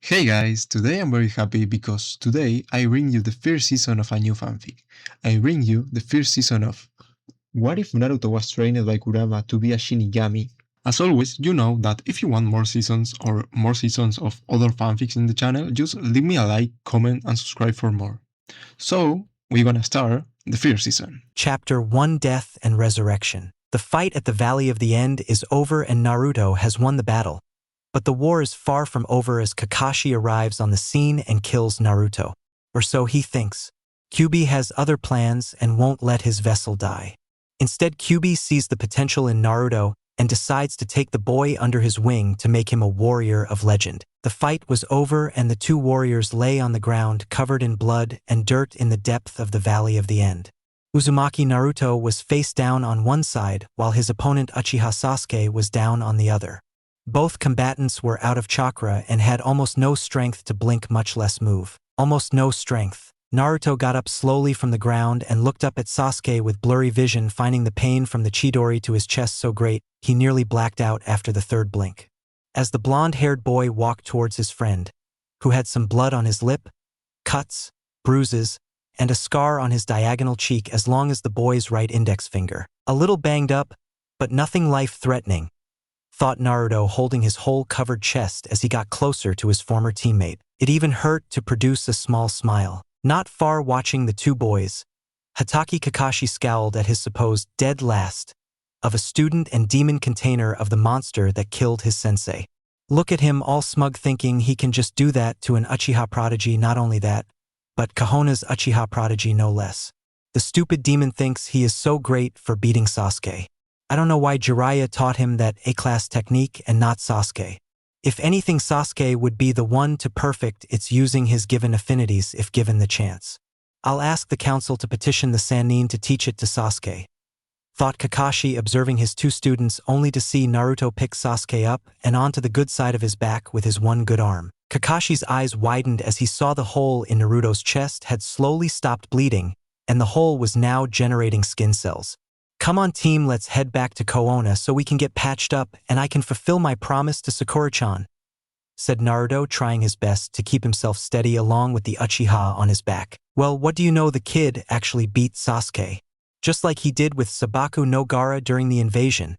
Hey guys, today I'm very happy because today I bring you the first season of a new fanfic. I bring you the first season of What if Naruto was trained by Kurama to be a Shinigami? As always, you know that if you want more seasons or more seasons of other fanfics in the channel, just leave me a like, comment, and subscribe for more. So, we're gonna start the first season. Chapter 1: Death and Resurrection. The fight at the Valley of the End is over and Naruto has won the battle. But the war is far from over as Kakashi arrives on the scene and kills Naruto. Or so he thinks. Kyuubi has other plans and won't let his vessel die. Instead, Kyuubi sees the potential in Naruto and decides to take the boy under his wing to make him a warrior of legend. The fight was over and the two warriors lay on the ground covered in blood and dirt in the depth of the Valley of the End. Uzumaki Naruto was face down on one side while his opponent Uchiha Sasuke was down on the other. Both combatants were out of chakra and had almost no strength to blink, much less move. Almost no strength. Naruto got up slowly from the ground and looked up at Sasuke with blurry vision, finding the pain from the Chidori to his chest so great, he nearly blacked out after the third blink. As the blonde-haired boy walked towards his friend, who had some blood on his lip, cuts, bruises, and a scar on his diagonal cheek as long as the boy's right index finger. A little banged up, but nothing life-threatening, thought Naruto, holding his whole covered chest as he got closer to his former teammate. It even hurt to produce a small smile. Not far watching the two boys, Hatake Kakashi scowled at his supposed dead last of a student and demon container of the monster that killed his sensei. Look at him, all smug, thinking he can just do that to an Uchiha prodigy. Not only that, but Konoha's Uchiha prodigy no less. The stupid demon thinks he is so great for beating Sasuke. I don't know why Jiraiya taught him that A-class technique and not Sasuke. If anything, Sasuke would be the one to perfect its using his given affinities if given the chance. I'll ask the council to petition the Sannin to teach it to Sasuke, thought Kakashi, observing his two students only to see Naruto pick Sasuke up and onto the good side of his back with his one good arm. Kakashi's eyes widened as he saw the hole in Naruto's chest had slowly stopped bleeding, and the hole was now generating skin cells. Come on team, let's head back to Konoha so we can get patched up and I can fulfill my promise to Sakura-chan, said Naruto, trying his best to keep himself steady along with the Uchiha on his back. Well, what do you know, the kid actually beat Sasuke, just like he did with Sabaku no Gaara during the invasion,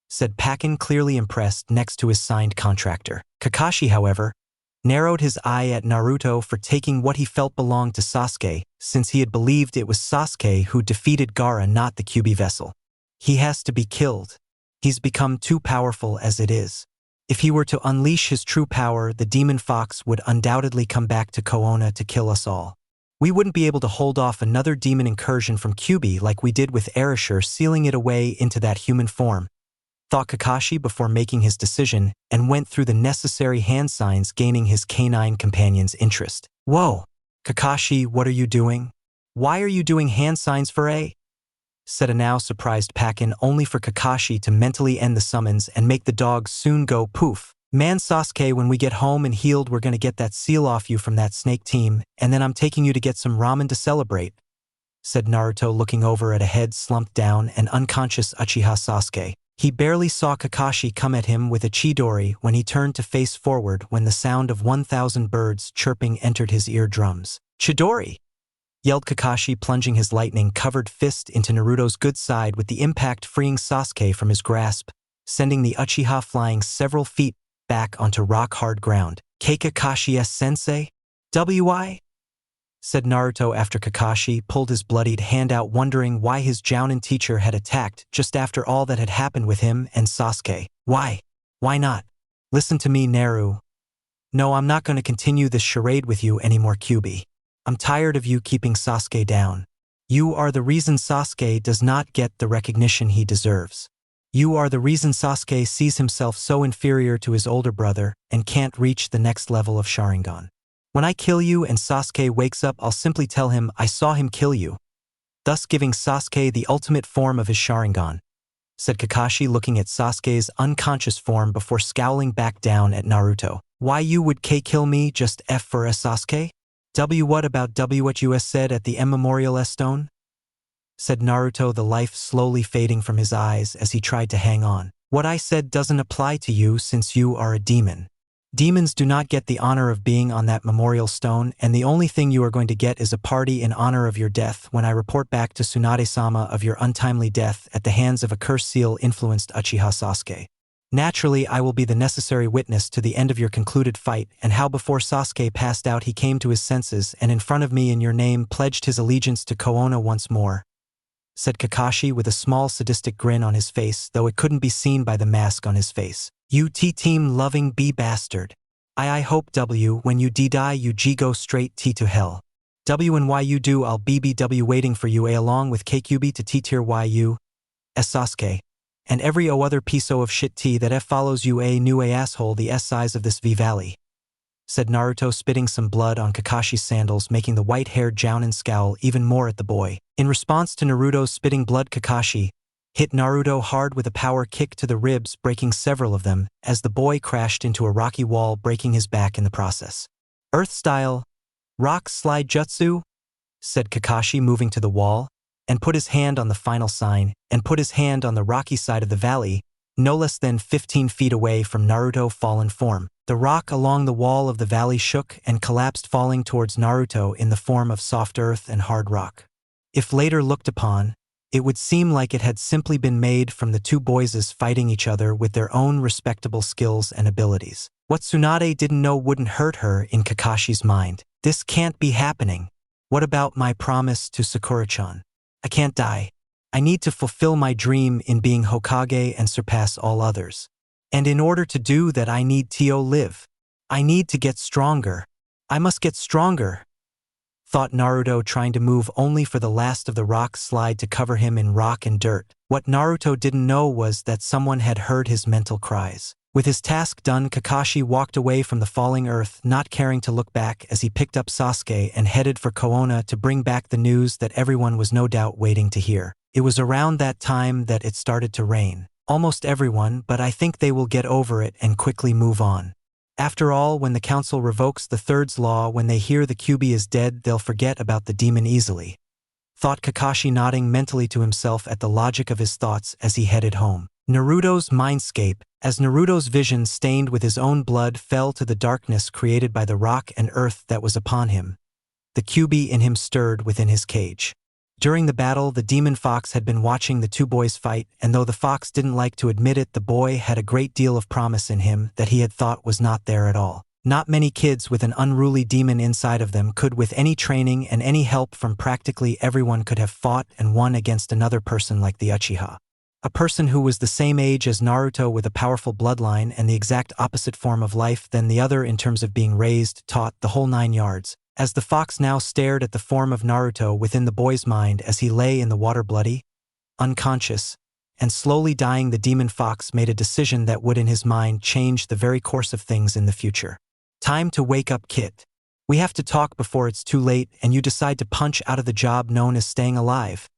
said Pakin, clearly impressed, next to his signed contractor. Kakashi, however, narrowed his eye at Naruto for taking what he felt belonged to Sasuke, since he had believed it was Sasuke who defeated Gaara, not the Kyuubi vessel. He has to be killed. He's become too powerful as it is. If he were to unleash his true power, the demon fox would undoubtedly come back to Konoha to kill us all. We wouldn't be able to hold off another demon incursion from Kyuubi like we did with Erashur, sealing it away into that human form, thought Kakashi before making his decision, and went through the necessary hand signs, gaining his canine companion's interest. Whoa, Kakashi, what are you doing? Why are you doing hand signs for A? Said a now surprised Pakin, only for Kakashi to mentally end the summons and make the dog soon go poof. Man, Sasuke, when we get home and healed, we're gonna get that seal off you from that snake team, and then I'm taking you to get some ramen to celebrate, said Naruto, looking over at a head slumped down and unconscious Uchiha Sasuke. He barely saw Kakashi come at him with a Chidori when he turned to face forward when the sound of 1,000 birds chirping entered his eardrums. Chidori! Yelled Kakashi, plunging his lightning-covered fist into Naruto's good side with the impact freeing Sasuke from his grasp, sending the Uchiha flying several feet back onto rock-hard ground. Kakashi-sensei? W.I.? Said Naruto after Kakashi pulled his bloodied hand out, wondering why his Jounin teacher had attacked just after all that had happened with him and Sasuke. Why? Why not? Listen to me, Naru. No, I'm not going to continue this charade with you anymore, Kyuubi. I'm tired of you keeping Sasuke down. You are the reason Sasuke does not get the recognition he deserves. You are the reason Sasuke sees himself so inferior to his older brother and can't reach the next level of Sharingan. When I kill you and Sasuke wakes up, I'll simply tell him I saw him kill you, thus giving Sasuke the ultimate form of his Sharingan, said Kakashi, looking at Sasuke's unconscious form before scowling back down at Naruto. Why you would kill me just F for a Sasuke? W what about W what you said at the M Memorial Stone? Said Naruto, the life slowly fading from his eyes as he tried to hang on. What I said doesn't apply to you since you are a demon. Demons do not get the honor of being on that memorial stone, and the only thing you are going to get is a party in honor of your death when I report back to Tsunade-sama of your untimely death at the hands of a curse seal-influenced Uchiha Sasuke. Naturally, I will be the necessary witness to the end of your concluded fight and how before Sasuke passed out he came to his senses and in front of me in your name pledged his allegiance to Koona once more," said Kakashi with a small sadistic grin on his face, though it couldn't be seen by the mask on his face. "You T-team loving B-bastard. I hope W when you D-die you G-go straight T to hell. W and Y you do I'll BBW waiting for you A along with KQB to T-tier YU, S Sasuke. And every other piso of shit T that F follows you A new A asshole the S size of this V valley," said Naruto, spitting some blood on Kakashi's sandals, making the white-haired Jounin scowl even more at the boy. In response to Naruto's spitting blood, Kakashi hit Naruto hard with a power kick to the ribs, breaking several of them, as the boy crashed into a rocky wall, breaking his back in the process. "Earth-style rock slide jutsu," said Kakashi, moving to the wall, and put his hand on the final sign, and put his hand on the rocky side of the valley, no less than 15 feet away from Naruto fallen form. The rock along the wall of the valley shook and collapsed, falling towards Naruto in the form of soft earth and hard rock. If later looked upon, it would seem like it had simply been made from the two boys fighting each other with their own respectable skills and abilities. What Tsunade didn't know wouldn't hurt her in Kakashi's mind. This can't be happening. What about my promise to Sakura-chan? I can't die. I need to fulfill my dream in being Hokage and surpass all others. And in order to do that I need to live. I need to get stronger. I must get stronger," thought Naruto, trying to move only for the last of the rock slide to cover him in rock and dirt. What Naruto didn't know was that someone had heard his mental cries. With his task done, Kakashi walked away from the falling earth, not caring to look back as he picked up Sasuke and headed for Koona to bring back the news that everyone was no doubt waiting to hear. It was around that time that it started to rain. Almost everyone, but I think they will get over it and quickly move on. After all, when the council revokes the third's law, when they hear the QB is dead, they'll forget about the demon easily," thought Kakashi, nodding mentally to himself at the logic of his thoughts as he headed home. Naruto's mindscape. As Naruto's vision, stained with his own blood, fell to the darkness created by the rock and earth that was upon him, the QB in him stirred within his cage. During the battle, the demon fox had been watching the two boys fight, and though the fox didn't like to admit it, the boy had a great deal of promise in him that he had thought was not there at all. Not many kids with an unruly demon inside of them could, with any training and any help from practically everyone, could have fought and won against another person like the Uchiha. A person who was the same age as Naruto with a powerful bloodline and the exact opposite form of life than the other in terms of being raised, taught, the whole 9 yards. As the fox now stared at the form of Naruto within the boy's mind as he lay in the water bloody, unconscious, and slowly dying, the demon fox made a decision that would in his mind change the very course of things in the future. "Time to wake up, Kit. We have to talk before it's too late and you decide to punch out of the job known as staying alive,"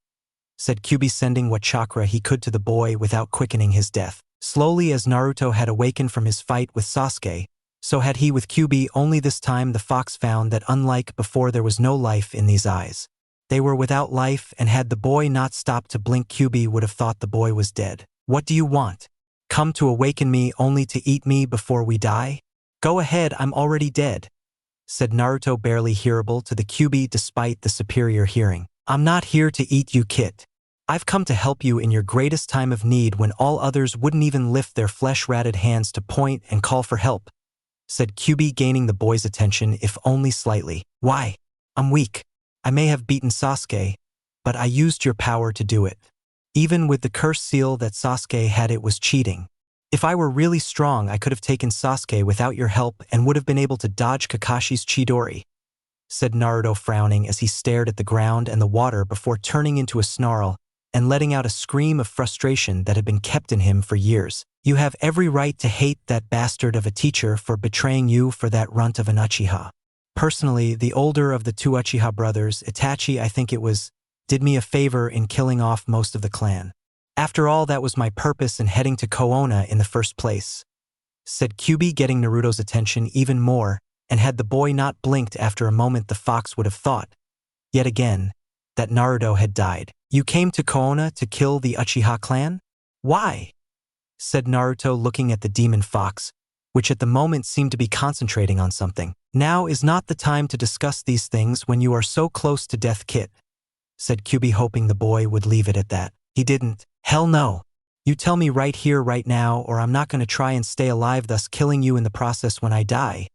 said Kyubi, sending what chakra he could to the boy without quickening his death. Slowly, as Naruto had awakened from his fight with Sasuke, so had he with Kyubi, only this time the fox found that unlike before, there was no life in these eyes. They were without life, and had the boy not stopped to blink, Kyubi would have thought the boy was dead. "What do you want? Come to awaken me only to eat me before we die? Go ahead, I'm already dead," said Naruto, barely hearable to the Kyubi despite the superior hearing. "I'm not here to eat you, Kit. I've come to help you in your greatest time of need when all others wouldn't even lift their flesh-ratted hands to point and call for help," said Kyubi, gaining the boy's attention if only slightly. "Why? I'm weak. I may have beaten Sasuke, but I used your power to do it. Even with the curse seal that Sasuke had, it was cheating. If I were really strong, I could have taken Sasuke without your help and would have been able to dodge Kakashi's Chidori," said Naruto, frowning as he stared at the ground and the water before turning into a snarl and letting out a scream of frustration that had been kept in him for years. "You have every right to hate that bastard of a teacher for betraying you for that runt of an Uchiha. Personally, the older of the two Uchiha brothers, Itachi I think it was, did me a favor in killing off most of the clan. After all, that was my purpose in heading to Koona in the first place," said Kyubi, getting Naruto's attention even more, and had the boy not blinked after a moment, the fox would have thought, yet again, that Naruto had died. "You came to Koona to kill the Uchiha clan? Why?" said Naruto, looking at the demon fox, which at the moment seemed to be concentrating on something. Now is not the time to discuss these things when you are so close to death, Kit, said Kyubi, hoping the boy would leave it at that. He didn't. Hell no. You tell me right here, right now, or I'm not going to try and stay alive, thus killing you in the process when I die,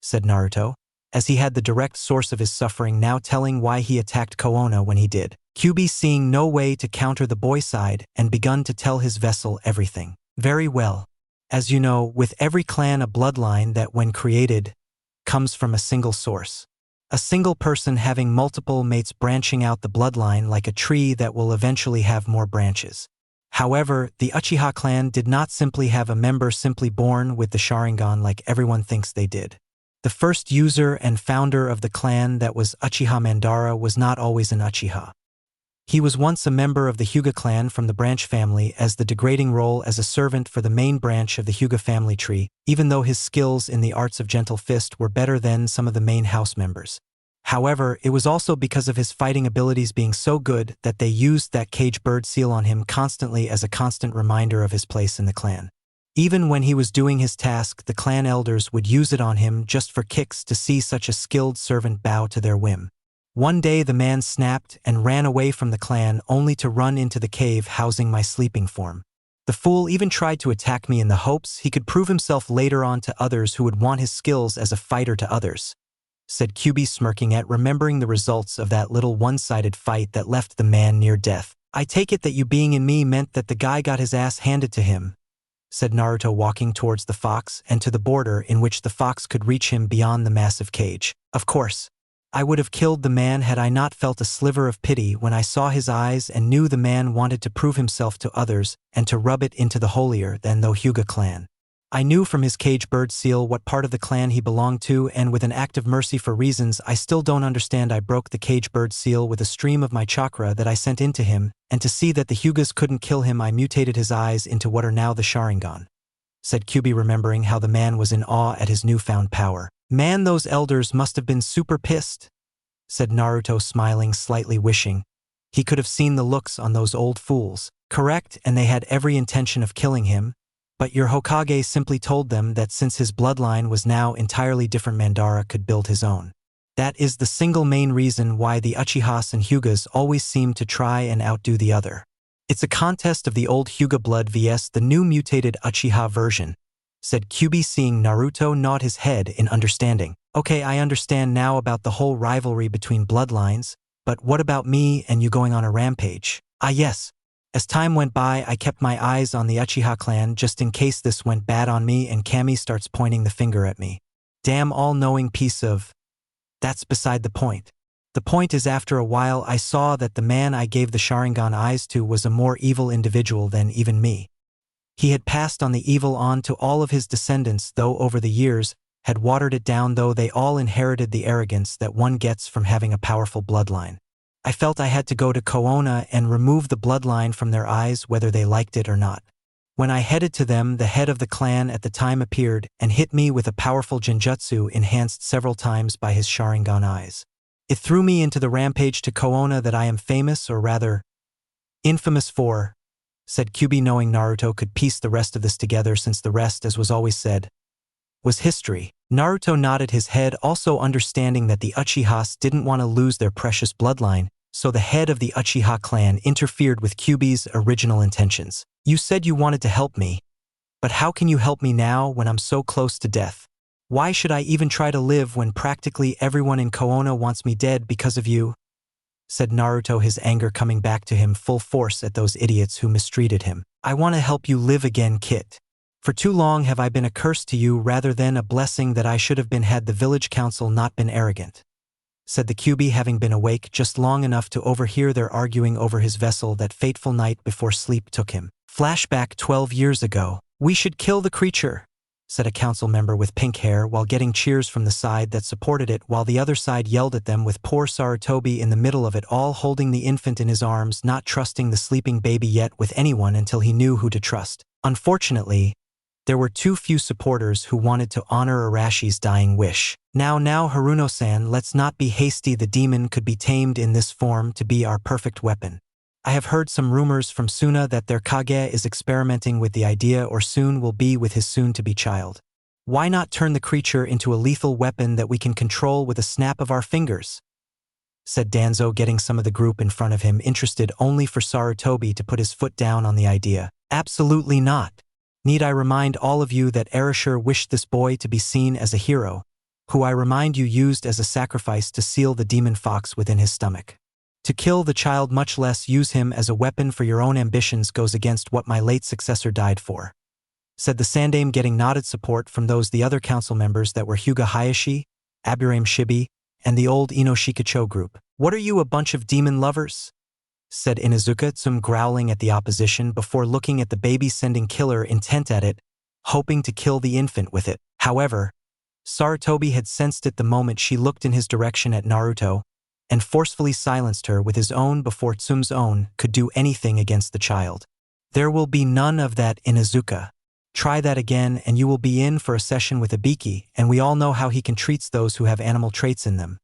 said Naruto, as he had the direct source of his suffering now telling why he attacked Koona when he did. Kyubi, seeing no way to counter the boy side, and begun to tell his vessel everything. Very well. As you know, with every clan a bloodline that, when created, comes from a single source. A single person having multiple mates branching out the bloodline like a tree that will eventually have more branches. However, the Uchiha clan did not simply have a member simply born with the Sharingan like everyone thinks they did. The first user and founder of the clan that was Uchiha Madara was not always an Uchiha. He was once a member of the Hyuga clan from the branch family as the degrading role as a servant for the main branch of the Hyuga family tree, even though his skills in the arts of gentle fist were better than some of the main house members. However, it was also because of his fighting abilities being so good that they used that cage bird seal on him constantly as a constant reminder of his place in the clan. Even when he was doing his task, the clan elders would use it on him just for kicks to see such a skilled servant bow to their whim. One day the man snapped and ran away from the clan only to run into the cave housing my sleeping form. The fool even tried to attack me in the hopes he could prove himself later on to others who would want his skills as a fighter to others, said Kyubi, smirking at remembering the results of that little one-sided fight that left the man near death. I take it that you being in me meant that the guy got his ass handed to him, said Naruto, walking towards the fox and to the border in which the fox could reach him beyond the massive cage. Of course. I would have killed the man had I not felt a sliver of pity when I saw his eyes and knew the man wanted to prove himself to others and to rub it into the holier than thou Hyuga clan. I knew from his cage bird seal what part of the clan he belonged to, and with an act of mercy for reasons I still don't understand, I broke the cage bird seal with a stream of my chakra that I sent into him, and to see that the Hyugas couldn't kill him I mutated his eyes into what are now the Sharingan, said Kyubi, remembering how the man was in awe at his newfound power. Man, those elders must have been super pissed, said Naruto, smiling slightly, wishing he could have seen the looks on those old fools. Correct, and they had every intention of killing him, but your Hokage simply told them that since his bloodline was now entirely different, Madara could build his own. That is the single main reason why the Uchihas and Hyugas always seem to try and outdo the other. It's a contest of the old Hyuga blood vs the new mutated Uchiha version, said Kyubi, seeing Naruto nod his head in understanding. Okay, I understand now about the whole rivalry between bloodlines, but what about me and you going on a rampage? Ah yes. As time went by, I kept my eyes on the Uchiha clan just in case this went bad on me and Kami starts pointing the finger at me. Damn all-knowing piece of... That's beside the point. The point is, after a while I saw that the man I gave the Sharingan eyes to was a more evil individual than even me. He had passed on the evil on to all of his descendants, though over the years had watered it down, though they all inherited the arrogance that one gets from having a powerful bloodline. I felt I had to go to Koona and remove the bloodline from their eyes whether they liked it or not. When I headed to them, the head of the clan at the time appeared and hit me with a powerful genjutsu enhanced several times by his Sharingan eyes. It threw me into the rampage to Koona that I am famous, or rather, infamous for, said Kyubi, knowing Naruto could piece the rest of this together since the rest, as was always said, was history. Naruto nodded his head, also understanding that the Uchihas didn't want to lose their precious bloodline, so the head of the Uchiha clan interfered with Kyubi's original intentions. You said you wanted to help me, but how can you help me now when I'm so close to death? Why should I even try to live when practically everyone in Koona wants me dead because of you? Said Naruto, his anger coming back to him full force at those idiots who mistreated him. I want to help you live again, Kit. For too long have I been a curse to you rather than a blessing that I should have been had the village council not been arrogant, said the Kyubi, having been awake just long enough to overhear their arguing over his vessel that fateful night before sleep took him. Flashback 12 years ago. We should kill the creature, said a council member with pink hair while getting cheers from the side that supported it, while the other side yelled at them, with poor Sarutobi in the middle of it all, holding the infant in his arms, not trusting the sleeping baby yet with anyone until he knew who to trust. Unfortunately, there were too few supporters who wanted to honor Arashi's dying wish. Now Haruno-san, let's not be hasty. The demon could be tamed in this form to be our perfect weapon. I have heard some rumors from Suna that their Kage is experimenting with the idea, or soon will be, with his soon-to-be child. Why not turn the creature into a lethal weapon that we can control with a snap of our fingers? Said Danzo, getting some of the group in front of him, interested only for Sarutobi to put his foot down on the idea. Absolutely not. Need I remind all of you that Erashur wished this boy to be seen as a hero, who I remind you used as a sacrifice to seal the demon fox within his stomach. To kill the child, much less use him as a weapon for your own ambitions, goes against what my late successor died for. Said the Sandame, getting nodded support from the other council members that were Hyuga Hayashi, Aburame Shibi, and the old Ino Shikacho group. What are you, a bunch of demon lovers? Said Inuzuka, some growling at the opposition before looking at the baby-sending killer, intent at it, hoping to kill the infant with it. However, Sarutobi had sensed it the moment she looked in his direction at Naruto, and forcefully silenced her with his own before Tsum's own could do anything against the child. There will be none of that, Inuzuka. Try that again and you will be in for a session with Ibiki, and we all know how he can treat those who have animal traits in them.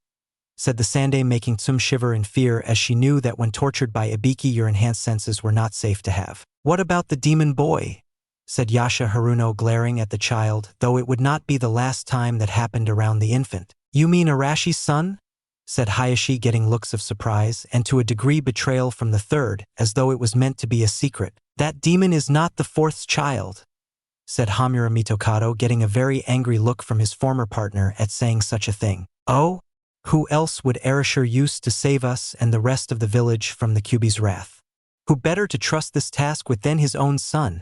Said the Sandame, making Tsum shiver in fear as she knew that when tortured by Ibiki your enhanced senses were not safe to have. What about the demon boy? Said Yasha Haruno, glaring at the child, though it would not be the last time that happened around the infant. You mean Arashi's son? Said Hayashi, getting looks of surprise and to a degree betrayal from the third, as though it was meant to be a secret. That demon is not the fourth's child. Said Hamura Mitokado, getting a very angry look from his former partner at saying such a thing. Oh? Who else would Erashur use to save us and the rest of the village from the Kyuubi's wrath? Who better to trust this task with than his own son?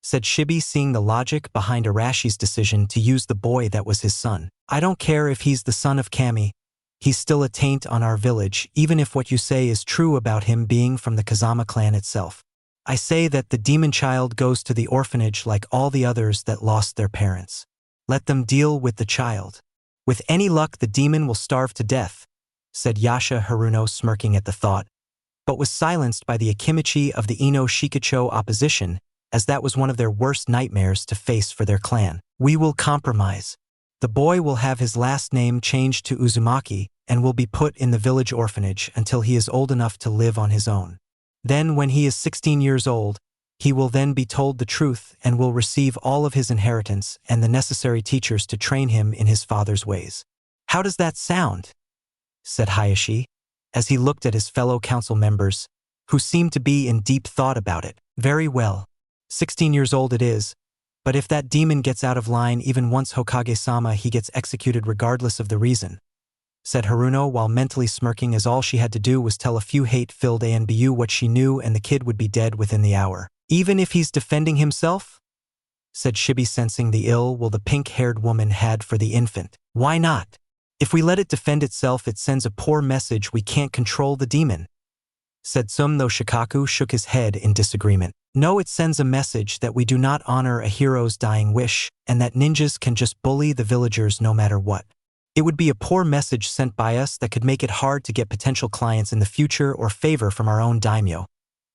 Said Shibi, seeing the logic behind Arashi's decision to use the boy that was his son. I don't care if he's the son of Kami. He's still a taint on our village, even if what you say is true about him being from the Kazama clan itself. I say that the demon child goes to the orphanage like all the others that lost their parents. Let them deal with the child. With any luck the demon will starve to death, said Yasha Haruno, smirking at the thought, but was silenced by the Akimichi of the Ino Shikacho opposition, as that was one of their worst nightmares to face for their clan. We will compromise. The boy will have his last name changed to Uzumaki and will be put in the village orphanage until he is old enough to live on his own. Then when he is 16 years old, he will then be told the truth and will receive all of his inheritance and the necessary teachers to train him in his father's ways. How does that sound? Said Hayashi, as he looked at his fellow council members, who seemed to be in deep thought about it. Very well. 16 years old it is, but if that demon gets out of line even once Hokage-sama, he gets executed regardless of the reason, said Haruno, while mentally smirking, as all she had to do was tell a few hate-filled ANBU what she knew and the kid would be dead within the hour. Even if he's defending himself? Said Shibi, sensing the ill will the pink-haired woman had for the infant. Why not? If we let it defend itself, it sends a poor message we can't control the demon. Said Tsum, though Shikaku shook his head in disagreement. No, it sends a message that we do not honor a hero's dying wish, and that ninjas can just bully the villagers no matter what. It would be a poor message sent by us that could make it hard to get potential clients in the future or favor from our own daimyo,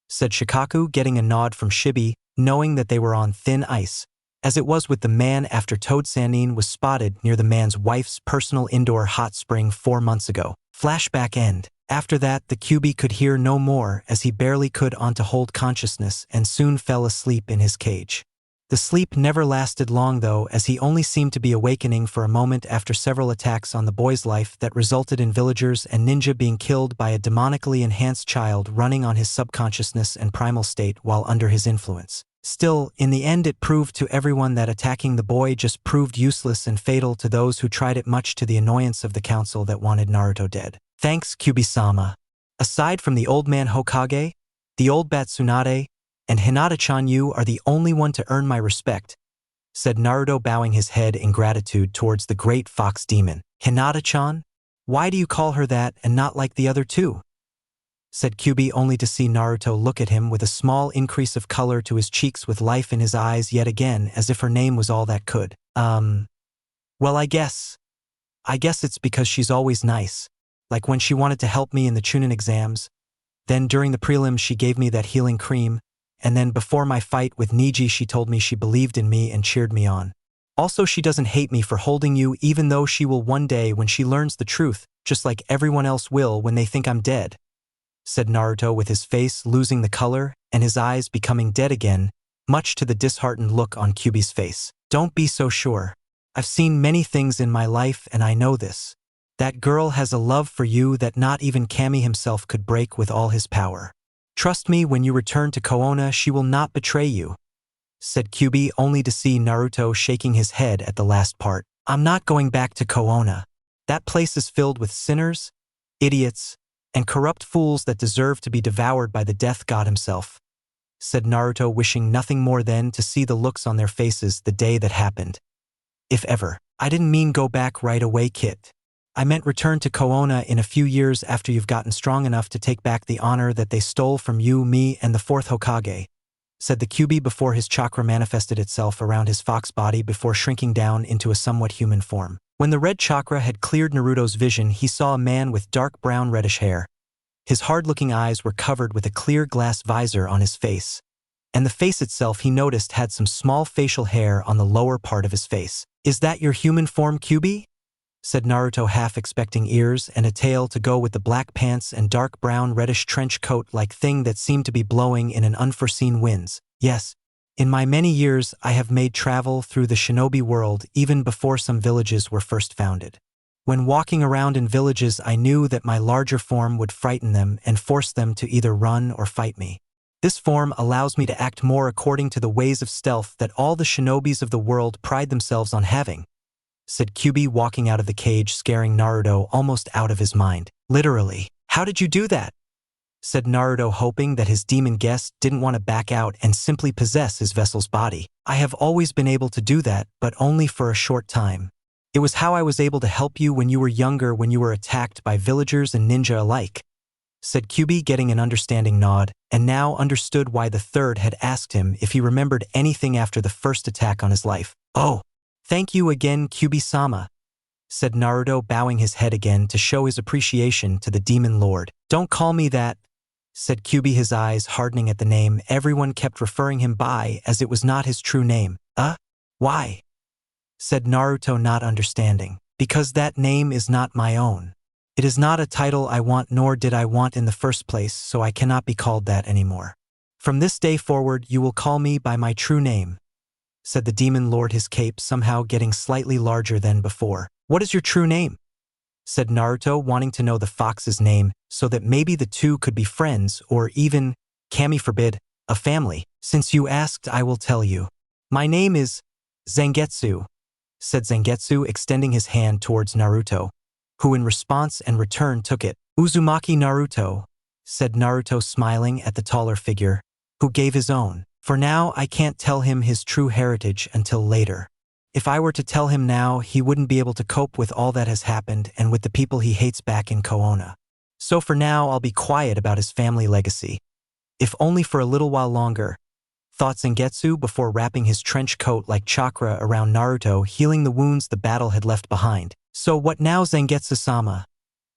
said Shikaku, getting a nod from Shibi, knowing that they were on thin ice, as it was with the man after Toad Sanin was spotted near the man's wife's personal indoor hot spring 4 months ago. Flashback end. After that, the Kyuubi could hear no more, as he barely could on to hold consciousness and soon fell asleep in his cage. The sleep never lasted long though, as he only seemed to be awakening for a moment after several attacks on the boy's life that resulted in villagers and ninja being killed by a demonically enhanced child running on his subconsciousness and primal state while under his influence. Still, in the end it proved to everyone that attacking the boy just proved useless and fatal to those who tried it, much to the annoyance of the council that wanted Naruto dead. Thanks, Kyuubi-sama. Aside from the old man Hokage, the old bat Tsunade, and Hinata-chan, you are the only one to earn my respect, said Naruto, bowing his head in gratitude towards the great fox demon. Hinata-chan? Why do you call her that and not like the other two? Said Kyuubi, only to see Naruto look at him with a small increase of color to his cheeks with life in his eyes yet again, as if her name was all that could. Well, I guess it's because she's always nice. Like when she wanted to help me in the Chunin exams. Then during the prelims she gave me that healing cream. And then before my fight with Niji she told me she believed in me and cheered me on. Also, she doesn't hate me for holding you, even though she will one day when she learns the truth, just like everyone else will when they think I'm dead, said Naruto, with his face losing the color and his eyes becoming dead again, much to the disheartened look on Kyuubi's face. Don't be so sure. I've seen many things in my life and I know this. That girl has a love for you that not even Kami himself could break with all his power. Trust me, when you return to Koona, she will not betray you," said Kyubi, only to see Naruto shaking his head at the last part. "I'm not going back to Koona. That place is filled with sinners, idiots, and corrupt fools that deserve to be devoured by the death god himself," said Naruto, wishing nothing more than to see the looks on their faces the day that happened. "If ever. I didn't mean go back right away, Kit. I meant return to Koona in a few years after you've gotten strong enough to take back the honor that they stole from you, me, and the fourth Hokage," said the Kyubi before his chakra manifested itself around his fox body before shrinking down into a somewhat human form. When the red chakra had cleared Naruto's vision, he saw a man with dark brown reddish hair. His hard-looking eyes were covered with a clear glass visor on his face, and the face itself he noticed had some small facial hair on the lower part of his face. "Is that your human form, Kyubi?" said Naruto, half expecting ears and a tail to go with the black pants and dark brown reddish trench coat-like thing that seemed to be blowing in an unforeseen winds. "Yes. In my many years, I have made travel through the shinobi world even before some villages were first founded. When walking around in villages, I knew that my larger form would frighten them and force them to either run or fight me. This form allows me to act more according to the ways of stealth that all the shinobis of the world pride themselves on having," said Kyubi, walking out of the cage, scaring Naruto almost out of his mind. "Literally. How did you do that?" said Naruto, hoping that his demon guest didn't want to back out and simply possess his vessel's body. "I have always been able to do that, but only for a short time. It was how I was able to help you when you were younger, when you were attacked by villagers and ninja alike," said Kyubi, getting an understanding nod, and now understood why the third had asked him if he remembered anything after the first attack on his life. "Oh, thank you again, Kyubi-sama," said Naruto, bowing his head again to show his appreciation to the demon lord. "Don't call me that," said Kyubi, his eyes hardening at the name everyone kept referring him by, as it was not his true name. Why?" said Naruto, not understanding. "Because that name is not my own. It is not a title I want, nor did I want in the first place, so I cannot be called that anymore. From this day forward, you will call me by my true name," said the demon lord, his cape somehow getting slightly larger than before. "What is your true name?" said Naruto, wanting to know the fox's name so that maybe the two could be friends or even, Kami forbid, a family. "Since you asked, I will tell you. My name is Zangetsu," said Zangetsu, extending his hand towards Naruto, who in response and return took it. "Uzumaki Naruto," said Naruto, smiling at the taller figure, who gave his own. "For now, I can't tell him his true heritage until later. If I were to tell him now, he wouldn't be able to cope with all that has happened and with the people he hates back in Koona. So for now, I'll be quiet about his family legacy, if only for a little while longer," thought Zangetsu before wrapping his trench coat like chakra around Naruto, healing the wounds the battle had left behind. "So what now, Zangetsu-sama?"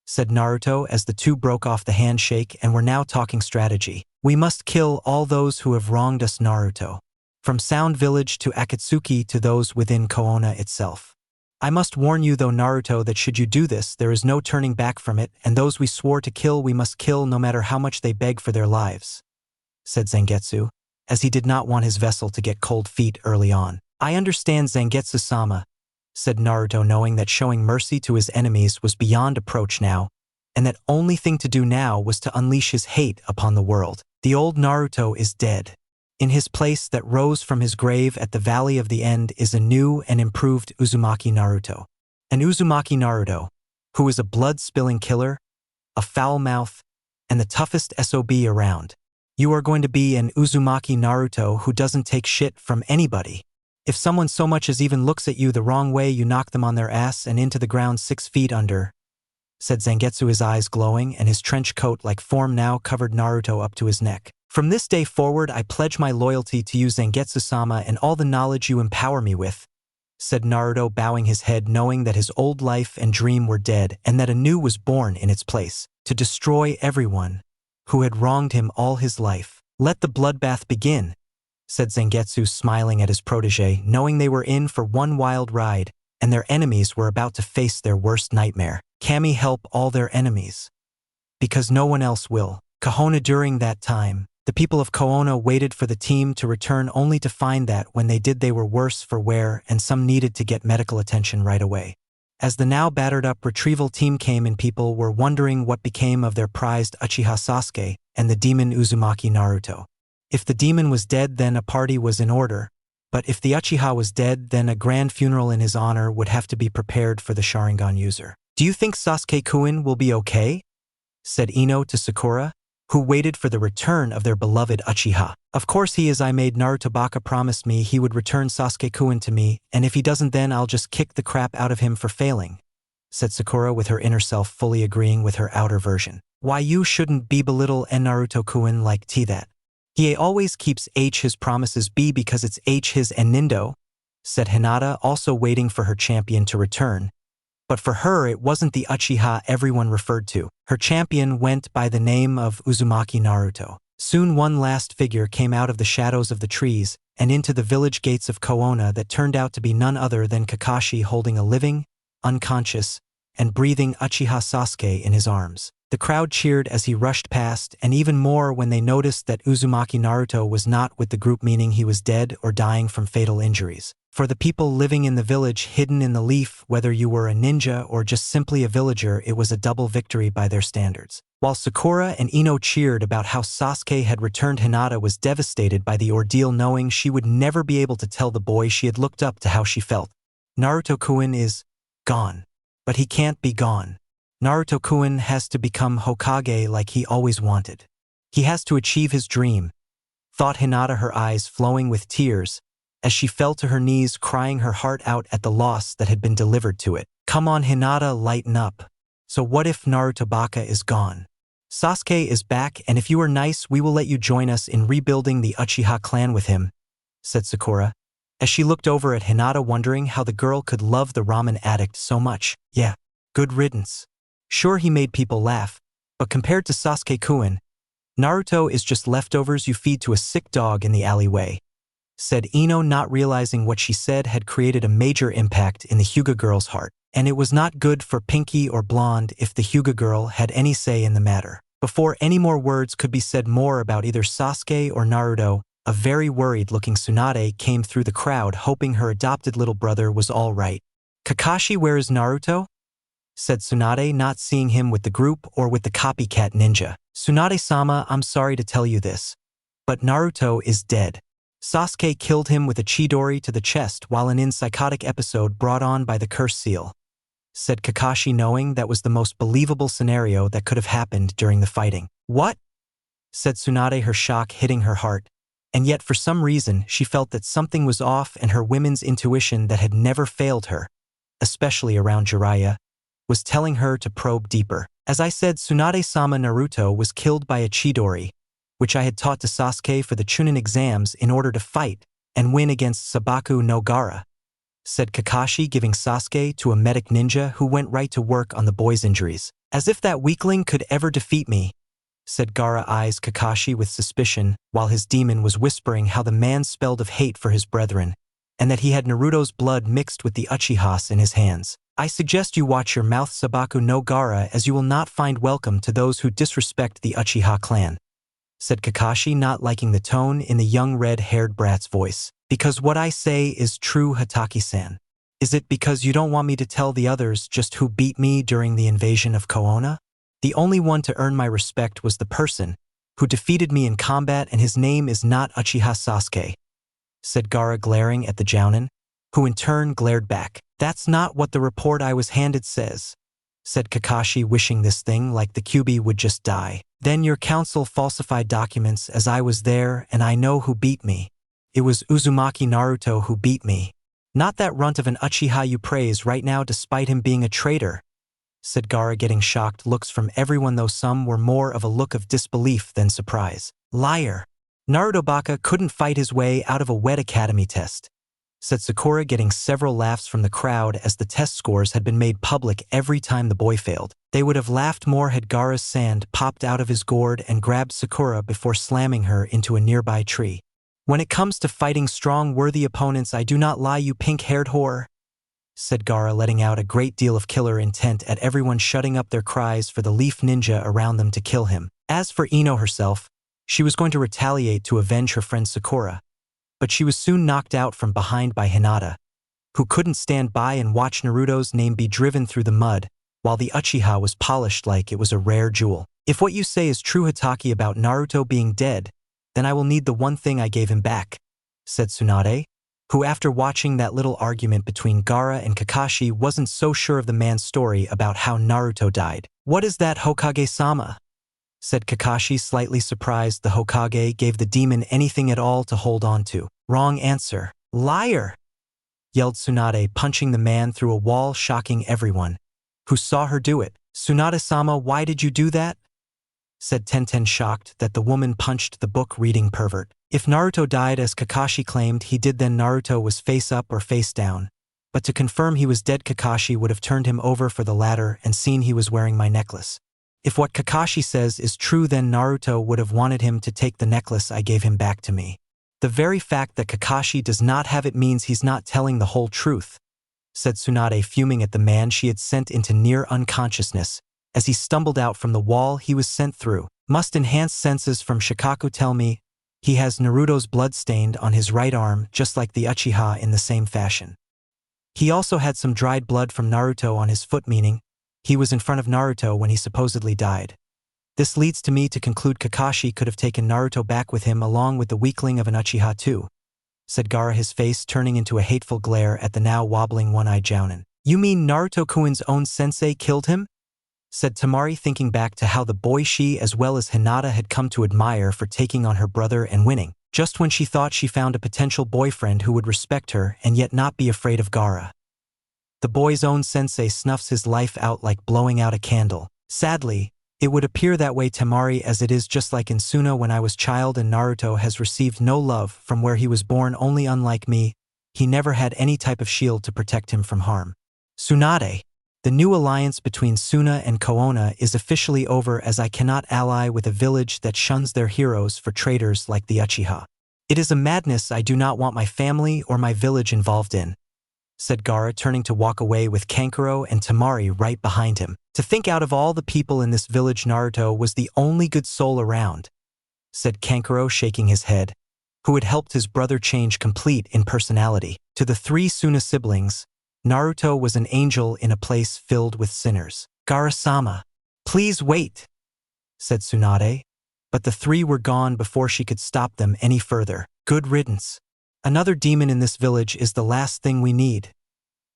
said Naruto as the two broke off the handshake and were now talking strategy. "We must kill all those who have wronged us, Naruto. From Sound Village to Akatsuki to those within Koona itself. I must warn you though, Naruto, that should you do this, there is no turning back from it, and those we swore to kill we must kill no matter how much they beg for their lives," said Zangetsu, as he did not want his vessel to get cold feet early on. "I understand, Zangetsu-sama," said Naruto, knowing that showing mercy to his enemies was beyond approach now, and that only thing to do now was to unleash his hate upon the world. "The old Naruto is dead. In his place that rose from his grave at the Valley of the End is a new and improved Uzumaki Naruto. An Uzumaki Naruto, who is a blood-spilling killer, a foul mouth, and the toughest SOB around. You are going to be an Uzumaki Naruto who doesn't take shit from anybody. If someone so much as even looks at you the wrong way, you knock them on their ass and into the ground 6 feet under," said Zangetsu, his eyes glowing, and his trench coat-like form now covered Naruto up to his neck. "From this day forward, I pledge my loyalty to you, Zangetsu-sama, and all the knowledge you empower me with," said Naruto, bowing his head, knowing that his old life and dream were dead and that a new was born in its place, to destroy everyone who had wronged him all his life. "Let the bloodbath begin," said Zangetsu, smiling at his protege, knowing they were in for one wild ride and their enemies were about to face their worst nightmare. Kami help all their enemies, because no one else will. Kahona during that time, The people of Koona waited for the team to return only to find that when they did they were worse for wear and some needed to get medical attention right away. As the now battered-up retrieval team came in, people were wondering what became of their prized Uchiha Sasuke and the demon Uzumaki Naruto. If the demon was dead, then a party was in order, but if the Uchiha was dead, then a grand funeral in his honor would have to be prepared for the Sharingan user. "Do you think Sasuke-kun will be okay?" said Ino to Sakura, who waited for the return of their beloved Uchiha. "Of course he is. I made Naruto Baka promise me he would return Sasuke-kun to me, and if he doesn't then I'll just kick the crap out of him for failing," said Sakura, with her inner self fully agreeing with her outer version. "Why you shouldn't be belittle and Naruto-kun like that. He always keeps his promises because it's his and Nindo," said Hinata, also waiting for her champion to return. But for her it wasn't the Uchiha everyone referred to. Her champion went by the name of Uzumaki Naruto. Soon one last figure came out of the shadows of the trees and into the village gates of Koona that turned out to be none other than Kakashi, holding a living, unconscious, and breathing Uchiha Sasuke in his arms. The crowd cheered as he rushed past, and even more when they noticed that Uzumaki Naruto was not with the group, meaning he was dead or dying from fatal injuries. For the people living in the village hidden in the leaf, whether you were a ninja or just simply a villager, it was a double victory by their standards. While Sakura and Ino cheered about how Sasuke had returned, Hinata was devastated by the ordeal, knowing she would never be able to tell the boy she had looked up to how she felt. Naruto-kun is gone. But he can't be gone. Naruto-kun has to become Hokage like he always wanted. He has to achieve his dream, thought Hinata, her eyes flowing with tears, as she fell to her knees, crying her heart out at the loss that had been delivered to it. "Come on, Hinata, lighten up. So what if Naruto Baka is gone? Sasuke is back, and if you are nice, we will let you join us in rebuilding the Uchiha clan with him," said Sakura, as she looked over at Hinata, wondering how the girl could love the ramen addict so much. Yeah, good riddance. Sure, he made people laugh, but compared to Sasuke-kun, Naruto is just leftovers you feed to a sick dog in the alleyway, said Ino, not realizing what she said had created a major impact in the Hyuga girl's heart. And it was not good for Pinky or Blonde if the Hyuga girl had any say in the matter. Before any more words could be said more about either Sasuke or Naruto, a very worried-looking Tsunade came through the crowd, hoping her adopted little brother was all right. "Kakashi, where is Naruto?" said Tsunade, not seeing him with the group or with the copycat ninja. "Tsunade-sama, I'm sorry to tell you this, but Naruto is dead. Sasuke killed him with a Chidori to the chest while in psychotic episode brought on by the curse seal," said Kakashi, knowing that was the most believable scenario that could have happened during the fighting. "What?" said Tsunade, her shock hitting her heart, and yet for some reason she felt that something was off, and her women's intuition that had never failed her, especially around Jiraiya, was telling her to probe deeper. "As I said, Tsunade-sama, Naruto was killed by a Chidori, which I had taught to Sasuke for the Chunin exams in order to fight and win against Sabaku no Gaara," said Kakashi, giving Sasuke to a medic ninja who went right to work on the boy's injuries. "As if that weakling could ever defeat me," said Gaara, eyes Kakashi with suspicion, while his demon was whispering how the man spelled of hate for his brethren, and that he had Naruto's blood mixed with the Uchihas in his hands. "I suggest you watch your mouth, Sabaku no Gaara, as you will not find welcome to those who disrespect the Uchiha clan," said Kakashi, not liking the tone in the young red-haired brat's voice. "Because what I say is true, Hataki-san. Is it because you don't want me to tell the others just who beat me during the invasion of Koona? The only one to earn my respect was the person who defeated me in combat, and his name is not Uchiha Sasuke," said Gaara, glaring at the Jounin, who in turn glared back. "That's not what the report I was handed says," said Kakashi, wishing this thing like the Kyuubi would just die. "Then your council falsified documents, as I was there and I know who beat me. It was Uzumaki Naruto who beat me. Not that runt of an Uchiha you praise right now despite him being a traitor," said Gaara, getting shocked looks from everyone, though some were more of a look of disbelief than surprise. "Liar. Naruto Baka couldn't fight his way out of a wet academy test," said Sakura, getting several laughs from the crowd as the test scores had been made public every time the boy failed. They would have laughed more had Gaara's sand popped out of his gourd and grabbed Sakura before slamming her into a nearby tree. "When it comes to fighting strong, worthy opponents, I do not lie, you pink-haired whore," said Gaara, letting out a great deal of killer intent at everyone, shutting up their cries for the leaf ninja around them to kill him. As for Ino herself, She was going to retaliate to avenge her friend Sakura, but she was soon knocked out from behind by Hinata, who couldn't stand by and watch Naruto's name be driven through the mud, while the Uchiha was polished like it was a rare jewel. If what you say is true, Hatake, about Naruto being dead, then I will need the one thing I gave him back, said Tsunade, who after watching that little argument between Gaara and Kakashi wasn't so sure of the man's story about how Naruto died. What is that, Hokage-sama? Said Kakashi, slightly surprised the Hokage gave the demon anything at all to hold on to. Wrong answer. Liar! Yelled Tsunade, punching the man through a wall, shocking everyone who saw her do it. Tsunade-sama, why did you do that? Said Tenten, shocked that the woman punched the book-reading pervert. If Naruto died as Kakashi claimed he did, then Naruto was face up or face down. But to confirm he was dead, Kakashi would have turned him over for the latter and seen he was wearing my necklace. If what Kakashi says is true, then Naruto would have wanted him to take the necklace I gave him back to me. The very fact that Kakashi does not have it means he's not telling the whole truth, said Tsunade, fuming at the man she had sent into near unconsciousness. As he stumbled out from the wall he was sent through. Must enhanced senses from Shikaku tell me he has Naruto's blood stained on his right arm, just like the Uchiha in the same fashion. He also had some dried blood from Naruto on his foot, meaning he was in front of Naruto when he supposedly died. This leads to me to conclude Kakashi could have taken Naruto back with him along with the weakling of an Uchiha too, said Gaara, his face turning into a hateful glare at the now wobbling one-eyed Jounin. You mean Naruto-kun's own sensei killed him? Said Temari, thinking back to how the boy she as well as Hinata had come to admire for taking on her brother and winning, just when she thought she found a potential boyfriend who would respect her and yet not be afraid of Gaara. The boy's own sensei snuffs his life out like blowing out a candle. Sadly, it would appear that way, Temari, as it is just like in Suna when I was child, and Naruto has received no love from where he was born, only unlike me, he never had any type of shield to protect him from harm. Tsunade. The new alliance between Suna and Koona is officially over, as I cannot ally with a village that shuns their heroes for traitors like the Uchiha. It is a madness I do not want my family or my village involved in, said Gaara, turning to walk away with Kankuro and Temari right behind him. To think out of all the people in this village Naruto was the only good soul around, said Kankuro, shaking his head, who had helped his brother change complete in personality. To the three Suna siblings, Naruto was an angel in a place filled with sinners. Gaara-sama, please wait, said Tsunade, but the three were gone before she could stop them any further. Good riddance. Another demon in this village is the last thing we need,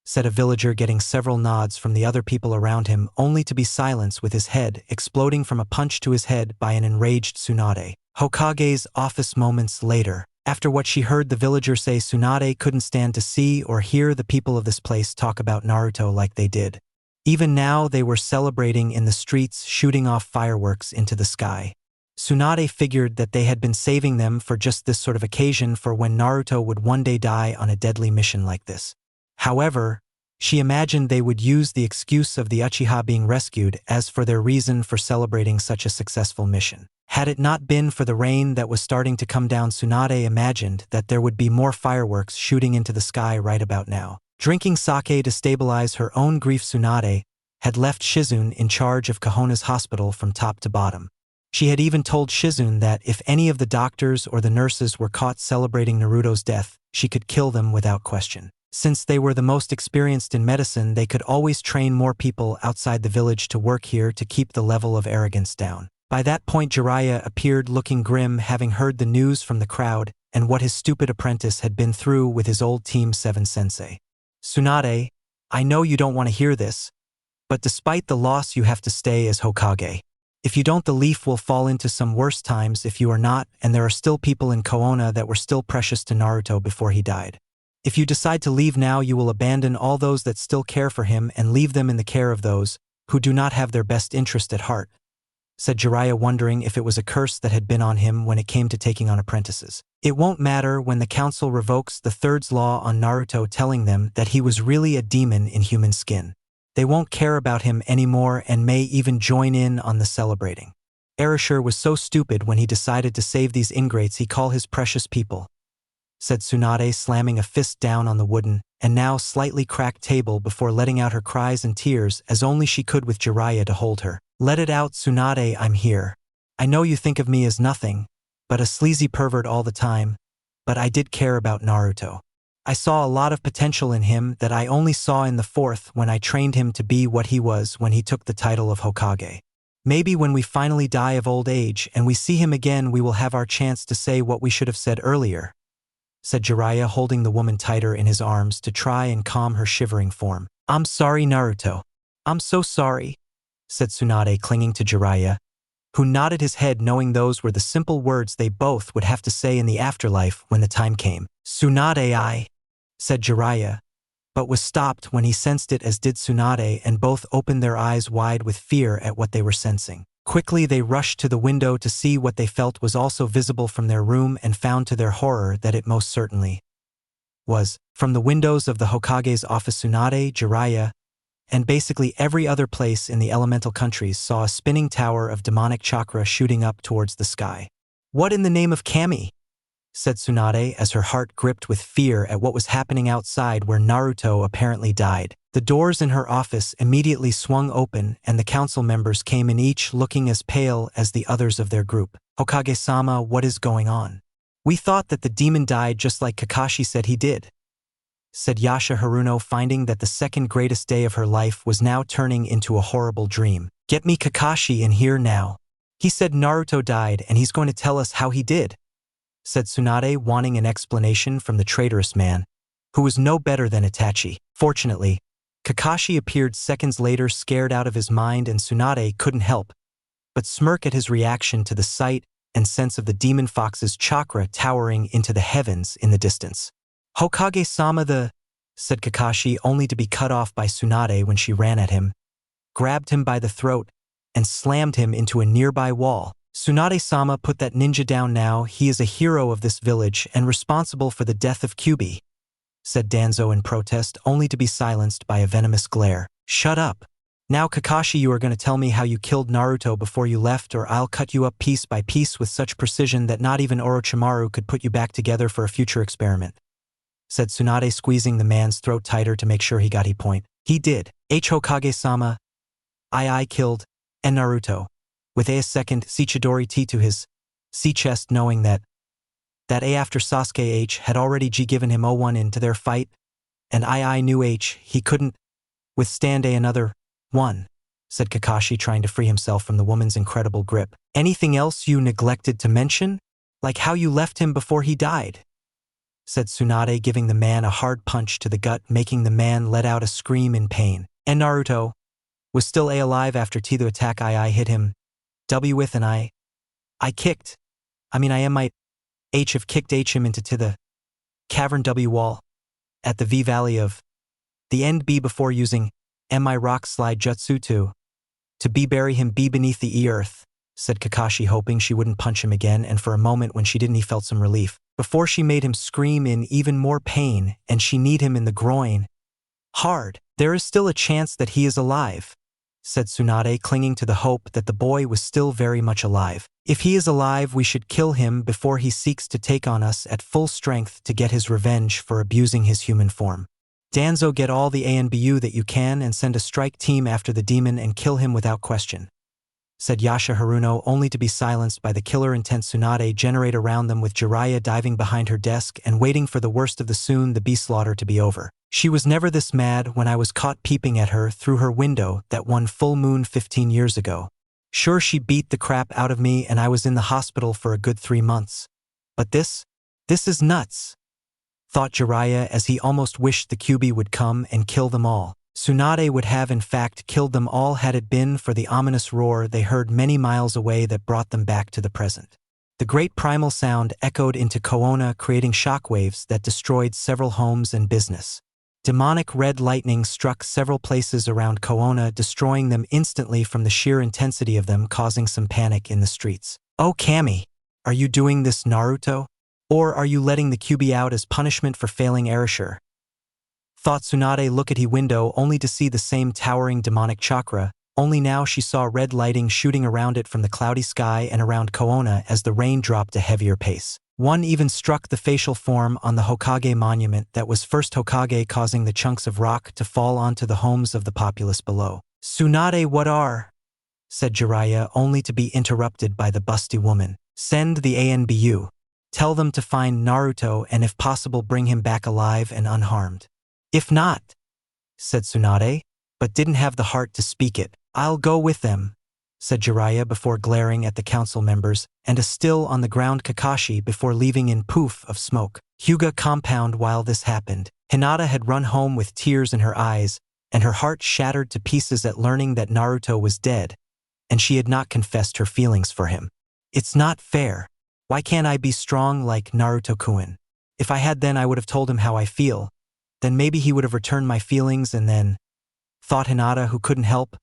said a villager, getting several nods from the other people around him, only to be silenced with his head exploding from a punch to his head by an enraged Tsunade. Hokage's office. Moments later, after what she heard the villager say, Tsunade couldn't stand to see or hear the people of this place talk about Naruto like they did. Even now they were celebrating in the streets, shooting off fireworks into the sky. Tsunade figured that they had been saving them for just this sort of occasion, for when Naruto would one day die on a deadly mission like this. However, she imagined they would use the excuse of the Uchiha being rescued as for their reason for celebrating such a successful mission. Had it not been for the rain that was starting to come down, Tsunade imagined that there would be more fireworks shooting into the sky right about now. Drinking sake to stabilize her own grief, Tsunade had left Shizune in charge of Kohona's hospital from top to bottom. She had even told Shizune that if any of the doctors or the nurses were caught celebrating Naruto's death, she could kill them without question. Since they were the most experienced in medicine, they could always train more people outside the village to work here to keep the level of arrogance down. By that point, Jiraiya appeared looking grim, having heard the news from the crowd and what his stupid apprentice had been through with his old Team 7 sensei. Tsunade, I know you don't want to hear this, but despite the loss you have to stay as Hokage. If you don't, the leaf will fall into some worse times if you are not, and there are still people in Koona that were still precious to Naruto before he died. If you decide to leave now, you will abandon all those that still care for him and leave them in the care of those who do not have their best interest at heart, said Jiraiya, wondering if it was a curse that had been on him when it came to taking on apprentices. It won't matter when the council revokes the third's law on Naruto, telling them that he was really a demon in human skin. They won't care about him anymore and may even join in on the celebrating. Erasure was so stupid when he decided to save these ingrates he call his precious people, said Tsunade, slamming a fist down on the wooden and now slightly cracked table before letting out her cries and tears as only she could with Jiraiya to hold her. Let it out, Tsunade, I'm here. I know you think of me as nothing, but a sleazy pervert all the time, but I did care about Naruto. I saw a lot of potential in him that I only saw in the fourth when I trained him to be what he was when he took the title of Hokage. Maybe when we finally die of old age and we see him again we will have our chance to say what we should have said earlier," said Jiraiya, holding the woman tighter in his arms to try and calm her shivering form. "I'm sorry, Naruto. I'm so sorry," said Tsunade, clinging to Jiraiya, who nodded his head knowing those were the simple words they both would have to say in the afterlife when the time came. "Tsunade, said Jiraiya, but was stopped when he sensed it, as did Tsunade, and both opened their eyes wide with fear at what they were sensing. Quickly they rushed to the window to see what they felt was also visible from their room and found to their horror that it most certainly was. From the windows of the Hokage's office, Tsunade, Jiraiya, and basically every other place in the elemental countries saw a spinning tower of demonic chakra shooting up towards the sky. "What in the name of Kami?" said Tsunade as her heart gripped with fear at what was happening outside where Naruto apparently died. The doors in her office immediately swung open and the council members came in, each looking as pale as the others of their group. "Hokage-sama, what is going on? We thought that the demon died just like Kakashi said he did," said Yasha Haruno, finding that the second greatest day of her life was now turning into a horrible dream. "Get me Kakashi in here now. He said Naruto died and he's going to tell us how he did," said Tsunade, wanting an explanation from the traitorous man, who was no better than Itachi. Fortunately, Kakashi appeared seconds later, scared out of his mind, and Tsunade couldn't help but smirk at his reaction to the sight and sense of the demon fox's chakra towering into the heavens in the distance. "Hokage-sama, said Kakashi, only to be cut off by Tsunade when she ran at him, grabbed him by the throat, and slammed him into a nearby wall. "Tsunade-sama, put that ninja down now. He is a hero of this village and responsible for the death of Kyubi," said Danzo in protest, only to be silenced by a venomous glare. "Shut up. Now Kakashi, you are going to tell me how you killed Naruto before you left, or I'll cut you up piece by piece with such precision that not even Orochimaru could put you back together for a future experiment," said Tsunade, squeezing the man's throat tighter to make sure he got his point. "He did. Hokage-sama. I killed, and Naruto," with a second Chidori T to his sea chest, knowing that after Sasuke had already given him 01 into their fight, and I knew he couldn't withstand another one, said Kakashi, trying to free himself from the woman's incredible grip. "Anything else you neglected to mention? Like how you left him before he died?" said Tsunade, giving the man a hard punch to the gut, making the man let out a scream in pain. "And Naruto was still alive after the attack I hit him with, and I kicked. I might have kicked him into the cavern wall at the V Valley of the end B before using my rock slide jutsu to bury him beneath the earth," said Kakashi, hoping she wouldn't punch him again, and for a moment when she didn't he felt some relief. Before she made him scream in even more pain and she kneed him in the groin hard. "There is still a chance that he is alive," said Tsunade, clinging to the hope that the boy was still very much alive. "If he is alive, we should kill him before he seeks to take on us at full strength to get his revenge for abusing his human form. Danzo, get all the ANBU that you can and send a strike team after the demon and kill him without question," said Yasha Haruno, only to be silenced by the killer-intent Tsunade generate around them, with Jiraiya diving behind her desk and waiting for the worst of the bee slaughter to be over. "She was never this mad when I was caught peeping at her through her window that one full moon 15 years ago. Sure, she beat the crap out of me and I was in the hospital for a good 3 months. But this is nuts," thought Jiraiya as he almost wished the Kyubi would come and kill them all. Tsunade would have in fact killed them all had it been for the ominous roar they heard many miles away that brought them back to the present. The great primal sound echoed into Koona, creating shockwaves that destroyed several homes and business. Demonic red lightning struck several places around Koona, destroying them instantly from the sheer intensity of them, causing some panic in the streets. "Oh Kami, are you doing this, Naruto? Or are you letting the Kyubi out as punishment for failing erasure?" thought Tsunade, look at his window only to see the same towering demonic chakra, only now she saw red lighting shooting around it from the cloudy sky and around Koona as the rain dropped a heavier pace. One even struck the facial form on the Hokage monument that was first Hokage, causing the chunks of rock to fall onto the homes of the populace below. "Tsunade, what are?" said Jiraiya, only to be interrupted by the busty woman. Send the ANBU. Tell them to find Naruto and if possible bring him back alive and unharmed. If not, said Tsunade, but didn't have the heart to speak it. I'll go with them, said Jiraiya before glaring at the council members, and a still on the ground Kakashi before leaving in poof of smoke. Hyuga compound. While this happened, Hinata had run home with tears in her eyes, and her heart shattered to pieces at learning that Naruto was dead, and she had not confessed her feelings for him. It's not fair. Why can't I be strong like Naruto-kun? If I had then I would have told him how I feel. Then maybe he would have returned my feelings and then, thought Hinata, who couldn't help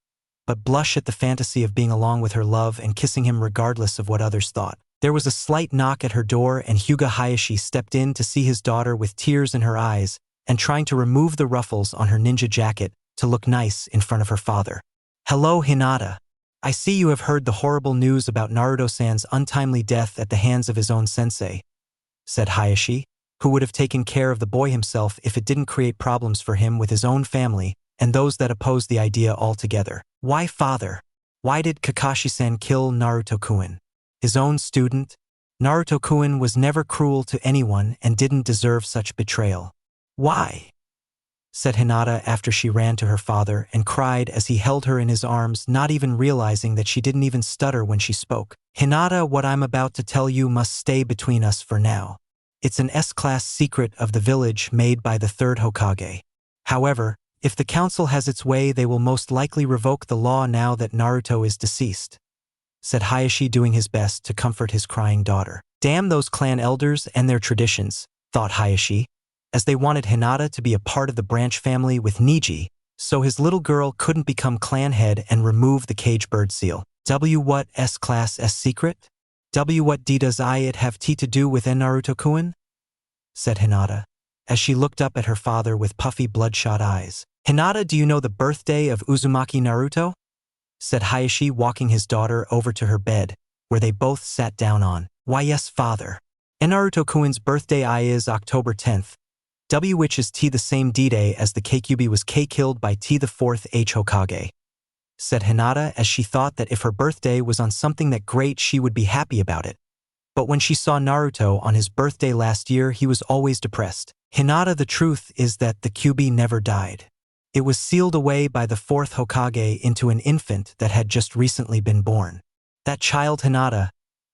but blush at the fantasy of being along with her love and kissing him regardless of what others thought. There was a slight knock at her door and Hyuga Hayashi stepped in to see his daughter with tears in her eyes and trying to remove the ruffles on her ninja jacket to look nice in front of her father. Hello, Hinata. I see you have heard the horrible news about Naruto-san's untimely death at the hands of his own sensei, said Hayashi, who would have taken care of the boy himself if it didn't create problems for him with his own family and those that opposed the idea altogether. Why, father? Why did Kakashi-san kill Naruto-kun? His own student? Naruto-kun was never cruel to anyone and didn't deserve such betrayal. Why? Said Hinata after she ran to her father and cried as he held her in his arms, not even realizing that she didn't even stutter when she spoke. Hinata, what I'm about to tell you must stay between us for now. It's an S-class secret of the village made by the third Hokage. However, if the council has its way, they will most likely revoke the law now that Naruto is deceased, said Hayashi, doing his best to comfort his crying daughter. Damn those clan elders and their traditions, thought Hayashi, as they wanted Hinata to be a part of the branch family with Niji, so his little girl couldn't become clan head and remove the cage bird seal. What S-class S secret? What D does it have to do with Naruto-kun? Said Hinata, as she looked up at her father with puffy bloodshot eyes. Hinata, do you know the birthday of Uzumaki Naruto? Said Hayashi, walking his daughter over to her bed, where they both sat down on. Why yes, father. Naruto-kun's birthday is October 10th, which is the same D-Day as the Kyubi was killed by the 4th Hokage, said Hinata, as she thought that if her birthday was on something that great she would be happy about it. But when she saw Naruto on his birthday last year, he was always depressed. Hinata, the truth is that the Kyubi never died. It was sealed away by the 4th Hokage into an infant that had just recently been born. That child Hinata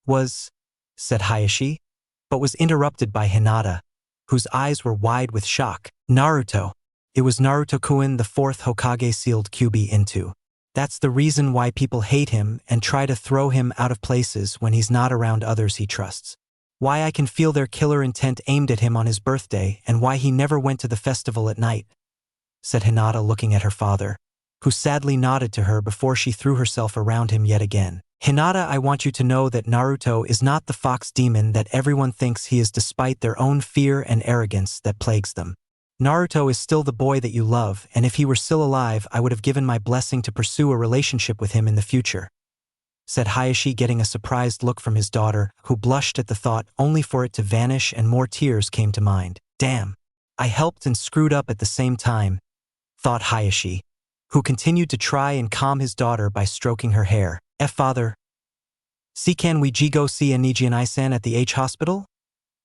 was, said Hayashi, but was interrupted by Hinata, whose eyes were wide with shock. Naruto. It was Naruto-kun the 4th Hokage sealed Kyubi into. That's the reason why people hate him and try to throw him out of places when he's not around others he trusts. Why I can feel their killer intent aimed at him on his birthday and why he never went to the festival at night, said Hinata, looking at her father, who sadly nodded to her before she threw herself around him yet again. Hinata, I want you to know that Naruto is not the fox demon that everyone thinks he is, despite their own fear and arrogance that plagues them. Naruto is still the boy that you love, and if he were still alive, I would have given my blessing to pursue a relationship with him in the future, said Hayashi, getting a surprised look from his daughter, who blushed at the thought only for it to vanish and more tears came to mind. Damn. I helped and screwed up at the same time, thought Hayashi, who continued to try and calm his daughter by stroking her hair. Father. Can we go see Niji and Isan at the H hospital?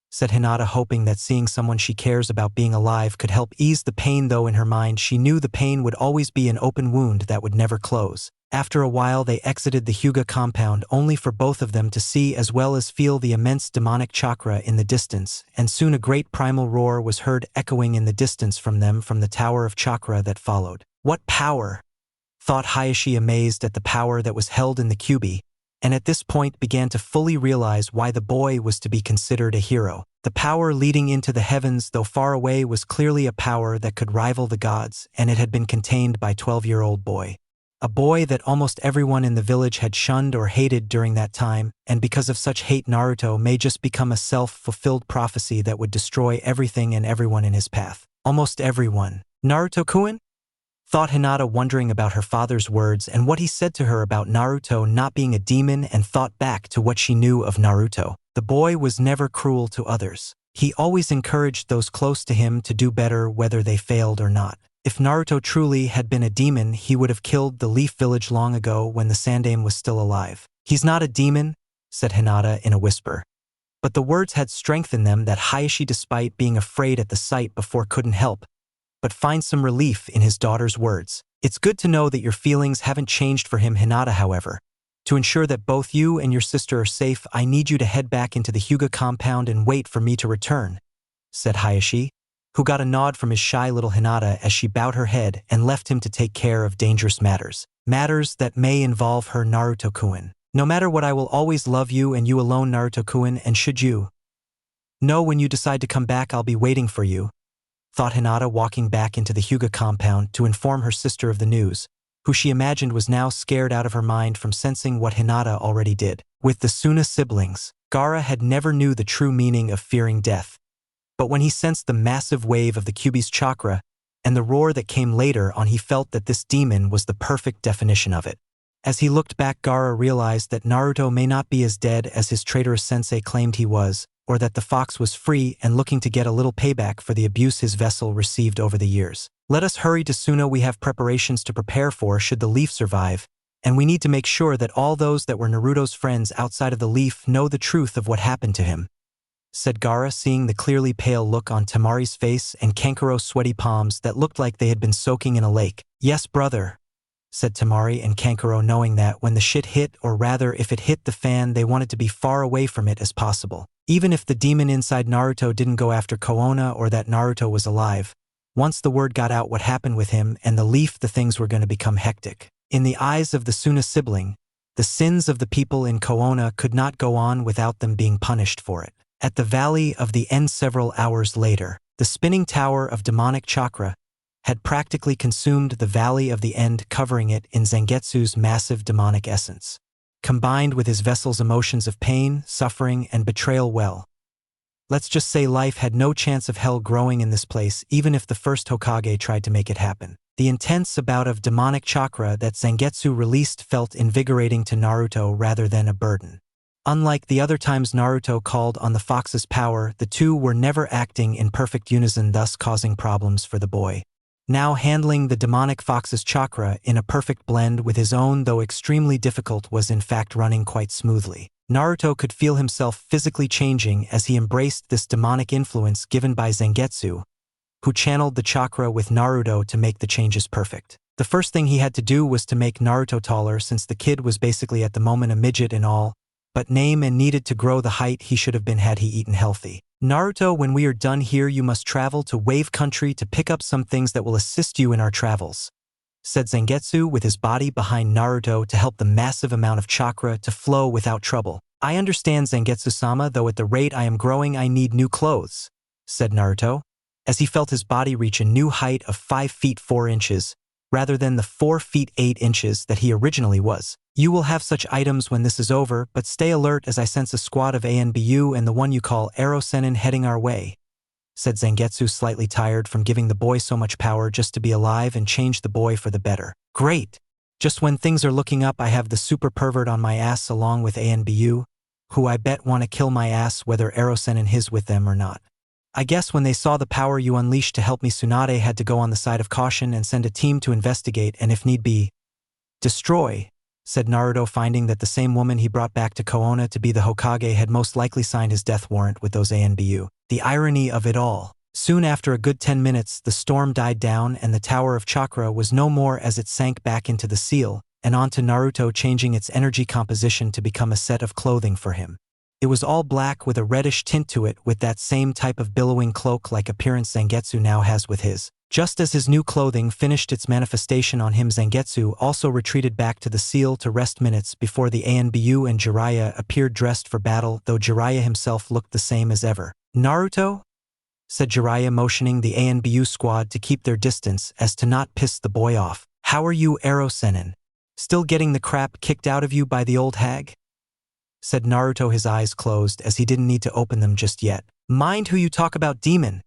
Said Hinata, hoping that seeing someone she cares about being alive could help ease the pain, though in her mind she knew the pain would always be an open wound that would never close. After a while they exited the Hyuga compound, only for both of them to see as well as feel the immense demonic chakra in the distance, and soon a great primal roar was heard echoing in the distance from them from the tower of chakra that followed. What power? Thought Hayashi, amazed at the power that was held in the Kyubi, and at this point began to fully realize why the boy was to be considered a hero. The power leading into the heavens, though far away, was clearly a power that could rival the gods, and it had been contained by 12-year-old boy. A boy that almost everyone in the village had shunned or hated during that time, and because of such hate Naruto may just become a self-fulfilled prophecy that would destroy everything and everyone in his path. Almost everyone. Naruto-kun? Thought Hinata, wondering about her father's words and what he said to her about Naruto not being a demon, and thought back to what she knew of Naruto. The boy was never cruel to others. He always encouraged those close to him to do better whether they failed or not. If Naruto truly had been a demon, he would have killed the Leaf Village long ago when the Sandaime was still alive. He's not a demon, said Hinata in a whisper. But the words had strength in them that Hayashi, despite being afraid at the sight before, couldn't help but find some relief in his daughter's words. It's good to know that your feelings haven't changed for him, Hinata, however. To ensure that both you and your sister are safe, I need you to head back into the Hyuga compound and wait for me to return, said Hayashi, who got a nod from his shy little Hinata as she bowed her head and left him to take care of dangerous matters. Matters that may involve her, Naruto-kun. No matter what, I will always love you and you alone, Naruto-kun, and should you know when you decide to come back, I'll be waiting for you, thought Hinata, walking back into the Hyuga compound to inform her sister of the news, who she imagined was now scared out of her mind from sensing what Hinata already did. With the Tsunade siblings, Gaara had never knew the true meaning of fearing death. But when he sensed the massive wave of the Kyuubi's chakra and the roar that came later on, he felt that this demon was the perfect definition of it. As he looked back, Gaara realized that Naruto may not be as dead as his traitorous sensei claimed he was, or that the fox was free and looking to get a little payback for the abuse his vessel received over the years. Let us hurry to Tsunade. We have preparations to prepare for should the leaf survive, and we need to make sure that all those that were Naruto's friends outside of the leaf know the truth of what happened to him, said Gaara, seeing the clearly pale look on Temari's face and Kankuro's sweaty palms that looked like they had been soaking in a lake. Yes, brother, said Temari and Kankuro, knowing that when the shit hit, or rather if it hit the fan, they wanted to be far away from it as possible. Even if the demon inside Naruto didn't go after Koona or that Naruto was alive, once the word got out what happened with him and the leaf, the things were going to become hectic. In the eyes of the Tsunade sibling, the sins of the people in Koona could not go on without them being punished for it. At the Valley of the End several hours later, the spinning tower of demonic chakra had practically consumed the Valley of the End, covering it in Zangetsu's massive demonic essence. Combined with his vessel's emotions of pain, suffering, and betrayal, well, let's just say life had no chance of hell growing in this place, even if the first Hokage tried to make it happen. The intense bout of demonic chakra that Zangetsu released felt invigorating to Naruto rather than a burden. Unlike the other times Naruto called on the fox's power, the two were never acting in perfect unison, thus causing problems for the boy. Now handling the demonic fox's chakra in a perfect blend with his own, though extremely difficult, was in fact running quite smoothly. Naruto could feel himself physically changing as he embraced this demonic influence given by Zangetsu, who channeled the chakra with Naruto to make the changes perfect. The first thing he had to do was to make Naruto taller, since the kid was basically at the moment a midget in all but name and needed to grow the height he should have been had he eaten healthy. Naruto, when we are done here, you must travel to Wave Country to pick up some things that will assist you in our travels, said Zangetsu with his body behind Naruto to help the massive amount of chakra to flow without trouble. I understand, Zangetsu-sama, though at the rate I am growing I need new clothes, said Naruto, as he felt his body reach a new height of 5 feet 4 inches, rather than the 4 feet 8 inches that he originally was. You will have such items when this is over, but stay alert as I sense a squad of ANBU and the one you call Ero-Sennin heading our way, said Zangetsu, slightly tired from giving the boy so much power just to be alive and change the boy for the better. Great! Just when things are looking up, I have the super pervert on my ass along with ANBU, who I bet want to kill my ass whether Ero-Sennin is with them or not. I guess when they saw the power you unleashed to help me, Tsunade had to go on the side of caution and send a team to investigate and, if need be, destroy, said Naruto, finding that the same woman he brought back to Koona to be the Hokage had most likely signed his death warrant with those ANBU. The irony of it all. Soon after a good 10 minutes, the storm died down and the Tower of Chakra was no more as it sank back into the seal, and onto Naruto, changing its energy composition to become a set of clothing for him. It was all black with a reddish tint to it, with that same type of billowing cloak-like appearance Zangetsu now has with his. Just as his new clothing finished its manifestation on him, Zangetsu also retreated back to the seal to rest minutes before the ANBU and Jiraiya appeared dressed for battle, though Jiraiya himself looked the same as ever. Naruto? Said Jiraiya, motioning the ANBU squad to keep their distance as to not piss the boy off. How are you, Ero-Sennin? Still getting the crap kicked out of you by the old hag? Said Naruto, his eyes closed as he didn't need to open them just yet. Mind who you talk about, demon,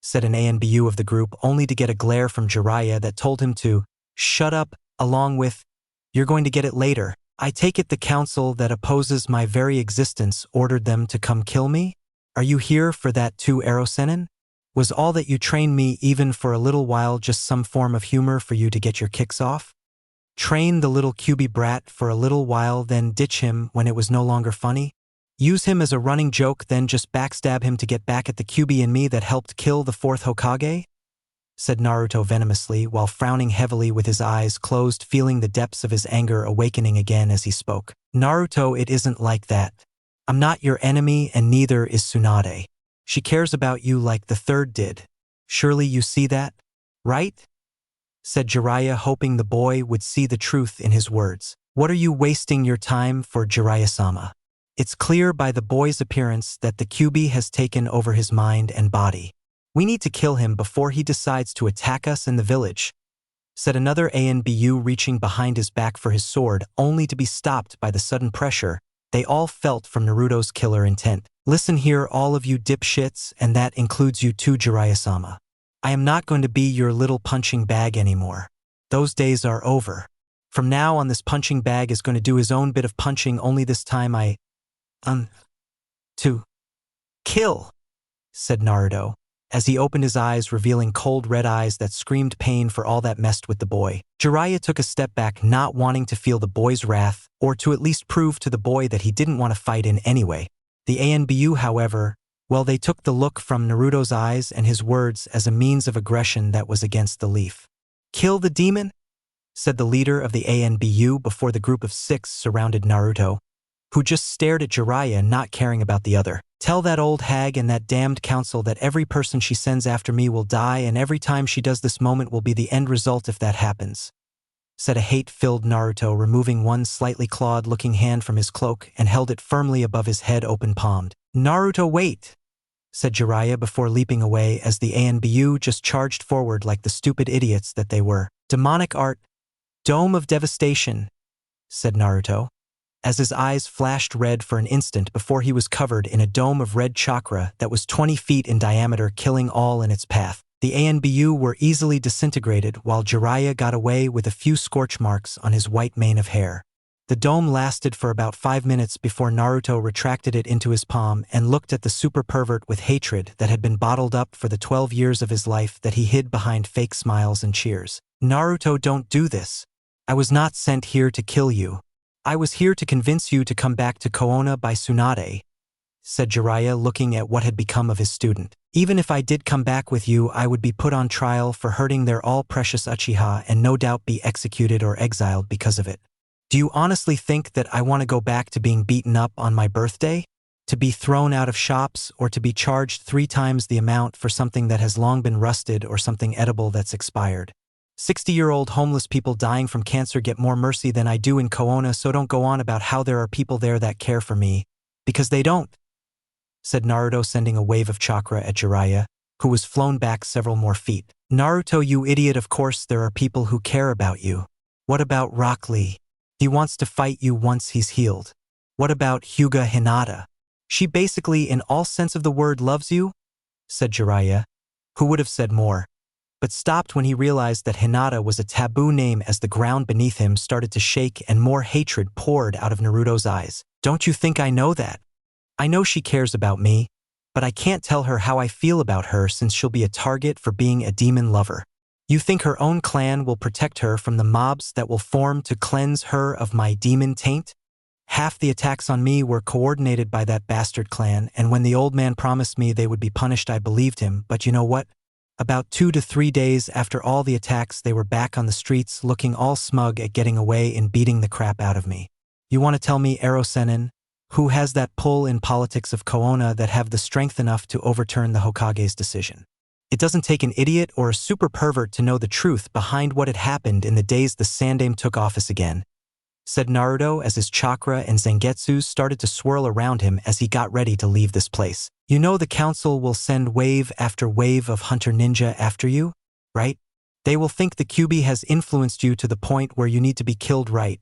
said an ANBU of the group, only to get a glare from Jiraiya that told him to shut up, along with, you're going to get it later. I take it the council that opposes my very existence ordered them to come kill me? Are you here for that too, Ero-Sennin? Was all that you trained me, even for a little while, just some form of humor for you to get your kicks off? Train the little Kyuubi brat for a little while, then ditch him when it was no longer funny? Use him as a running joke, then just backstab him to get back at the Kyuubi in me that helped kill the 4th Hokage? Said Naruto venomously, while frowning heavily with his eyes closed, feeling the depths of his anger awakening again as he spoke. Naruto, it isn't like that. I'm not your enemy, and neither is Tsunade. She cares about you like the 3rd did. Surely you see that, right? Said Jiraiya, hoping the boy would see the truth in his words. What are you wasting your time for, Jiraiya-sama? It's clear by the boy's appearance that the Kyuubi has taken over his mind and body. We need to kill him before he decides to attack us in the village, said another ANBU, reaching behind his back for his sword, only to be stopped by the sudden pressure they all felt from Naruto's killer intent. Listen here, all of you dipshits, and that includes you too, Jiraiya-sama. I am not going to be your little punching bag anymore. Those days are over. From now on, this punching bag is going to do his own bit of punching, only this time to kill, said Naruto, as he opened his eyes, revealing cold red eyes that screamed pain for all that messed with the boy. Jiraiya took a step back, not wanting to feel the boy's wrath, or to at least prove to the boy that he didn't want to fight in anyway. The ANBU, however, well, they took the look from Naruto's eyes and his words as a means of aggression that was against the leaf. Kill the demon? Said the leader of the ANBU before the group of 6 surrounded Naruto, who just stared at Jiraiya, not caring about the other. Tell that old hag and that damned council that every person she sends after me will die, and every time she does, this moment will be the end result if that happens, said a hate-filled Naruto, removing one slightly clawed-looking hand from his cloak and held it firmly above his head, open-palmed. Naruto, wait, said Jiraiya before leaping away as the ANBU just charged forward like the stupid idiots that they were. Demonic art, dome of devastation, said Naruto, as his eyes flashed red for an instant before he was covered in a dome of red chakra that was 20 feet in diameter, killing all in its path. The ANBU were easily disintegrated, while Jiraiya got away with a few scorch marks on his white mane of hair. The dome lasted for about 5 minutes before Naruto retracted it into his palm and looked at the super pervert with hatred that had been bottled up for the 12 years of his life that he hid behind fake smiles and cheers. Naruto, don't do this. I was not sent here to kill you. I was here to convince you to come back to Konoha by Tsunade, said Jiraiya, looking at what had become of his student. Even if I did come back with you, I would be put on trial for hurting their all-precious Uchiha and no doubt be executed or exiled because of it. Do you honestly think that I want to go back to being beaten up on my birthday? To be thrown out of shops, or to be charged 3 times the amount for something that has long been rusted or something edible that's expired? 60-year-old homeless people dying from cancer get more mercy than I do in Konoha, so don't go on about how there are people there that care for me, because they don't, said Naruto, sending a wave of chakra at Jiraiya, who was flown back several more feet. Naruto, you idiot, of course there are people who care about you. What about Rock Lee? He wants to fight you once he's healed. What about Hyuga Hinata? She basically, in all sense of the word, loves you, said Jiraiya, who would have said more, but stopped when he realized that Hinata was a taboo name as the ground beneath him started to shake and more hatred poured out of Naruto's eyes. Don't you think I know that? I know she cares about me, but I can't tell her how I feel about her since she'll be a target for being a demon lover. You think her own clan will protect her from the mobs that will form to cleanse her of my demon taint? Half the attacks on me were coordinated by that bastard clan, and when the old man promised me they would be punished, I believed him, but you know what? About 2 to 3 days after all the attacks, they were back on the streets looking all smug at getting away and beating the crap out of me. You want to tell me Ero Sennin, who has that pull in politics of Konoha, that have the strength enough to overturn the Hokage's decision? It doesn't take an idiot or a super pervert to know the truth behind what had happened in the days the Sandaime took office again, said Naruto as his chakra and Zangetsus started to swirl around him as he got ready to leave this place. You know the council will send wave after wave of hunter ninja after you, right? They will think the Kyuubi has influenced you to the point where you need to be killed, right?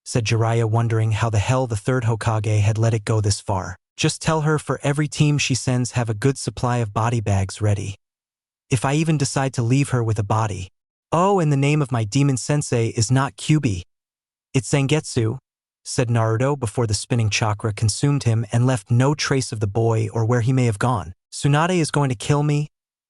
Said Jiraiya, wondering how the hell the 3rd Hokage had let it go this far. Just tell her for every team she sends, have a good supply of body bags ready. If I even decide to leave her with a body. Oh, and the name of my demon sensei is not Kyuubi. It's Zangetsu, said Naruto before the spinning chakra consumed him and left no trace of the boy or where he may have gone. Tsunade is going to kill me,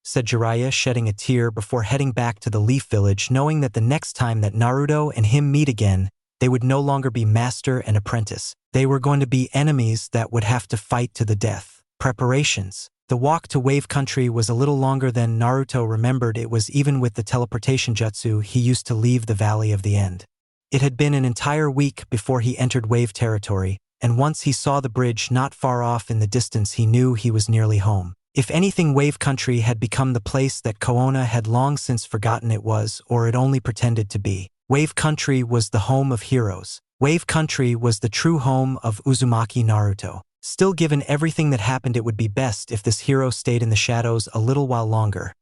said Jiraiya, shedding a tear before heading back to the Leaf Village, knowing that the next time that Naruto and him meet again, they would no longer be master and apprentice. They were going to be enemies that would have to fight to the death. Preparations. The walk to Wave Country was a little longer than Naruto remembered it was, even with the teleportation jutsu he used to leave the Valley of the End. It had been an entire week before he entered Wave territory, and once he saw the bridge not far off in the distance he knew he was nearly home. If anything, Wave Country had become the place that Koona had long since forgotten it was, or it only pretended to be. Wave Country was the home of heroes. Wave Country was the true home of Uzumaki Naruto. Still, given everything that happened, it would be best if this hero stayed in the shadows a little while longer,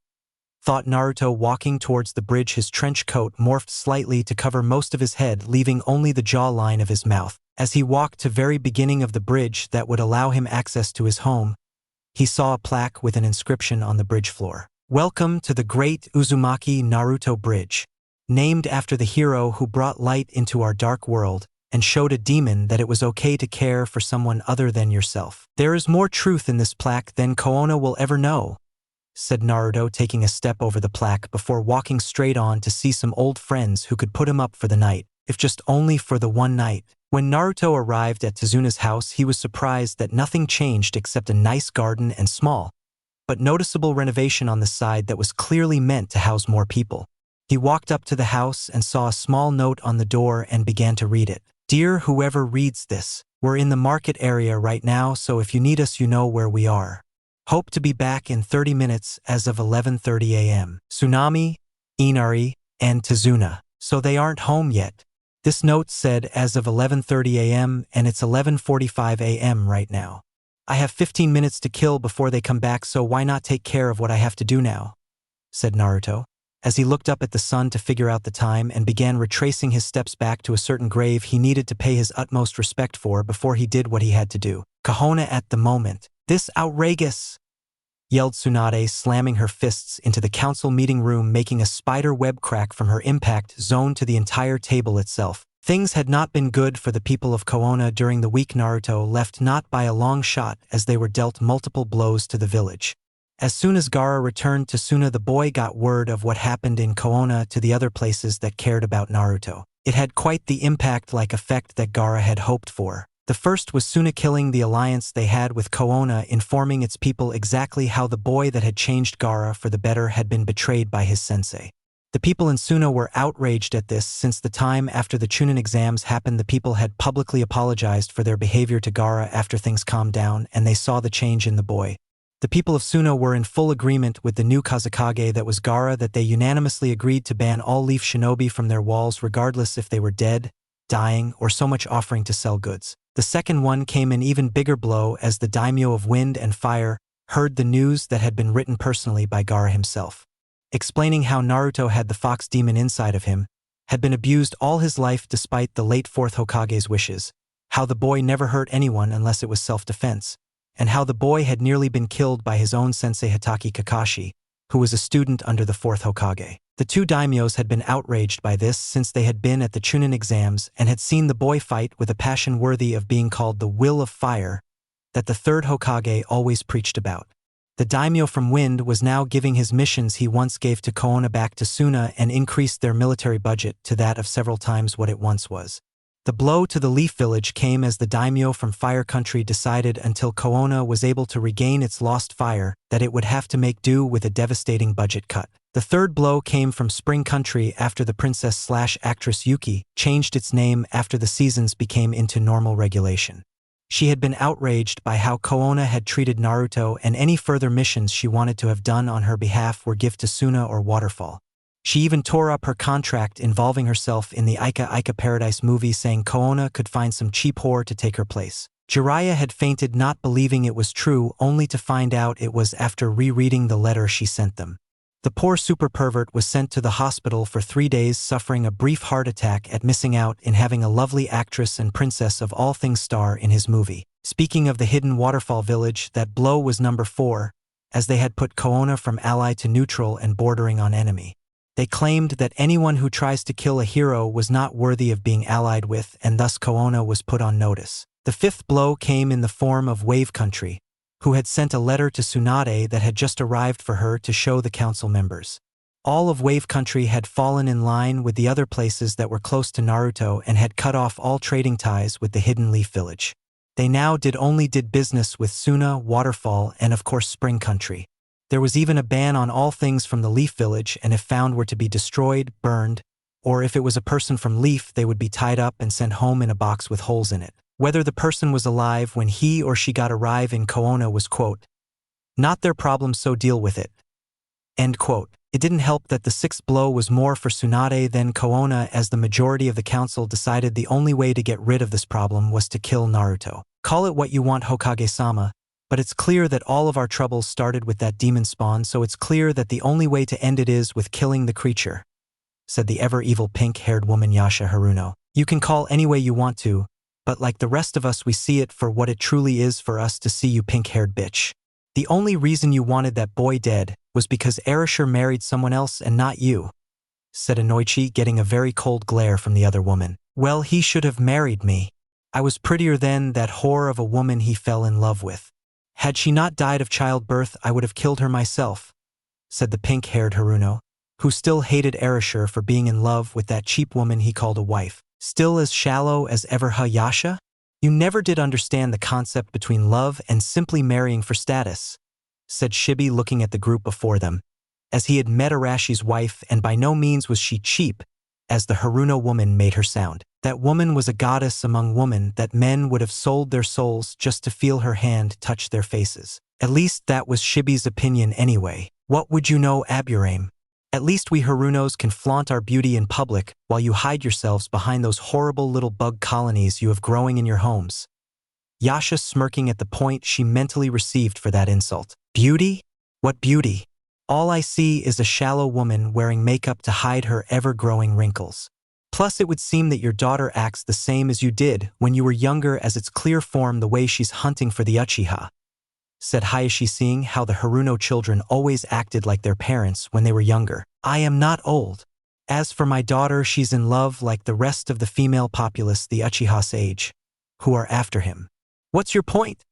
thought Naruto, walking towards the bridge. His trench coat morphed slightly to cover most of his head, leaving only the jawline of his mouth. As he walked to the very beginning of the bridge that would allow him access to his home, he saw a plaque with an inscription on the bridge floor. "Welcome to the Great Uzumaki Naruto Bridge, named after the hero who brought light into our dark world and showed a demon that it was okay to care for someone other than yourself. There is more truth in this plaque than Koona will ever know," said Naruto, taking a step over the plaque before walking straight on to see some old friends who could put him up for the night, if just only for the one night. When Naruto arrived at Tsunade's house, he was surprised that nothing changed except a nice garden and small, but noticeable renovation on the side that was clearly meant to house more people. He walked up to the house and saw a small note on the door and began to read it. "Dear whoever reads this, we're in the market area right now, so if you need us, you know where we are. Hope to be back in 30 minutes as of 11:30 a.m. Tsunami, Inari, and Tazuna." So they aren't home yet. This note said as of 11:30 a.m. and it's 11:45 a.m. right now. "I have 15 minutes to kill before they come back, so why not take care of what I have to do now?" said Naruto, as he looked up at the sun to figure out the time and began retracing his steps back to a certain grave he needed to pay his utmost respect for before he did what he had to do. "Cojones at the moment. This outrageous!" yelled Tsunade, slamming her fists into the council meeting room, making a spider web crack from her impact zone to the entire table itself. Things had not been good for the people of Koona during the week. Naruto left not by a long shot, as they were dealt multiple blows to the village. As soon as Gaara returned to Suna, the boy got word of what happened in Koona to the other places that cared about Naruto. It had quite the impact-like effect that Gaara had hoped for. The first was Suna killing the alliance they had with Koona, informing its people exactly how the boy that had changed Gaara for the better had been betrayed by his sensei. The people in Suna were outraged at this. Since the time after the Chunin exams happened, the people had publicly apologized for their behavior to Gaara after things calmed down and they saw the change in the boy. The people of Suna were in full agreement with the new Kazekage that was Gaara, that they unanimously agreed to ban all Leaf Shinobi from their walls regardless if they were dead, dying, or so much offering to sell goods. The second one came an even bigger blow as the daimyo of Wind and Fire heard the news that had been written personally by Gaara himself, explaining how Naruto had the fox demon inside of him, had been abused all his life despite the late fourth Hokage's wishes, how the boy never hurt anyone unless it was self-defense, and how the boy had nearly been killed by his own sensei Hatake Kakashi, who was a student under the fourth Hokage. The two daimyos had been outraged by this since they had been at the Chunin exams and had seen the boy fight with a passion worthy of being called the Will of Fire that the third Hokage always preached about. The daimyo from Wind was now giving his missions he once gave to Koona back to Suna and increased their military budget to that of several times what it once was. The blow to the Leaf Village came as the daimyo from Fire Country decided, until Koona was able to regain its lost fire, that it would have to make do with a devastating budget cut. The third blow came from Spring Country after the princess/actress Yuki changed its name after the seasons became into normal regulation. She had been outraged by how Koona had treated Naruto, and any further missions she wanted to have done on her behalf were give to Suna or Waterfall. She even tore up her contract involving herself in the Ika Ika Paradise movie, saying Koona could find some cheap whore to take her place. Jiraiya had fainted, not believing it was true, only to find out it was after rereading the letter she sent them. The poor super pervert was sent to the hospital for 3 days, suffering a brief heart attack at missing out in having a lovely actress and princess of all things star in his movie. Speaking of the hidden waterfall village, that blow was number 4, as they had put Koona from ally to neutral and bordering on enemy. They claimed that anyone who tries to kill a hero was not worthy of being allied with, and thus Koona was put on notice. The fifth blow came in the form of Wave Country, who had sent a letter to Tsunade that had just arrived for her to show the council members. All of Wave Country had fallen in line with the other places that were close to Naruto and had cut off all trading ties with the Hidden Leaf Village. They now only did business with Suna, Waterfall, and of course Spring Country. There was even a ban on all things from the Leaf Village, and if found were to be destroyed, burned, or if it was a person from Leaf, they would be tied up and sent home in a box with holes in it. Whether the person was alive when he or she got arrive in Koona was, quote, not their problem, so deal with it. End quote. It didn't help that the sixth blow was more for Tsunade than Koona, as the majority of the council decided the only way to get rid of this problem was to kill Naruto. Call it what you want, Hokage-sama, but it's clear that all of our troubles started with that demon spawn, so it's clear that the only way to end it is with killing the creature, said the ever-evil pink-haired woman Yasha Haruno. You can call any way you want to, but like the rest of us, we see it for what it truly is for us to see, you pink-haired bitch. The only reason you wanted that boy dead was because Erasure married someone else and not you, said Anoichi, getting a very cold glare from the other woman. Well, he should have married me. I was prettier than that whore of a woman he fell in love with. Had she not died of childbirth, I would have killed her myself, said the pink-haired Haruno, who still hated Erasure for being in love with that cheap woman he called a wife. Still as shallow as ever, Yasha? You never did understand the concept between love and simply marrying for status, said Shibi, looking at the group before them, as he had met Arashi's wife, and by no means was she cheap, as the Haruno woman made her sound. That woman was a goddess among women, that men would have sold their souls just to feel her hand touch their faces. At least that was Shibi's opinion anyway. What would you know, Aburame? At least we Harunos can flaunt our beauty in public while you hide yourselves behind those horrible little bug colonies you have growing in your homes. Yasha smirking at the point she mentally received for that insult. Beauty? What beauty? All I see is a shallow woman wearing makeup to hide her ever-growing wrinkles. Plus, it would seem that your daughter acts the same as you did when you were younger, as its clear form the way she's hunting for the Uchiha, said Hayashi, seeing how the Haruno children always acted like their parents when they were younger. I am not old. As for my daughter, she's in love like the rest of the female populace the Uchiha's age, who are after him. What's your point?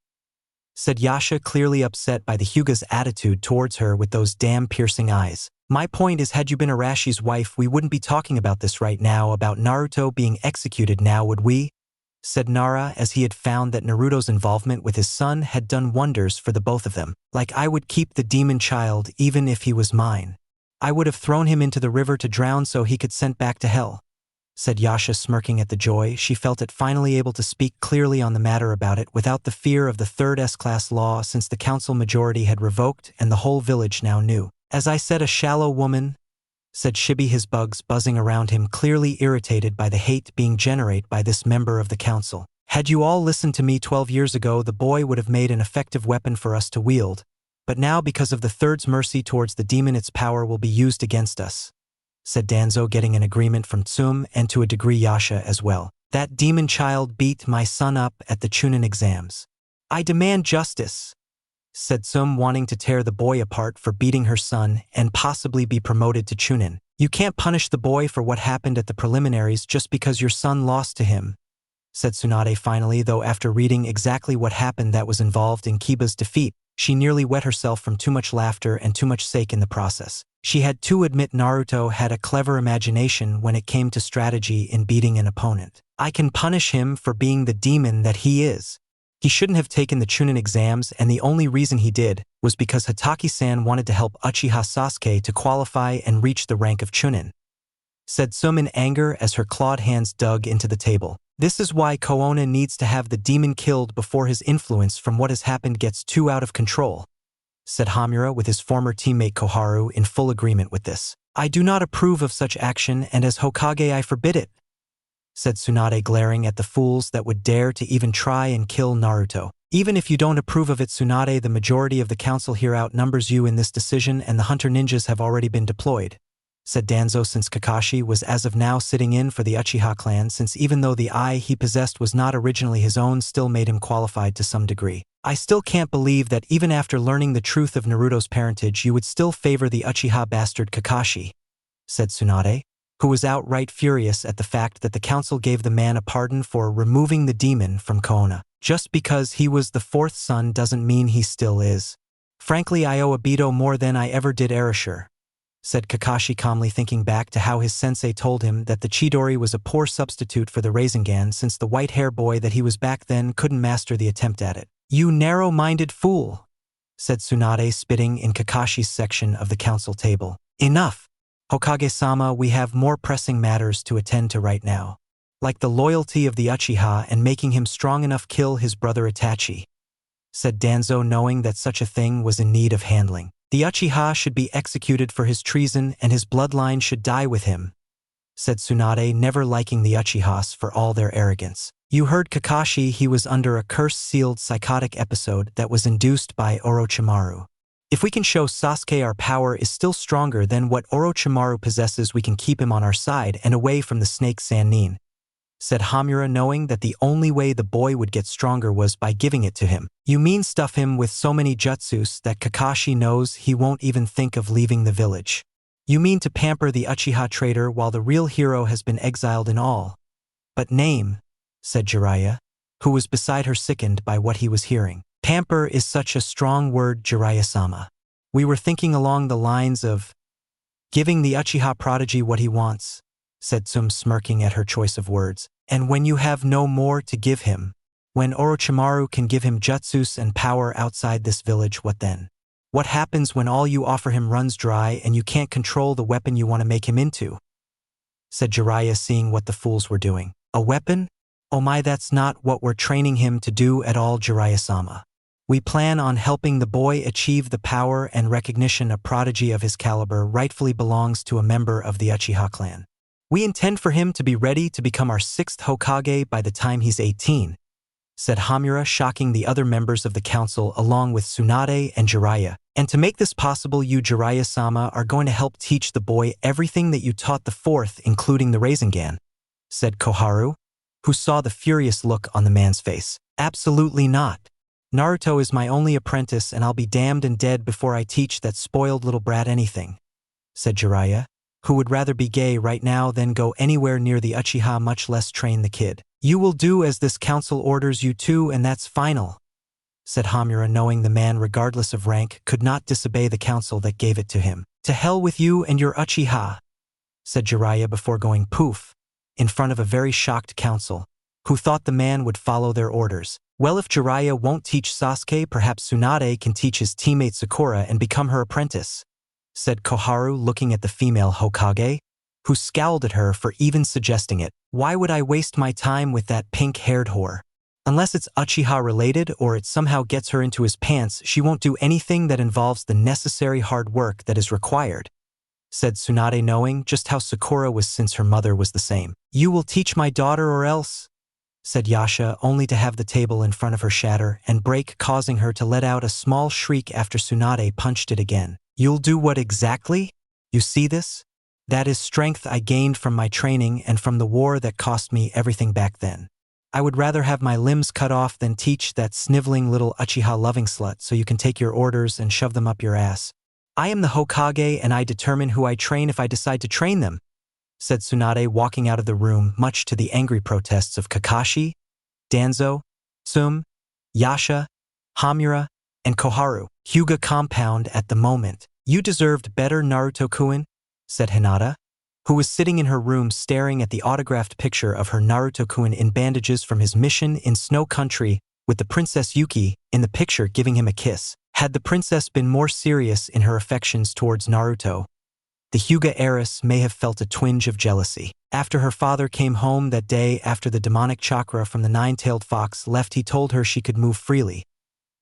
Said Yasha, clearly upset by the Hyuga's attitude towards her with those damn piercing eyes. My point is, had you been Arashi's wife, we wouldn't be talking about this right now, about Naruto being executed now, would we? Said Nara, as he had found that Naruto's involvement with his son had done wonders for the both of them. Like I would keep the demon child even if he was mine. I would have thrown him into the river to drown so he could sent back to hell, said Yasha, smirking at the joy she felt at finally able to speak clearly on the matter about it without the fear of the third S-class law, since the council majority had revoked and the whole village now knew. As I said, a shallow woman, said Shibi, his bugs buzzing around him, clearly irritated by the hate being generated by this member of the council. Had you all listened to me 12 years ago, the boy would have made an effective weapon for us to wield, but now because of the third's mercy towards the demon, its power will be used against us, said Danzo, getting an agreement from Tsum and to a degree Yasha as well. That demon child beat my son up at the Chunin exams. I demand justice, said Tsum, wanting to tear the boy apart for beating her son and possibly be promoted to Chunin. You can't punish the boy for what happened at the preliminaries just because your son lost to him, said Tsunade finally, though after reading exactly what happened that was involved in Kiba's defeat, she nearly wet herself from too much laughter and too much sake in the process. She had to admit Naruto had a clever imagination when it came to strategy in beating an opponent. I can punish him for being the demon that he is. He shouldn't have taken the Chunin exams, and the only reason he did was because Hataki-san wanted to help Uchiha Sasuke to qualify and reach the rank of Chunin, said Tsum in anger as her clawed hands dug into the table. This is why Koona needs to have the demon killed before his influence from what has happened gets too out of control, said Hamura, with his former teammate Koharu in full agreement with this. I do not approve of such action, and as Hokage I forbid it, said Tsunade, glaring at the fools that would dare to even try and kill Naruto. Even if you don't approve of it, Tsunade, the majority of the council here outnumbers you in this decision, and the hunter ninjas have already been deployed, said Danzo, since Kakashi was as of now sitting in for the Uchiha clan, since even though the eye he possessed was not originally his own, still made him qualified to some degree. I still can't believe that even after learning the truth of Naruto's parentage you would still favor the Uchiha bastard Kakashi, said Tsunade, who was outright furious at the fact that the council gave the man a pardon for removing the demon from Koona. Just because he was the fourth son doesn't mean he still is. Frankly, I owe Obito more than I ever did Erasure, said Kakashi calmly, thinking back to how his sensei told him that the Chidori was a poor substitute for the Rasengan since the white-hair boy that he was back then couldn't master the attempt at it. You narrow-minded fool, said Tsunade, spitting in Kakashi's section of the council table. Enough! Hokage-sama, we have more pressing matters to attend to right now. Like the loyalty of the Uchiha and making him strong enough kill his brother Itachi, said Danzo, knowing that such a thing was in need of handling. The Uchiha should be executed for his treason and his bloodline should die with him, said Tsunade, never liking the Uchihas for all their arrogance. You heard Kakashi, he was under a curse-sealed psychotic episode that was induced by Orochimaru. If we can show Sasuke our power is still stronger than what Orochimaru possesses, we can keep him on our side and away from the snake Sannin, said Hamura, knowing that the only way the boy would get stronger was by giving it to him. You mean stuff him with so many jutsus that Kakashi knows he won't even think of leaving the village. You mean to pamper the Uchiha traitor while the real hero has been exiled in all but name, said Jiraiya, who was beside her, sickened by what he was hearing. Pamper is such a strong word, Jiraiya-sama. We were thinking along the lines of giving the Uchiha prodigy what he wants, said Tsum, smirking at her choice of words. And when you have no more to give him, when Orochimaru can give him jutsus and power outside this village, what then? What happens when all you offer him runs dry and you can't control the weapon you want to make him into? Said Jiraiya, seeing what the fools were doing. A weapon? Oh my, that's not what we're training him to do at all, Jiraiya-sama. We plan on helping the boy achieve the power and recognition a prodigy of his caliber rightfully belongs to a member of the Uchiha clan. We intend for him to be ready to become our 6th Hokage by the time he's 18, said Hamura, shocking the other members of the council along with Tsunade and Jiraiya. And to make this possible, you, Jiraiya-sama, are going to help teach the boy everything that you taught the 4th, including the Rasengan, said Koharu, who saw the furious look on the man's face. Absolutely not. Naruto is my only apprentice and I'll be damned and dead before I teach that spoiled little brat anything, said Jiraiya, who would rather be gay right now than go anywhere near the Uchiha, much less train the kid. You will do as this council orders you to, and that's final, said Hamura, knowing the man, regardless of rank, could not disobey the council that gave it to him. To hell with you and your Uchiha, said Jiraiya before going poof, in front of a very shocked council, who thought the man would follow their orders. Well, if Jiraiya won't teach Sasuke, perhaps Tsunade can teach his teammate Sakura and become her apprentice, said Koharu, looking at the female Hokage, who scowled at her for even suggesting it. Why would I waste my time with that pink-haired whore? Unless it's Uchiha-related or it somehow gets her into his pants, she won't do anything that involves the necessary hard work that is required, said Tsunade, knowing just how Sakura was since her mother was the same. You will teach my daughter or else, said Yasha, only to have the table in front of her shatter and break, causing her to let out a small shriek after Tsunade punched it again. You'll do what exactly? You see this? That is strength I gained from my training and from the war that cost me everything back then. I would rather have my limbs cut off than teach that sniveling little Uchiha loving slut so you can take your orders and shove them up your ass. I am the Hokage and I determine who I train if I decide to train them, said Tsunade, walking out of the room, much to the angry protests of Kakashi, Danzo, Tsum, Yasha, Hamura, and Koharu. Hyuga compound at the moment. You deserved better, Naruto-kun, said Hinata, who was sitting in her room staring at the autographed picture of her Naruto-kun in bandages from his mission in Snow Country, with the Princess Yuki in the picture giving him a kiss. Had the princess been more serious in her affections towards Naruto, the Hyuga heiress may have felt a twinge of jealousy. After her father came home that day after the demonic chakra from the nine-tailed fox left, he told her she could move freely,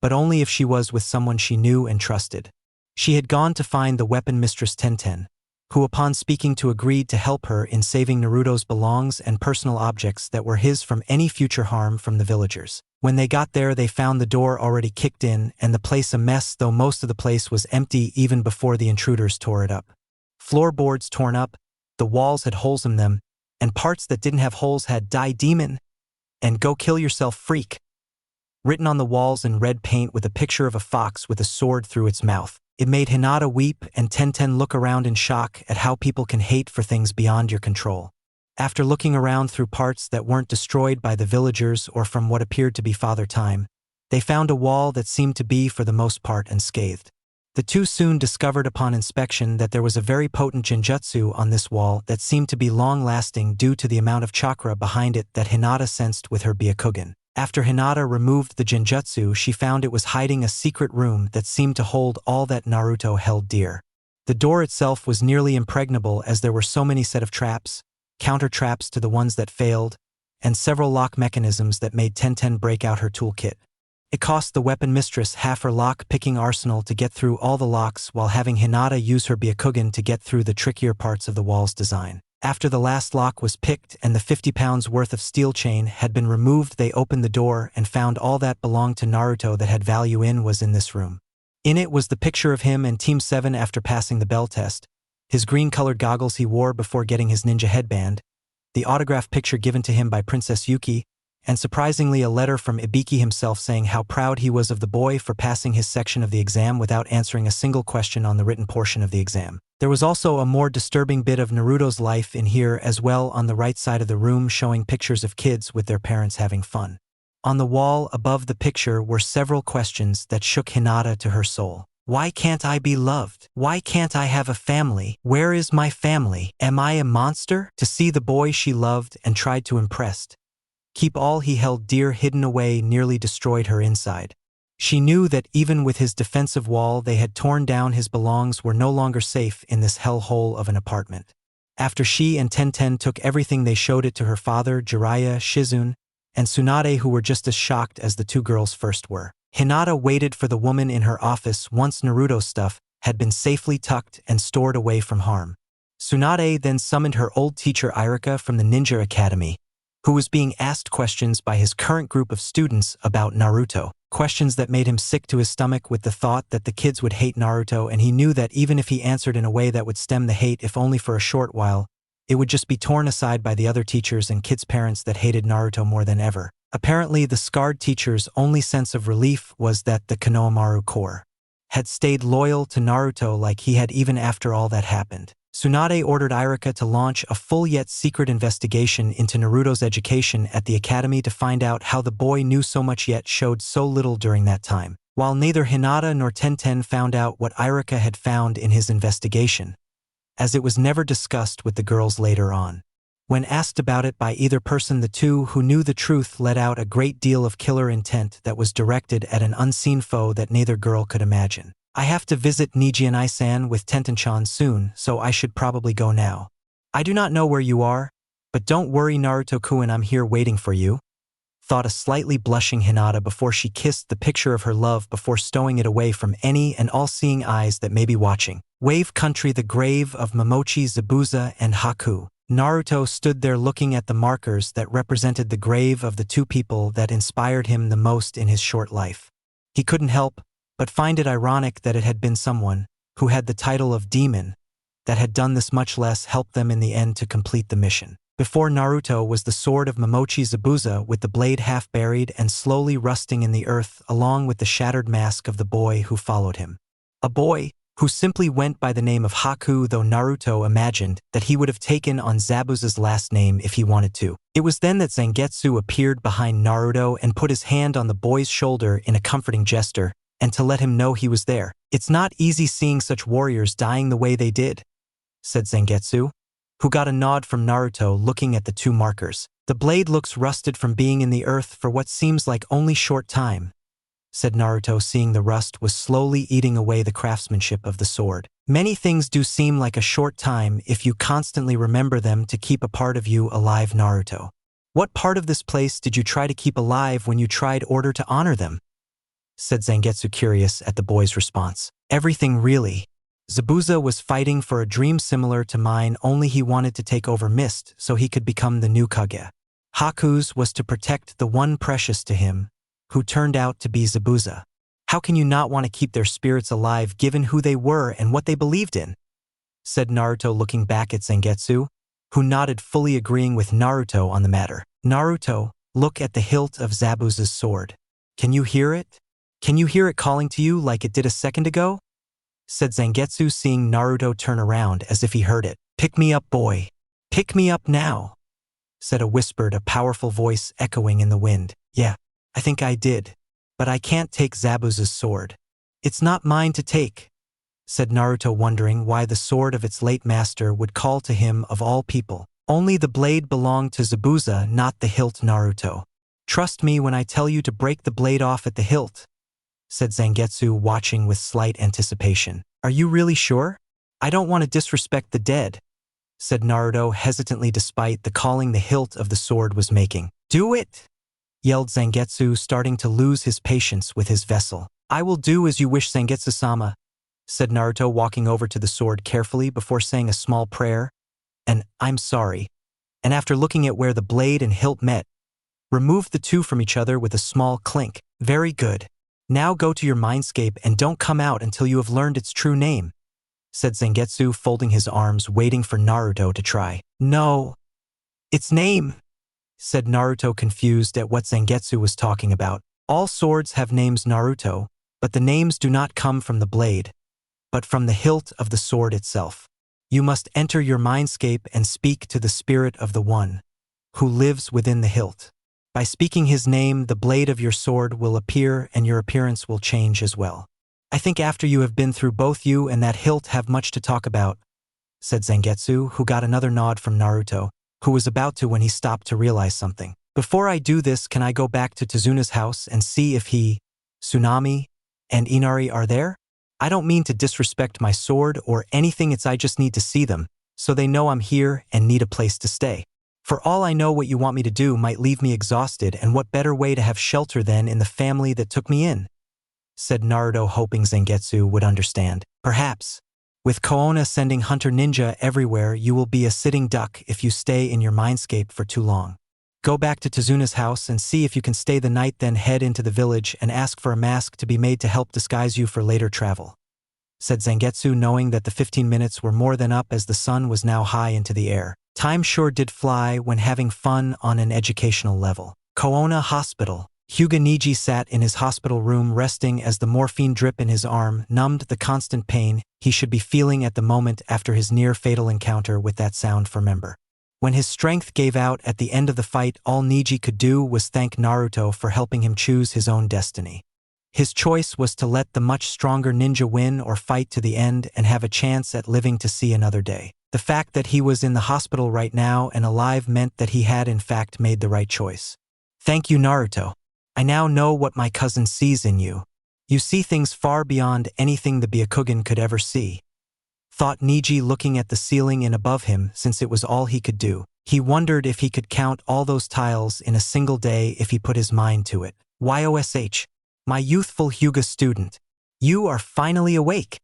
but only if she was with someone she knew and trusted. She had gone to find the weapon mistress Tenten, who upon speaking to agreed to help her in saving Naruto's belongings and personal objects that were his from any future harm from the villagers. When they got there, they found the door already kicked in and the place a mess, though most of the place was empty even before the intruders tore it up. Floorboards torn up, the walls had holes in them, and parts that didn't have holes had "Die Demon" and "Go Kill Yourself, Freak" written on the walls in red paint with a picture of a fox with a sword through its mouth. It made Hinata weep and Tenten look around in shock at how people can hate for things beyond your control. After looking around through parts that weren't destroyed by the villagers or from what appeared to be Father Time, they found a wall that seemed to be for the most part unscathed. The two soon discovered upon inspection that there was a very potent genjutsu on this wall that seemed to be long-lasting due to the amount of chakra behind it that Hinata sensed with her Byakugan. After Hinata removed the genjutsu, she found it was hiding a secret room that seemed to hold all that Naruto held dear. The door itself was nearly impregnable as there were so many set of traps, counter-traps to the ones that failed, and several lock mechanisms that made Tenten break out her toolkit. It cost the weapon mistress half her lock-picking arsenal to get through all the locks while having Hinata use her Byakugan to get through the trickier parts of the wall's design. After the last lock was picked and the 50 pounds worth of steel chain had been removed, they opened the door and found all that belonged to Naruto that had value was in this room. In it was the picture of him and Team 7 after passing the bell test, his green-colored goggles he wore before getting his ninja headband, the autograph picture given to him by Princess Yuki, and surprisingly a letter from Ibiki himself saying how proud he was of the boy for passing his section of the exam without answering a single question on the written portion of the exam. There was also a more disturbing bit of Naruto's life in here as well on the right side of the room, showing pictures of kids with their parents having fun. On the wall above the picture were several questions that shook Hinata to her soul. Why can't I be loved? Why can't I have a family? Where is my family? Am I a monster? To see the boy she loved and tried to impress, keep all he held dear hidden away, nearly destroyed her inside. She knew that even with his defensive wall they had torn down, his belongings were no longer safe in this hellhole of an apartment. After she and Tenten took everything, they showed it to her father, Jiraiya, Shizune, and Tsunade, who were just as shocked as the two girls first were. Hinata waited for the woman in her office once Naruto's stuff had been safely tucked and stored away from harm. Tsunade then summoned her old teacher Irika from the Ninja Academy, who was being asked questions by his current group of students about Naruto, questions that made him sick to his stomach with the thought that the kids would hate Naruto, and he knew that even if he answered in a way that would stem the hate, if only for a short while, it would just be torn aside by the other teachers and kids' parents that hated Naruto more than ever. Apparently, the scarred teacher's only sense of relief was that the Konohamaru Corps had stayed loyal to Naruto like he had even after all that happened. Tsunade ordered Irika to launch a full yet secret investigation into Naruto's education at the academy to find out how the boy knew so much yet showed so little during that time. While neither Hinata nor Tenten found out what Irika had found in his investigation, as it was never discussed with the girls later on. When asked about it by either person, the two who knew the truth let out a great deal of killer intent that was directed at an unseen foe that neither girl could imagine. I have to visit Nijianai-san with Tenten-chan soon, so I should probably go now. I do not know where you are, but don't worry Naruto-kun, I'm here waiting for you, thought a slightly blushing Hinata before she kissed the picture of her love before stowing it away from any and all-seeing eyes that may be watching. Wave Country, the grave of Momochi, Zabuza, and Haku. Naruto stood there looking at the markers that represented the grave of the two people that inspired him the most in his short life. He couldn't help but find it ironic that it had been someone who had the title of demon that had done this, much less help them in the end to complete the mission. Before Naruto was the sword of Momochi Zabuza, with the blade half buried and slowly rusting in the earth, along with the shattered mask of the boy who followed him. A boy who simply went by the name of Haku, though Naruto imagined that he would have taken on Zabuza's last name if he wanted to. It was then that Zangetsu appeared behind Naruto and put his hand on the boy's shoulder in a comforting gesture, and to let him know he was there. It's not easy seeing such warriors dying the way they did, said Zangetsu, who got a nod from Naruto looking at the two markers. The blade looks rusted from being in the earth for what seems like only short time, said Naruto, seeing the rust was slowly eating away the craftsmanship of the sword. Many things do seem like a short time if you constantly remember them to keep a part of you alive, Naruto. What part of this place did you try to keep alive when you tried order to honor them? Said Zangetsu, curious at the boy's response. Everything, really. Zabuza was fighting for a dream similar to mine, only he wanted to take over Mist so he could become the new Kage. Haku's was to protect the one precious to him, who turned out to be Zabuza. How can you not want to keep their spirits alive given who they were and what they believed in? Said Naruto, looking back at Zangetsu, who nodded, fully agreeing with Naruto on the matter. Naruto, look at the hilt of Zabuza's sword. Can you hear it? Can you hear it calling to you like it did a second ago? Said Zangetsu, seeing Naruto turn around as if he heard it. Pick me up, boy. Pick me up now. said a whispered, a powerful voice echoing in the wind. Yeah, I think I did. But I can't take Zabuza's sword. It's not mine to take, said Naruto, wondering why the sword of its late master would call to him of all people. Only the blade belonged to Zabuza, not the hilt, Naruto. Trust me when I tell you to break the blade off at the hilt, said Zangetsu, watching with slight anticipation. Are you really sure? I don't want to disrespect the dead, said Naruto hesitantly, despite the calling the hilt of the sword was making. Do it, yelled Zangetsu, starting to lose his patience with his vessel. I will do as you wish, Zangetsu-sama, said Naruto, walking over to the sword carefully before saying a small prayer. And I'm sorry. And after looking at where the blade and hilt met, removed the two from each other with a small clink. Very good. Now go to your mindscape and don't come out until you have learned its true name, said Zangetsu, folding his arms, waiting for Naruto to try. No. Its name, said Naruto, confused at what Zangetsu was talking about. All swords have names, Naruto, but the names do not come from the blade, but from the hilt of the sword itself. You must enter your mindscape and speak to the spirit of the one who lives within the hilt. By speaking his name, the blade of your sword will appear and your appearance will change as well. I think after you have been through, both you and that hilt have much to talk about, said Zangetsu, who got another nod from Naruto, who was about to when he stopped to realize something. Before I do this, can I go back to Tsunade's house and see if he, Tsunami, and Inari are there? I don't mean to disrespect my sword or anything, I just need to see them, so they know I'm here and need a place to stay. For all I know, what you want me to do might leave me exhausted, and what better way to have shelter than in the family that took me in, said Naruto, hoping Zangetsu would understand. Perhaps. With Koona sending hunter ninja everywhere, you will be a sitting duck if you stay in your mindscape for too long. Go back to Tsunade's house and see if you can stay the night, then head into the village and ask for a mask to be made to help disguise you for later travel, said Zangetsu, knowing that the 15 minutes were more than up as the sun was now high into the air. Time sure did fly when having fun on an educational level. Koona Hospital. Hyuga Niji sat in his hospital room, resting as the morphine drip in his arm numbed the constant pain he should be feeling at the moment after his near-fatal encounter with that sound for member. When his strength gave out at the end of the fight, all Niji could do was thank Naruto for helping him choose his own destiny. His choice was to let the much stronger ninja win or fight to the end and have a chance at living to see another day. The fact that he was in the hospital right now and alive meant that he had in fact made the right choice. Thank you, Naruto. I now know what my cousin sees in you. You see things far beyond anything the Byakugan could ever see, thought Niji, looking at the ceiling in above him, since it was all he could do. He wondered if he could count all those tiles in a single day if he put his mind to it. YOSH, my youthful Hyuga student, you are finally awake,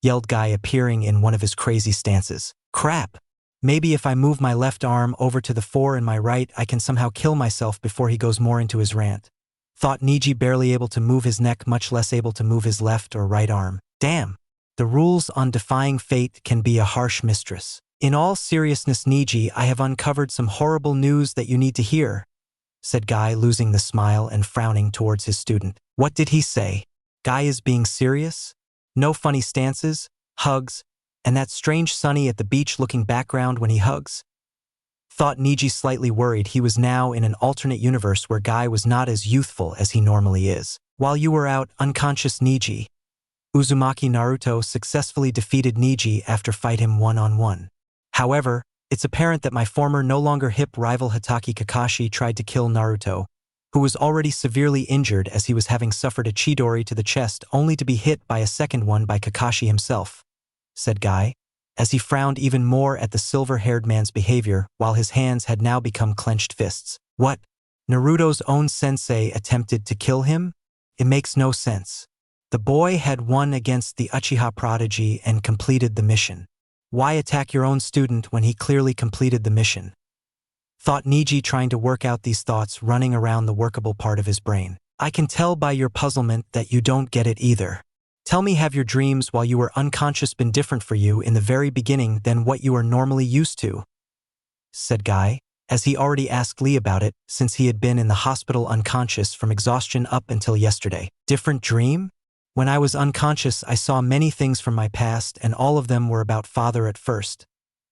yelled Guy, appearing in one of his crazy stances. Crap. Maybe if I move my left arm over to the fore and my right, I can somehow kill myself before he goes more into his rant, thought Niji, barely able to move his neck, much less able to move his left or right arm. Damn. The rules on defying fate can be a harsh mistress. In all seriousness, Niji, I have uncovered some horrible news that you need to hear, said Guy, losing the smile and frowning towards his student. What did he say? Guy is being serious? No funny stances, hugs, and that strange Sunny at the beach looking background when he hugs? Thought Niji, slightly worried. He was now in an alternate universe where Guy was not as youthful as he normally is. While you were out unconscious, Niji, Uzumaki Naruto successfully defeated Niji after fight him one-on-one. However, it's apparent that my former no longer hip rival Hatake Kakashi tried to kill Naruto, who was already severely injured as he was having suffered a Chidori to the chest only to be hit by a second one by Kakashi himself, said Guy, as he frowned even more at the silver-haired man's behavior while his hands had now become clenched fists. What? Naruto's own sensei attempted to kill him? It makes no sense. The boy had won against the Uchiha prodigy and completed the mission. Why attack your own student when he clearly completed the mission? Thought Niji, trying to work out these thoughts running around the workable part of his brain. I can tell by your puzzlement that you don't get it either. Tell me, have your dreams while you were unconscious been different for you in the very beginning than what you are normally used to? Said Guy, as he already asked Lee about it since he had been in the hospital unconscious from exhaustion up until yesterday. Different dream? When I was unconscious, I saw many things from my past, and all of them were about father at first,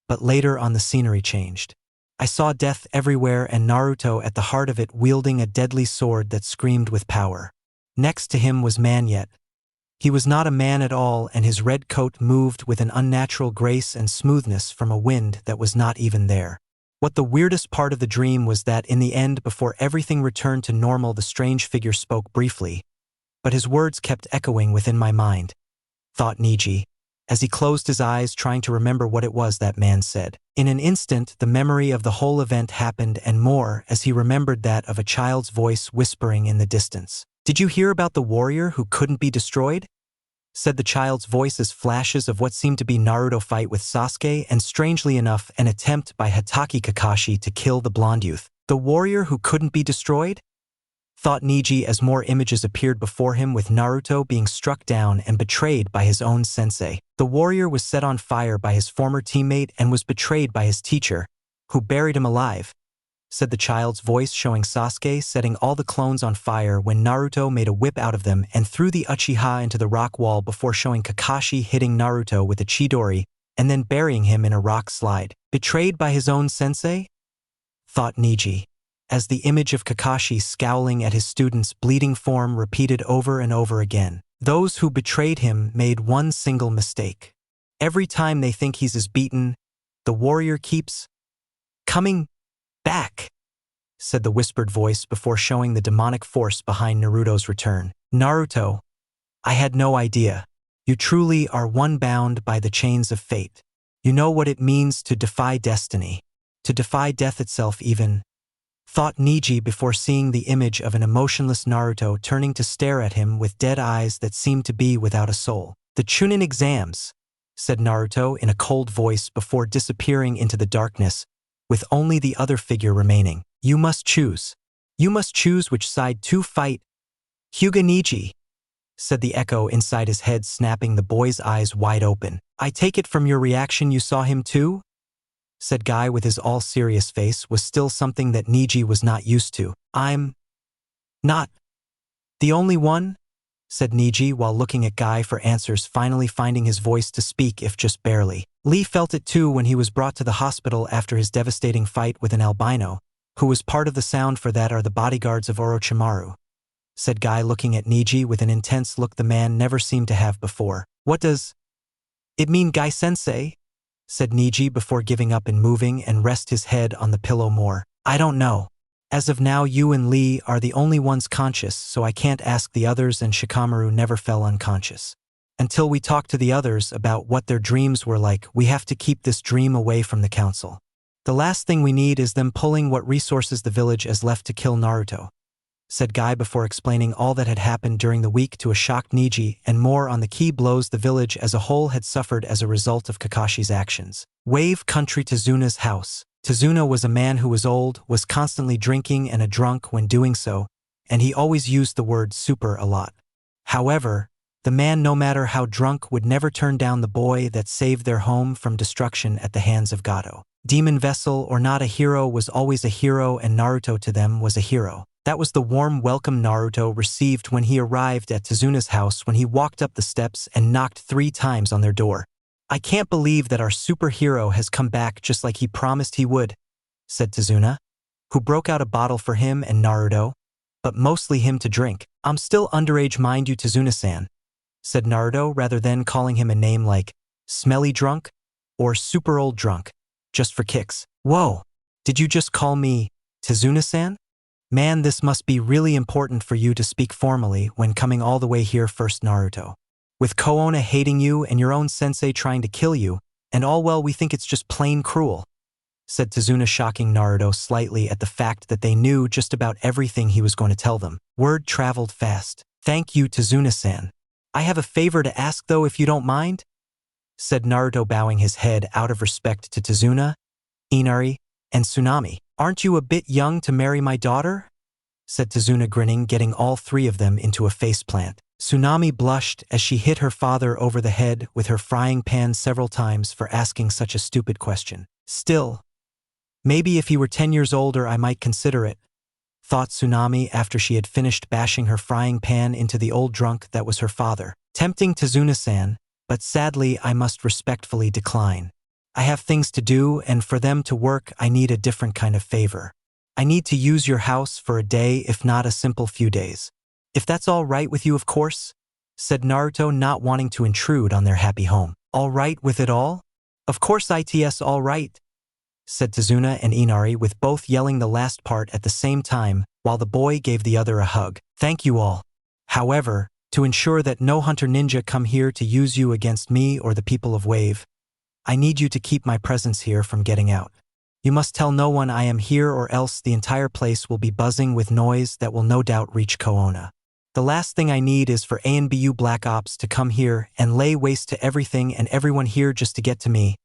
but later on the scenery changed. I saw death everywhere and Naruto at the heart of it wielding a deadly sword that screamed with power. Next to him was Man Yet. He was not a man at all, and his red coat moved with an unnatural grace and smoothness from a wind that was not even there. What the weirdest part of the dream was that in the end, before everything returned to normal, the strange figure spoke briefly, but his words kept echoing within my mind, thought Niji, as he closed his eyes trying to remember what it was that man said. In an instant, the memory of the whole event happened and more as he remembered that of a child's voice whispering in the distance. "Did you hear about the warrior who couldn't be destroyed?" said the child's voice as flashes of what seemed to be Naruto fight with Sasuke and, strangely enough, an attempt by Hatake Kakashi to kill the blonde youth. The warrior who couldn't be destroyed? Thought Niji as more images appeared before him with Naruto being struck down and betrayed by his own sensei. The warrior was set on fire by his former teammate and was betrayed by his teacher, who buried him alive, said the child's voice showing Sasuke setting all the clones on fire when Naruto made a whip out of them and threw the Uchiha into the rock wall before showing Kakashi hitting Naruto with a Chidori and then burying him in a rock slide. Betrayed by his own sensei? Thought Niji, as the image of Kakashi scowling at his student's bleeding form repeated over and over again. Those who betrayed him made one single mistake. Every time they think he's as beaten, the warrior keeps coming back, said the whispered voice before showing the demonic force behind Naruto's return. Naruto, I had no idea. You truly are one bound by the chains of fate. You know what it means to defy destiny, to defy death itself even, thought Niji before seeing the image of an emotionless Naruto turning to stare at him with dead eyes that seemed to be without a soul. The Chunin exams, said Naruto in a cold voice before disappearing into the darkness, with only the other figure remaining. You must choose. You must choose which side to fight. Hyuga Niji, said the echo inside his head, snapping the boy's eyes wide open. I take it from your reaction you saw him too? Said Guy with his all-serious face was still something that Niji was not used to. I'm not the only one, said Niji while looking at Guy for answers, finally finding his voice to speak if just barely. Lee felt it too when he was brought to the hospital after his devastating fight with an albino, who was part of the sound for that are the bodyguards of Orochimaru, said Guy looking at Niji with an intense look the man never seemed to have before. What does it mean, Guy-sensei? Said Niji before giving up and moving and rest his head on the pillow more. I don't know. As of now, you and Lee are the only ones conscious, so I can't ask the others, and Shikamaru never fell unconscious. Until we talk to the others about what their dreams were like, we have to keep this dream away from the council. The last thing we need is them pulling what resources the village has left to kill Naruto, said Guy before explaining all that had happened during the week to a shocked Niji and more on the key blows the village as a whole had suffered as a result of Kakashi's actions. Wave country. Tsunade's house. Tsunade was a man who was old, was constantly drinking and a drunk when doing so, and he always used the word super a lot. However, the man, no matter how drunk, would never turn down the boy that saved their home from destruction at the hands of Gato. Demon vessel or not, a hero was always a hero, and Naruto to them was a hero. That was the warm welcome Naruto received when he arrived at Tsunade's house when he walked up the steps and knocked 3 times on their door. I can't believe that our superhero has come back just like he promised he would, said Tsunade, who broke out a bottle for him and Naruto, but mostly him to drink. I'm still underage, mind you, Tsunade-san, said Naruto rather than calling him a name like smelly drunk or super old drunk, just for kicks. Whoa, did you just call me Tsunade-san? Man, this must be really important for you to speak formally when coming all the way here first, Naruto. With Koona hating you and your own sensei trying to kill you, and all, well, we think it's just plain cruel, said Tsunade, shocking Naruto slightly at the fact that they knew just about everything he was going to tell them. Word traveled fast. Thank you, Tsunade-san. I have a favor to ask though, if you don't mind, said Naruto, bowing his head out of respect to Tsunade, Inari, and Tsunami. Aren't you a bit young to marry my daughter? Said Tsunade, grinning, getting all 3 of them into a faceplant. Tsunami blushed as she hit her father over the head with her frying pan several times for asking such a stupid question. Still, maybe if he were 10 years older I might consider it, thought Tsunami after she had finished bashing her frying pan into the old drunk that was her father. Tempting, Tsunade-san, but sadly I must respectfully decline, I have things to do, and for them to work, I need a different kind of favor. I need to use your house for a day, if not a simple few days. If that's all right with you, of course, said Naruto, not wanting to intrude on their happy home. All right with it all? Of course it's all right, said Tsunade and Inari, with both yelling the last part at the same time, while the boy gave the other a hug. Thank you all. However, to ensure that no hunter ninja come here to use you against me or the people of Wave, I need you to keep my presence here from getting out. You must tell no one I am here, or else the entire place will be buzzing with noise that will no doubt reach Koona. The last thing I need is for ANBU Black Ops to come here and lay waste to everything and everyone here just to get to me,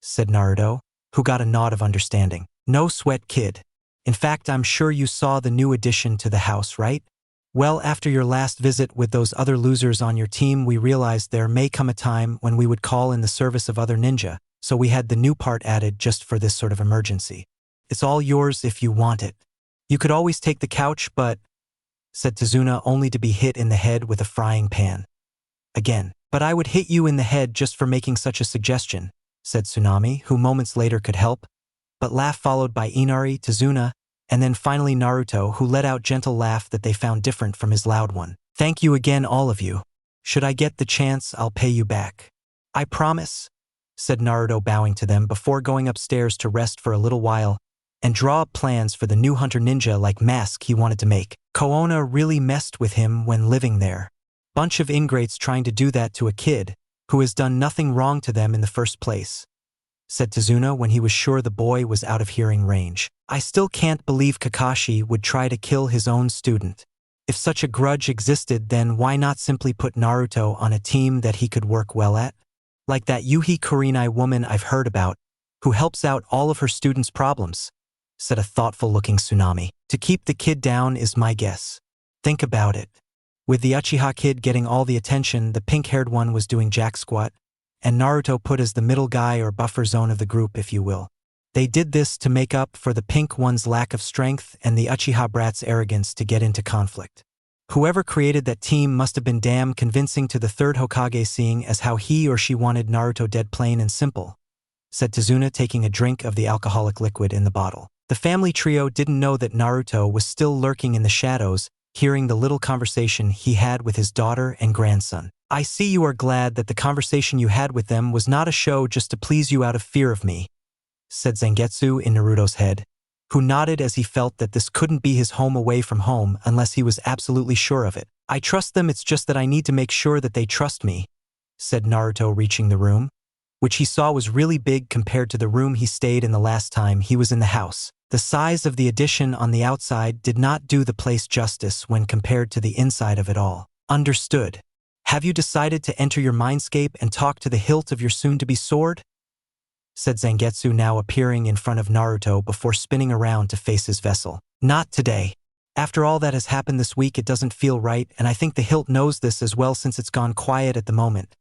said Naruto, who got a nod of understanding. No sweat, kid. In fact, I'm sure you saw the new addition to the house, right? Well, after your last visit with those other losers on your team, we realized there may come a time when we would call in the service of other ninja, so we had the new part added just for this sort of emergency. It's all yours if you want it. You could always take the couch, but, said Tsunade, only to be hit in the head with a frying pan. Again. But I would hit you in the head just for making such a suggestion, said Tsunami, who moments later could help, but laugh followed by Inari, Tsunade, and then finally Naruto, who let out gentle laugh that they found different from his loud one. Thank you again, all of you. Should I get the chance, I'll pay you back. I promise, said Naruto, bowing to them before going upstairs to rest for a little while and draw up plans for the new hunter ninja-like mask he wanted to make. Koona really messed with him when living there. Bunch of ingrates trying to do that to a kid who has done nothing wrong to them in the first place, said Tsunade when he was sure the boy was out of hearing range. I still can't believe Kakashi would try to kill his own student. If such a grudge existed, then why not simply put Naruto on a team that he could work well at? Like that Yuhi Kurenai woman I've heard about, who helps out all of her students' problems, said a thoughtful-looking Tsunami. To keep the kid down is my guess. Think about it. With the Uchiha kid getting all the attention, the pink-haired one was doing jack squat, and Naruto put as the middle guy or buffer zone of the group, if you will. They did this to make up for the pink one's lack of strength and the Uchiha brat's arrogance to get into conflict. Whoever created that team must have been damn convincing to the third Hokage, seeing as how he or she wanted Naruto dead, plain and simple, said Tsunade, taking a drink of the alcoholic liquid in the bottle. The family trio didn't know that Naruto was still lurking in the shadows, hearing the little conversation he had with his daughter and grandson. I see you are glad that the conversation you had with them was not a show just to please you out of fear of me, said Zangetsu in Naruto's head, who nodded as he felt that this couldn't be his home away from home unless he was absolutely sure of it. I trust them, it's just that I need to make sure that they trust me, said Naruto, reaching the room, which he saw was really big compared to the room he stayed in the last time he was in the house. The size of the addition on the outside did not do the place justice when compared to the inside of it all. Understood. Have you decided to enter your mindscape and talk to the hilt of your soon-to-be sword? Said Zangetsu, now appearing in front of Naruto before spinning around to face his vessel. Not today. After all that has happened this week, it doesn't feel right, and I think the hilt knows this as well since it's gone quiet at the moment,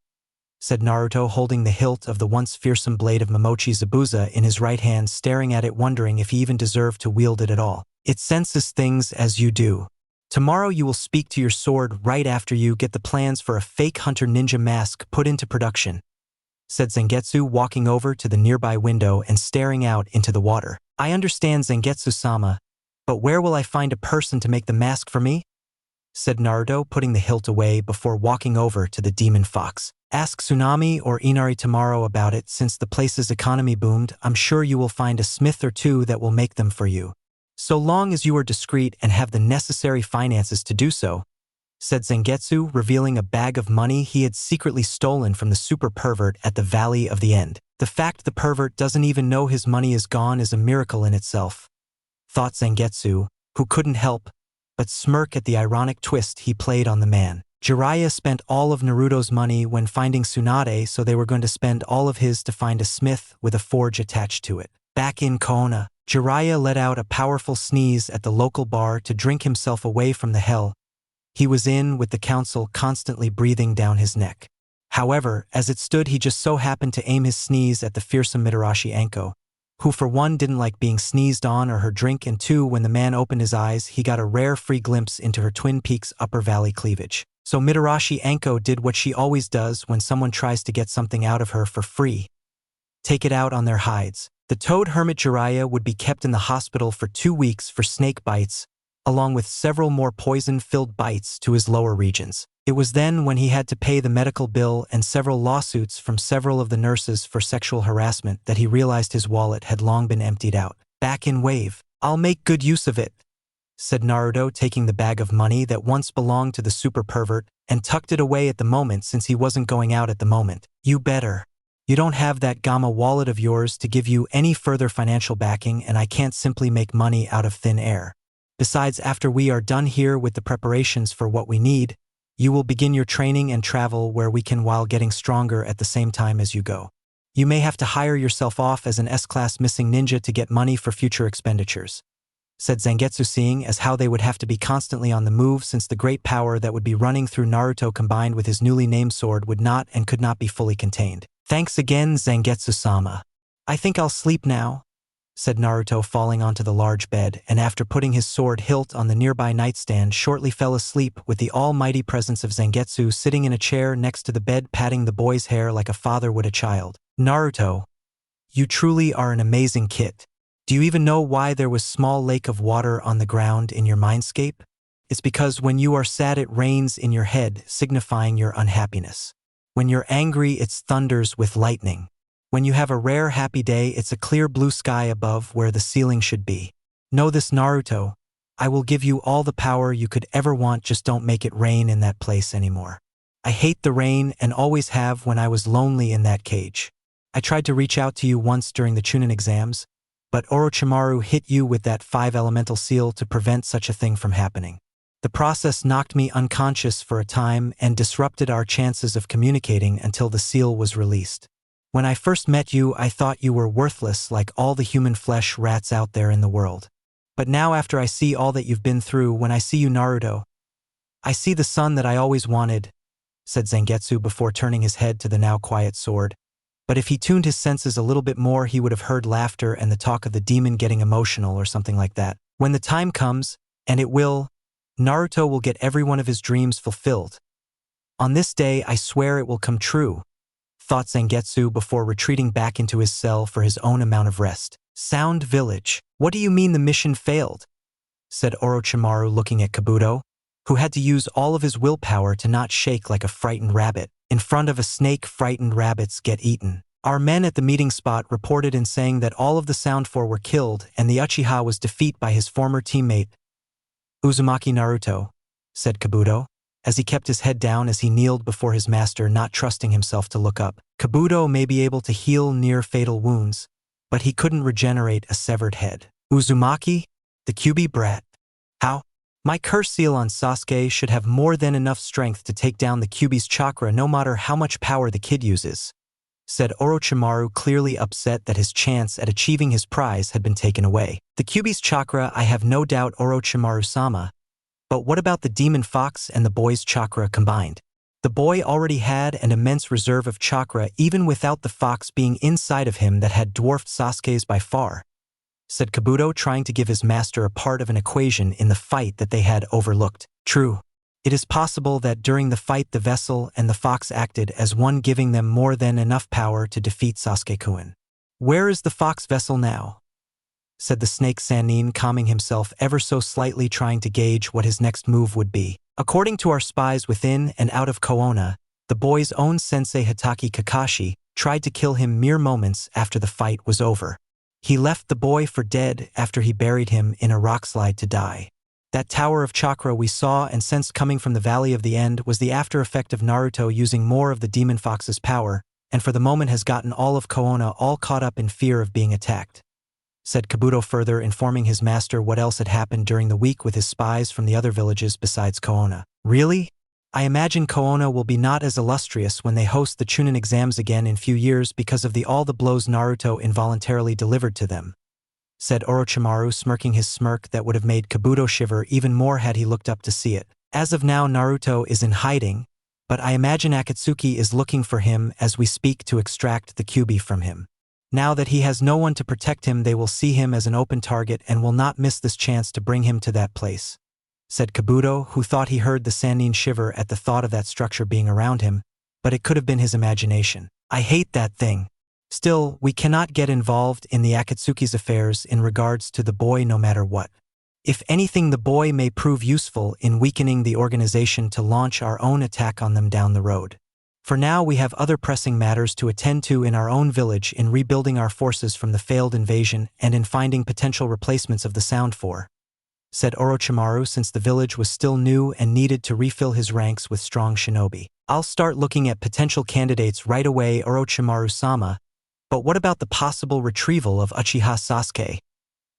said Naruto, holding the hilt of the once fearsome blade of Momochi Zabuza in his right hand, staring at it, wondering if he even deserved to wield it at all. It senses things as you do. Tomorrow you will speak to your sword right after you get the plans for a fake hunter ninja mask put into production, said Zangetsu, walking over to the nearby window and staring out into the water. I understand, Zangetsu-sama, but where will I find a person to make the mask for me? Said Naruto, putting the hilt away before walking over to the demon fox. Ask Tsunami or Inari tomorrow about it. Since the place's economy boomed, I'm sure you will find a smith or two that will make them for you. So long as you are discreet and have the necessary finances to do so, said Zangetsu, revealing a bag of money he had secretly stolen from the super pervert at the Valley of the End. The fact the pervert doesn't even know his money is gone is a miracle in itself, thought Zangetsu, who couldn't help but smirk at the ironic twist he played on the man. Jiraiya spent all of Naruto's money when finding Tsunade, so they were going to spend all of his to find a smith with a forge attached to it. Back in Koona, Jiraiya let out a powerful sneeze at the local bar to drink himself away from the hell he was in, with the council constantly breathing down his neck. However, as it stood, he just so happened to aim his sneeze at the fearsome Mitarashi Anko, who for one didn't like being sneezed on or her drink, and two, when the man opened his eyes, he got a rare free glimpse into her Twin Peaks upper valley cleavage. So Mitarashi Anko did what she always does when someone tries to get something out of her for free. take it out on their hides. The toad hermit Jiraiya would be kept in the hospital for 2 weeks for snake bites, along with several more poison-filled bites to his lower regions. It was then when he had to pay the medical bill and several lawsuits from several of the nurses for sexual harassment that he realized his wallet had long been emptied out. Back in Wave. I'll make good use of it, said Naruto, taking the bag of money that once belonged to the super pervert and tucked it away at the moment since he wasn't going out at the moment. You better. You don't have that Gamma wallet of yours to give you any further financial backing, and I can't simply make money out of thin air. Besides, after we are done here with the preparations for what we need, you will begin your training and travel where we can while getting stronger at the same time as you go. You may have to hire yourself off as an S-class missing ninja to get money for future expenditures, said Zangetsu, seeing as how they would have to be constantly on the move since the great power that would be running through Naruto combined with his newly named sword would not and could not be fully contained. Thanks again, Zangetsu-sama. I think I'll sleep now, said Naruto, falling onto the large bed, and after putting his sword hilt on the nearby nightstand shortly fell asleep with the almighty presence of Zangetsu sitting in a chair next to the bed patting the boy's hair like a father would a child. Naruto, you truly are an amazing kid. Do you even know why there was small lake of water on the ground in your mindscape? It's because when you are sad it rains in your head, signifying your unhappiness. When you're angry it thunders with lightning. When you have a rare happy day it's a clear blue sky above where the ceiling should be. Know this, Naruto. I will give you all the power you could ever want, just don't make it rain in that place anymore. I hate the rain and always have when I was lonely in that cage. I tried to reach out to you once during the Chunin exams, but Orochimaru hit you with that 5 elemental seal to prevent such a thing from happening. The process knocked me unconscious for a time and disrupted our chances of communicating until the seal was released. When I first met you, I thought you were worthless like all the human flesh rats out there in the world. But now after I see all that you've been through, when I see you, Naruto, I see the son that I always wanted, said Zangetsu before turning his head to the now quiet sword. But if he tuned his senses a little bit more, he would have heard laughter and the talk of the demon getting emotional or something like that. When the time comes, and it will, Naruto will get every one of his dreams fulfilled. On this day, I swear it will come true, thought Zangetsu before retreating back into his cell for his own amount of rest. Sound Village. What do you mean the mission failed? Said Orochimaru, looking at Kabuto, who had to use all of his willpower to not shake like a frightened rabbit. In front of a snake, frightened rabbits get eaten. Our men at the meeting spot reported in saying that all of the Sound Four were killed and the Uchiha was defeated by his former teammate, Uzumaki Naruto, said Kabuto, as he kept his head down as he kneeled before his master, not trusting himself to look up. Kabuto may be able to heal near-fatal wounds, but he couldn't regenerate a severed head. Uzumaki? The Kyuubi brat. How? My curse seal on Sasuke should have more than enough strength to take down the Kyuubi's chakra no matter how much power the kid uses, said Orochimaru, clearly upset that his chance at achieving his prize had been taken away. The Kyuubi's chakra, I have no doubt, Orochimaru-sama, but what about the demon fox and the boy's chakra combined? The boy already had an immense reserve of chakra even without the fox being inside of him that had dwarfed Sasuke's by far, said Kabuto, trying to give his master a part of an equation in the fight that they had overlooked. True. It is possible that during the fight the vessel and the fox acted as one, giving them more than enough power to defeat Sasuke-kun. Where is the fox vessel now? Said the snake Sannin, calming himself ever so slightly, trying to gauge what his next move would be. According to our spies within and out of Koona, the boy's own sensei Hatake Kakashi tried to kill him mere moments after the fight was over. He left the boy for dead after he buried him in a rockslide to die. That tower of chakra we saw and sensed coming from the Valley of the End was the after effect of Naruto using more of the Demon Fox's power, and for the moment has gotten all of Koona all caught up in fear of being attacked, said Kabuto, further informing his master what else had happened during the week with his spies from the other villages besides Koona. Really? I imagine Koona will be not as illustrious when they host the Chunin exams again in few years because of all the blows Naruto involuntarily delivered to them, said Orochimaru, smirking his smirk that would have made Kabuto shiver even more had he looked up to see it. As of now, Naruto is in hiding, but I imagine Akatsuki is looking for him as we speak to extract the Kyuubi from him. Now that he has no one to protect him, they will see him as an open target and will not miss this chance to bring him to that place, said Kabuto, who thought he heard the Sannin shiver at the thought of that structure being around him, but it could have been his imagination. I hate that thing. Still, we cannot get involved in the Akatsuki's affairs in regards to the boy no matter what. If anything, the boy may prove useful in weakening the organization to launch our own attack on them down the road. For now, we have other pressing matters to attend to in our own village, in rebuilding our forces from the failed invasion and in finding potential replacements of the Sound Four, said Orochimaru, since the village was still new and needed to refill his ranks with strong shinobi. I'll start looking at potential candidates right away, Orochimaru-sama, but what about the possible retrieval of Uchiha Sasuke?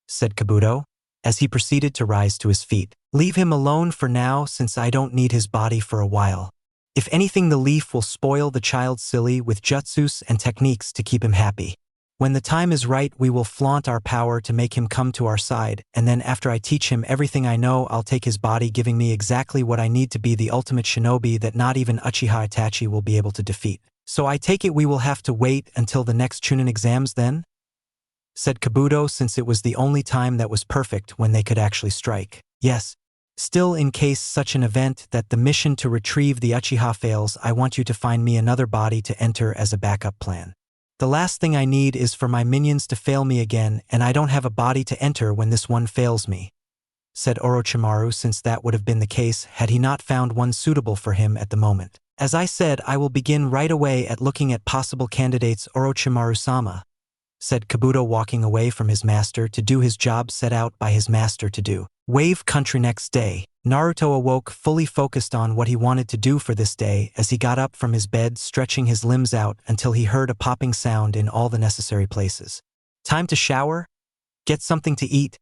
Said Kabuto, as he proceeded to rise to his feet. Leave him alone for now, since I don't need his body for a while. If anything, the leaf will spoil the child silly with jutsus and techniques to keep him happy. When the time is right, we will flaunt our power to make him come to our side, and then after I teach him everything I know, I'll take his body, giving me exactly what I need to be the ultimate shinobi that not even Uchiha Itachi will be able to defeat. So I take it we will have to wait until the next Chunin exams then? Said Kabuto, since it was the only time that was perfect when they could actually strike. Yes. Still, in case such an event that the mission to retrieve the Uchiha fails, I want you to find me another body to enter as a backup plan. The last thing I need is for my minions to fail me again, and I don't have a body to enter when this one fails me, said Orochimaru, since that would have been the case had he not found one suitable for him at the moment. As I said, I will begin right away at looking at possible candidates, Orochimaru-sama, said Kabuto, walking away from his master to do his job set out by his master to do. Wave Country. Next day, Naruto awoke fully focused on what he wanted to do for this day as he got up from his bed, stretching his limbs out until he heard a popping sound in all the necessary places. Time to shower, get something to eat,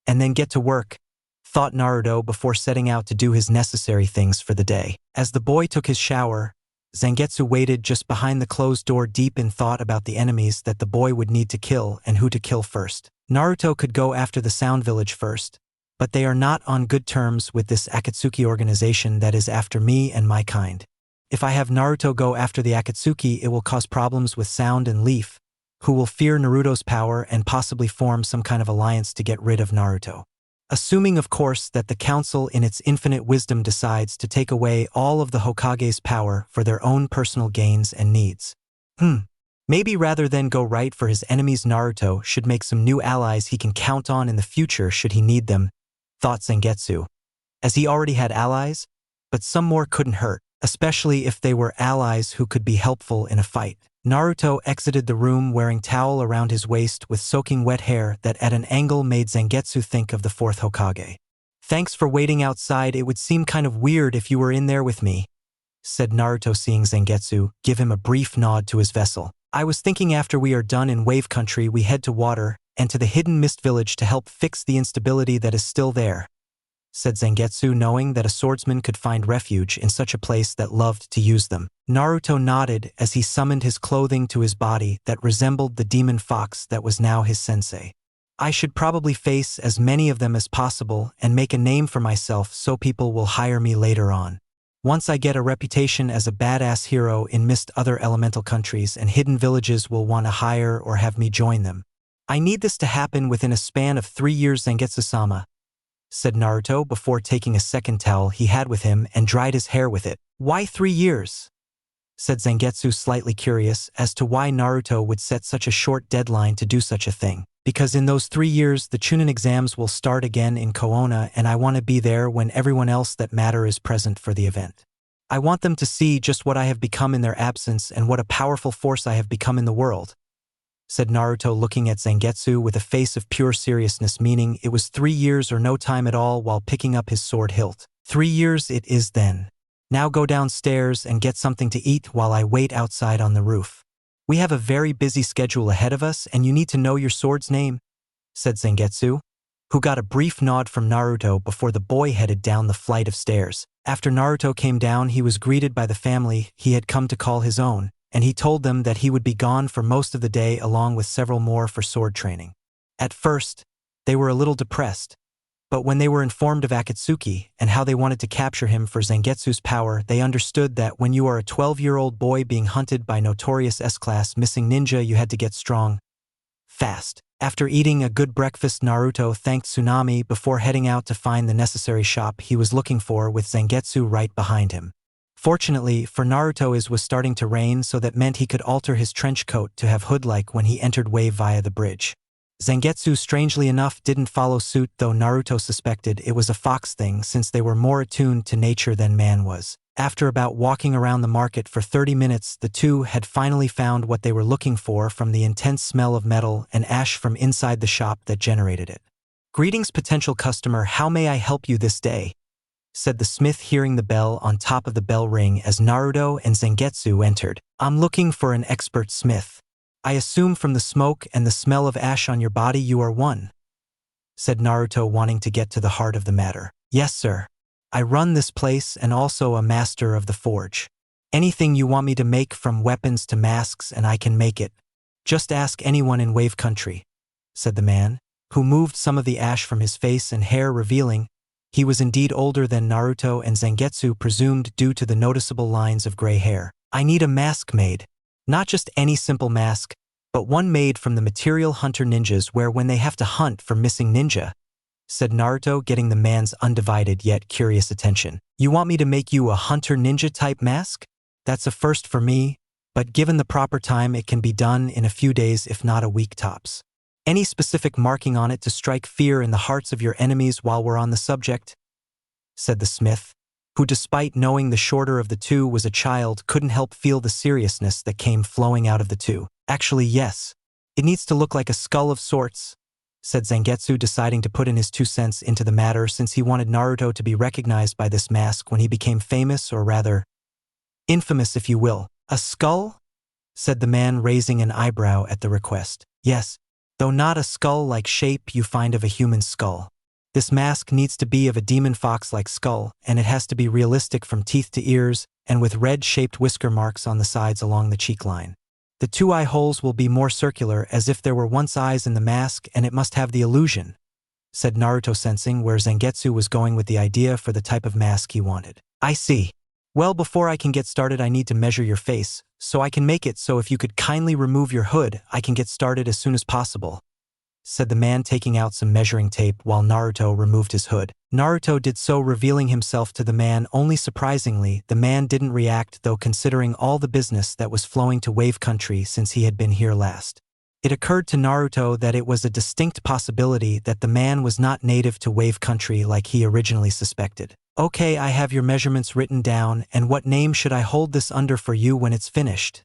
and then get to work, thought Naruto before setting out to do his necessary things for the day. As the boy took his shower, Zangetsu waited just behind the closed door, deep in thought about the enemies that the boy would need to kill and who to kill first. Naruto could go after the Sound Village first, but they are not on good terms with this Akatsuki organization that is after me and my kind. If I have Naruto go after the Akatsuki, it will cause problems with Sound and Leaf, who will fear Naruto's power and possibly form some kind of alliance to get rid of Naruto. Assuming, of course, that the council in its infinite wisdom decides to take away all of the Hokage's power for their own personal gains and needs. Maybe rather than go right for his enemies, Naruto should make some new allies he can count on in the future should he need them, thought Zangetsu, as he already had allies, but some more couldn't hurt, especially if they were allies who could be helpful in a fight. Naruto exited the room wearing towel around his waist with soaking wet hair that at an angle made Zangetsu think of the fourth Hokage. Thanks for waiting outside, it would seem kind of weird if you were in there with me, said Naruto, seeing Zangetsu give him a brief nod to his vessel. I was thinking after we are done in Wave Country we head to water and to the Hidden Mist Village to help fix the instability that is still there, said Zangetsu, knowing that a swordsman could find refuge in such a place that loved to use them. Naruto nodded as he summoned his clothing to his body that resembled the demon fox that was now his sensei. I should probably face as many of them as possible and make a name for myself so people will hire me later on. Once I get a reputation as a badass hero in Mist, other elemental countries and hidden villages will want to hire or have me join them. I need this to happen within a span of 3 years, Zangetsu-sama, said Naruto before taking a second towel he had with him and dried his hair with it. Why 3 years? Said Zangetsu, slightly curious as to why Naruto would set such a short deadline to do such a thing. Because in those 3 years the Chunin exams will start again in Koona, and I want to be there when everyone else that matter is present for the event. I want them to see just what I have become in their absence and what a powerful force I have become in the world, said Naruto, looking at Zangetsu with a face of pure seriousness, meaning it was 3 years or no time at all, while picking up his sword hilt. 3 years it is then. Now go downstairs and get something to eat while I wait outside on the roof. We have a very busy schedule ahead of us and you need to know your sword's name, said Zangetsu, who got a brief nod from Naruto before the boy headed down the flight of stairs. After Naruto came down, he was greeted by the family he had come to call his own, and he told them that he would be gone for most of the day along with several more for sword training. At first, they were a little depressed, but when they were informed of Akatsuki and how they wanted to capture him for Zangetsu's power, they understood that when you are a 12-year-old boy being hunted by notorious S-class missing ninja, you had to get strong, fast. After eating a good breakfast, Naruto thanked Tsunade before heading out to find the necessary shop he was looking for, with Zangetsu right behind him. Fortunately, for Naruto it was starting to rain, so that meant he could alter his trench coat to have hood-like when he entered wave via the bridge. Zangetsu, strangely enough, didn't follow suit, though Naruto suspected it was a fox thing since they were more attuned to nature than man was. After about walking around the market for 30 minutes, the two had finally found what they were looking for from the intense smell of metal and ash from inside the shop that generated it. "Greetings, potential customer, how may I help you this day?" said the smith, hearing the bell on top of the bell ring as Naruto and Zangetsu entered. "I'm looking for an expert smith. I assume from the smoke and the smell of ash on your body you are one," said Naruto, wanting to get to the heart of the matter. "Yes, sir. I run this place and also a master of the forge. Anything you want me to make, from weapons to masks, and I can make it. Just ask anyone in Wave Country," said the man, who moved some of the ash from his face and hair, revealing he was indeed older than Naruto and Zangetsu presumed due to the noticeable lines of gray hair. "I need a mask made. Not just any simple mask, but one made from the material hunter ninjas wear when they have to hunt for missing ninja," said Naruto, getting the man's undivided yet curious attention. "You want me to make you a hunter ninja type mask? That's a first for me, but given the proper time it can be done in a few days, if not a week tops. Any specific marking on it to strike fear in the hearts of your enemies while we're on the subject?" said the smith, who, despite knowing the shorter of the two was a child, couldn't help feel the seriousness that came flowing out of the two. "Actually, yes. It needs to look like a skull of sorts," said Zangetsu, deciding to put in his 2 cents into the matter since he wanted Naruto to be recognized by this mask when he became famous, or rather, infamous if you will. "A skull?" said the man, raising an eyebrow at the request. "Yes, though not a skull-like shape you find of a human skull. This mask needs to be of a demon fox-like skull, and it has to be realistic from teeth to ears, and with red-shaped whisker marks on the sides along the cheek line. The 2 eye holes will be more circular, as if there were once eyes in the mask, and it must have the illusion," said Naruto, sensing where Zangetsu was going with the idea for the type of mask he wanted. "I see. Well, before I can get started I need to measure your face, so I can make it, so if you could kindly remove your hood I can get started as soon as possible," said the man, taking out some measuring tape while Naruto removed his hood. Naruto did so, revealing himself to the man. Only surprisingly, the man didn't react, though, considering all the business that was flowing to Wave Country since he had been here last. It occurred to Naruto that it was a distinct possibility that the man was not native to Wave Country like he originally suspected. "Okay, I have your measurements written down, and what name should I hold this under for you when it's finished?"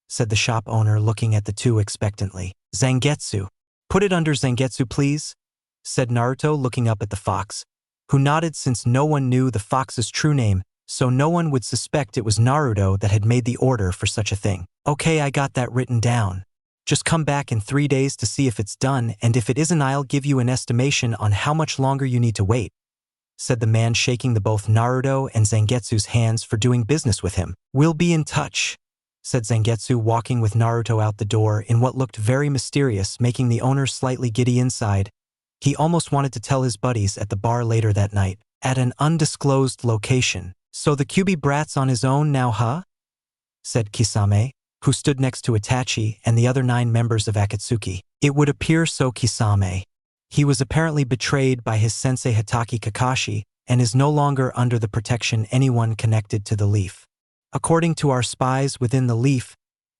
said the shop owner, looking at the two expectantly. "Zangetsu. Put it under Zangetsu, please," said Naruto, looking up at the fox, who nodded since no one knew the fox's true name, so no one would suspect it was Naruto that had made the order for such a thing. "Okay, I got that written down. Just come back in 3 days to see if it's done, and if it isn't I'll give you an estimation on how much longer you need to wait," said the man, shaking both Naruto and Zangetsu's hands for doing business with him. "We'll be in touch," said Zangetsu, walking with Naruto out the door in what looked very mysterious, making the owner slightly giddy inside. He almost wanted to tell his buddies at the bar later that night, at an undisclosed location. "So the Kyubi brat's on his own now, huh?" said Kisame, who stood next to Itachi and the other 9 members of Akatsuki. It would appear so, Kisame. He was apparently betrayed by his sensei Hitaki Kakashi and is no longer under the protection anyone connected to the Leaf. According to our spies within the Leaf,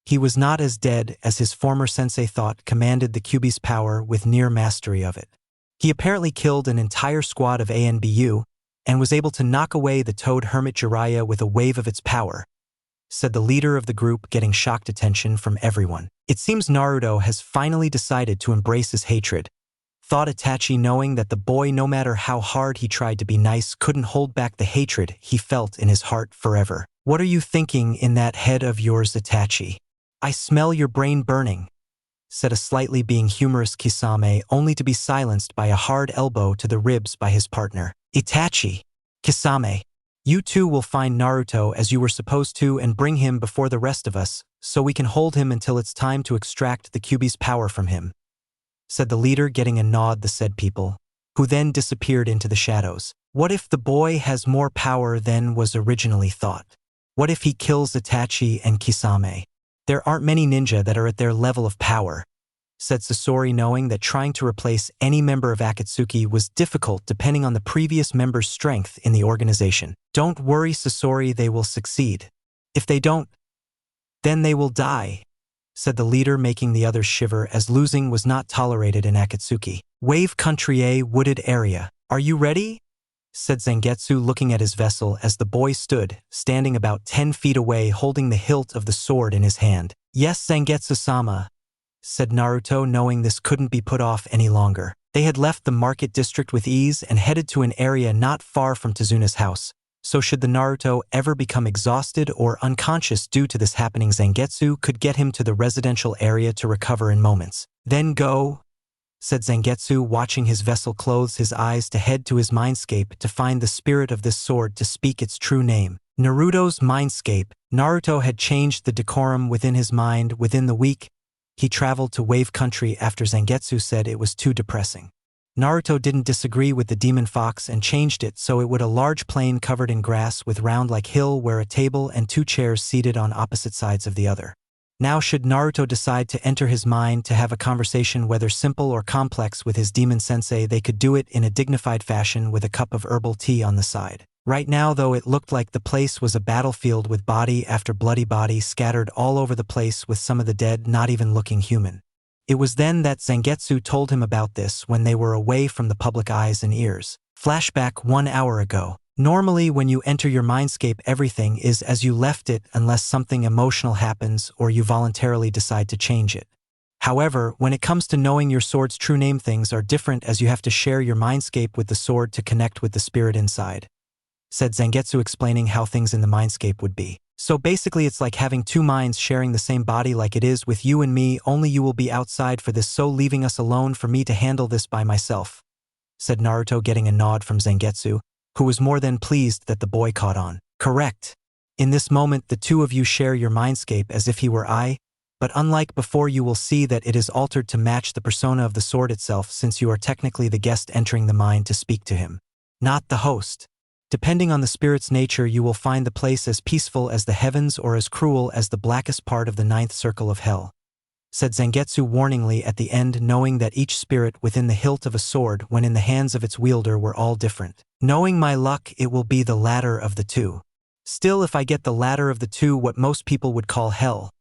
he was not as dead as his former sensei thought, commanded the Kyubi's power with near mastery of it. He apparently killed an entire squad of ANBU and was able to knock away the Toad Hermit Jiraiya with a wave of its power, said the leader of the group, getting shocked attention from everyone. It seems Naruto has finally decided to embrace his hatred, thought Itachi, knowing that the boy, no matter how hard he tried to be nice, couldn't hold back the hatred he felt in his heart forever. "What are you thinking in that head of yours, Itachi? I smell your brain burning," said a slightly being humorous Kisame, only to be silenced by a hard elbow to the ribs by his partner. "Itachi, Kisame, you two will find Naruto as you were supposed to and bring him before the rest of us, so we can hold him until it's time to extract the Kyubi's power from him," said the leader, getting a nod the said people, who then disappeared into the shadows. What if the boy has more power than was originally thought? What if he kills Itachi and Kisame? There aren't many ninja that are at their level of power, said Sasori, knowing that trying to replace any member of Akatsuki was difficult depending on the previous member's strength in the organization. Don't worry, Sasori, they will succeed. If they don't, then they will die, said the leader, making the others shiver, as losing was not tolerated in Akatsuki. Wave Country A wooded area. Are you ready? Said Zangetsu, looking at his vessel as the boy stood, standing about 10 feet away, holding the hilt of the sword in his hand. Yes, Zangetsu-sama, said Naruto, knowing this couldn't be put off any longer. They had left the market district with ease and headed to an area not far from Tsunade's house. So should the Naruto ever become exhausted or unconscious due to this happening, Zangetsu could get him to the residential area to recover in moments. Then go, said Zangetsu, watching his vessel close his eyes to head to his mindscape to find the spirit of this sword to speak its true name. Naruto's mindscape. Naruto had changed the decorum within his mind within the week. He traveled to Wave Country after Zangetsu said it was too depressing. Naruto didn't disagree with the demon fox and changed it so it would a large plain covered in grass with round like hill where a table and 2 chairs seated on opposite sides of the other. Now should Naruto decide to enter his mind to have a conversation, whether simple or complex, with his demon sensei, they could do it in a dignified fashion with a cup of herbal tea on the side. Right now, though, it looked like the place was a battlefield with body after bloody body scattered all over the place, with some of the dead not even looking human. It was then that Zangetsu told him about this when they were away from the public eyes and ears. Flashback 1 hour ago. Normally when you enter your mindscape, everything is as you left it unless something emotional happens or you voluntarily decide to change it. However, when it comes to knowing your sword's true name, things are different, as you have to share your mindscape with the sword to connect with the spirit inside, said Zangetsu, explaining how things in the mindscape would be. So basically it's like having 2 minds sharing the same body, like it is with you and me, only you will be outside for this, so leaving us alone for me to handle this by myself, said Naruto, getting a nod from Zangetsu, who was more than pleased that the boy caught on. Correct. In this moment the 2 of you share your mindscape as if he were I, but unlike before you will see that it is altered to match the persona of the sword itself, since you are technically the guest entering the mind to speak to him, not the host. Depending on the spirit's nature, you will find the place as peaceful as the heavens or as cruel as the blackest part of the 9th circle of hell, said Zangetsu warningly at the end, knowing that each spirit within the hilt of a sword when in the hands of its wielder were all different. Knowing my luck, it will be the latter of the 2. Still, if I get the latter of the 2, what most people would call hell,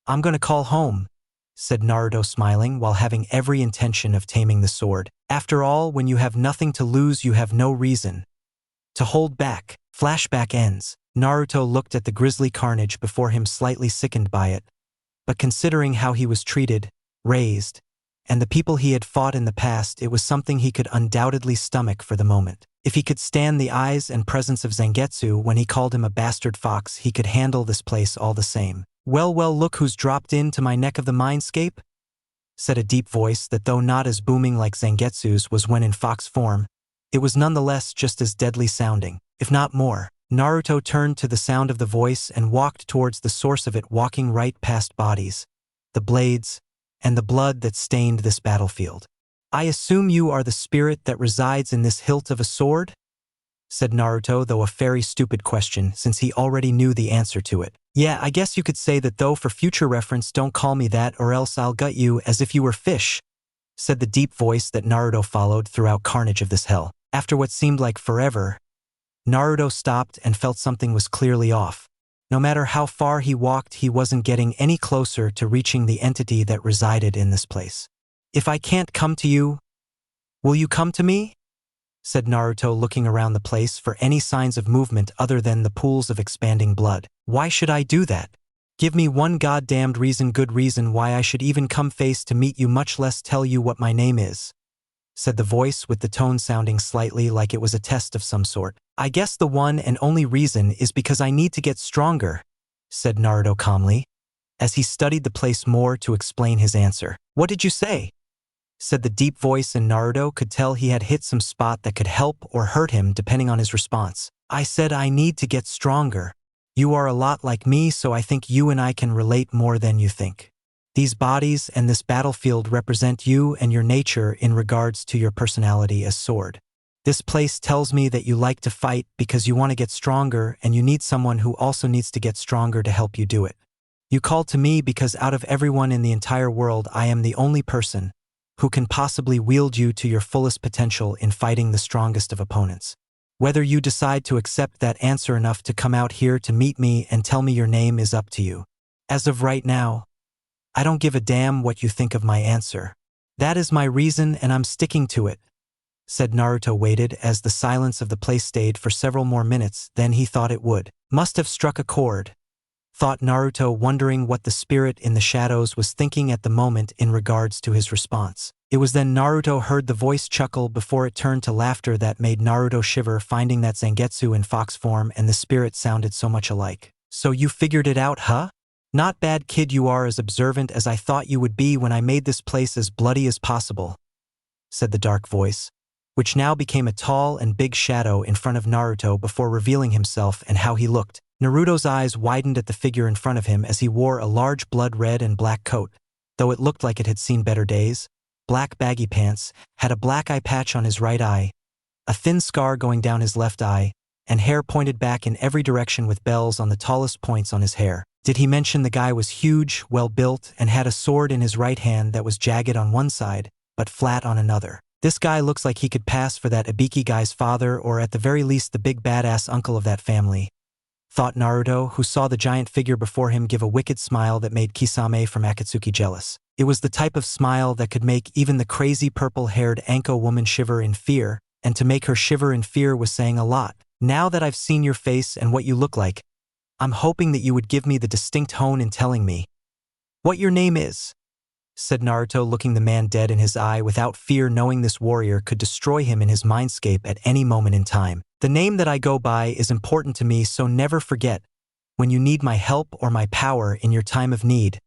I'm gonna call home, said Naruto, smiling while having every intention of taming the sword. After all, when you have nothing to lose, you have no reason to hold back. Flashback ends. Naruto looked at the grisly carnage before him, slightly sickened by it, but considering how he was treated, raised, and the people he had fought in the past, it was something he could undoubtedly stomach for the moment. If he could stand the eyes and presence of Zangetsu when he called him a bastard fox, he could handle this place all the same. Well, look who's dropped into my neck of the mindscape, said a deep voice that, though not as booming like Zangetsu's was when in fox form, it was nonetheless just as deadly sounding, if not more. Naruto turned to the sound of the voice and walked towards the source of it, walking right past bodies, the blades, and the blood that stained this battlefield. I assume you are the spirit that resides in this hilt of a sword? Said Naruto, though a very stupid question since he already knew the answer to it. Yeah, I guess you could say that, though for future reference don't call me that or else I'll gut you as if you were fish, said the deep voice that Naruto followed throughout carnage of this hell. After what seemed like forever, Naruto stopped and felt something was clearly off. No matter how far he walked, he wasn't getting any closer to reaching the entity that resided in this place. If I can't come to you, will you come to me? Said Naruto, looking around the place for any signs of movement other than the pools of expanding blood. Why should I do that? Give me one goddamned reason, good reason why I should even come face to meet you, much less tell you what my name is, said the voice, with the tone sounding slightly like it was a test of some sort. I guess the one and only reason is because I need to get stronger, said Naruto calmly, as he studied the place more to explain his answer. What did you say? Said the deep voice, and Naruto could tell he had hit some spot that could help or hurt him depending on his response. I said I need to get stronger. You are a lot like me, so I think you and I can relate more than you think. These bodies and this battlefield represent you and your nature in regards to your personality as sword. This place tells me that you like to fight because you want to get stronger and you need someone who also needs to get stronger to help you do it. You called to me because out of everyone in the entire world I am the only person who can possibly wield you to your fullest potential in fighting the strongest of opponents. Whether you decide to accept that answer enough to come out here to meet me and tell me your name is up to you. As of right now, I don't give a damn what you think of my answer. That is my reason and I'm sticking to it, said Naruto. Waited as the silence of the place stayed for several more minutes than he thought it would. Must have struck a chord, thought Naruto, wondering what the spirit in the shadows was thinking at the moment in regards to his response. It was then Naruto heard the voice chuckle before it turned to laughter that made Naruto shiver, finding that Zangetsu in fox form and the spirit sounded so much alike. So you figured it out, huh? Not bad, kid. You are as observant as I thought you would be when I made this place as bloody as possible, said the dark voice, which now became a tall and big shadow in front of Naruto before revealing himself and how he looked. Naruto's eyes widened at the figure in front of him as he wore a large blood red and black coat, though it looked like it had seen better days. Black baggy pants, had a black eye patch on his right eye, a thin scar going down his left eye, and hair pointed back in every direction with bells on the tallest points on his hair. Did he mention the guy was huge, well-built, and had a sword in his right hand that was jagged on one side, but flat on another? This guy looks like he could pass for that Ibiki guy's father, or at the very least the big badass uncle of that family, thought Naruto, who saw the giant figure before him give a wicked smile that made Kisame from Akatsuki jealous. It was the type of smile that could make even the crazy purple-haired Anko woman shiver in fear, and to make her shiver in fear was saying a lot. Now that I've seen your face and what you look like, I'm hoping that you would give me the distinct hone in telling me what your name is, said Naruto, looking the man dead in his eye without fear, knowing this warrior could destroy him in his mindscape at any moment in time. The name that I go by is important to me, so never forget, when you need my help or my power in your time of need,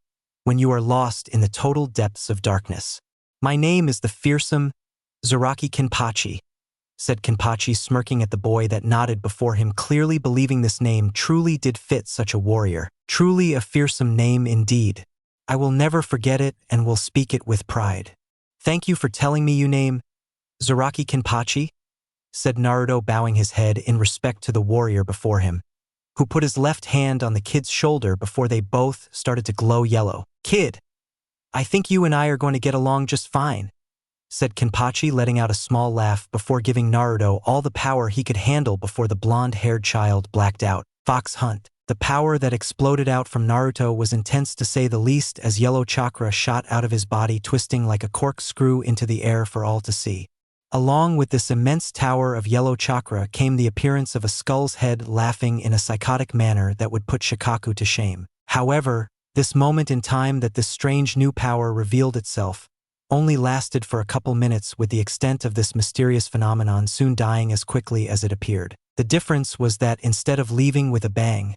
when you are lost in the total depths of darkness. My name is the fearsome Zaraki Kenpachi, said Kenpachi, smirking at the boy that nodded before him, clearly believing this name truly did fit such a warrior. Truly a fearsome name indeed. I will never forget it and will speak it with pride. Thank you for telling me you name Zaraki Kenpachi, said Naruto, bowing his head in respect to the warrior before him, who put his left hand on the kid's shoulder before they both started to glow yellow. Kid, I think you and I are going to get along just fine, said Kenpachi, letting out a small laugh before giving Naruto all the power he could handle before the blonde-haired child blacked out. Fox Hunt. The power that exploded out from Naruto was intense to say the least, as yellow chakra shot out of his body, twisting like a corkscrew into the air for all to see. Along with this immense tower of yellow chakra came the appearance of a skull's head laughing in a psychotic manner that would put Shikaku to shame. However, this moment in time that this strange new power revealed itself only lasted for a couple minutes, with the extent of this mysterious phenomenon soon dying as quickly as it appeared. The difference was that instead of leaving with a bang,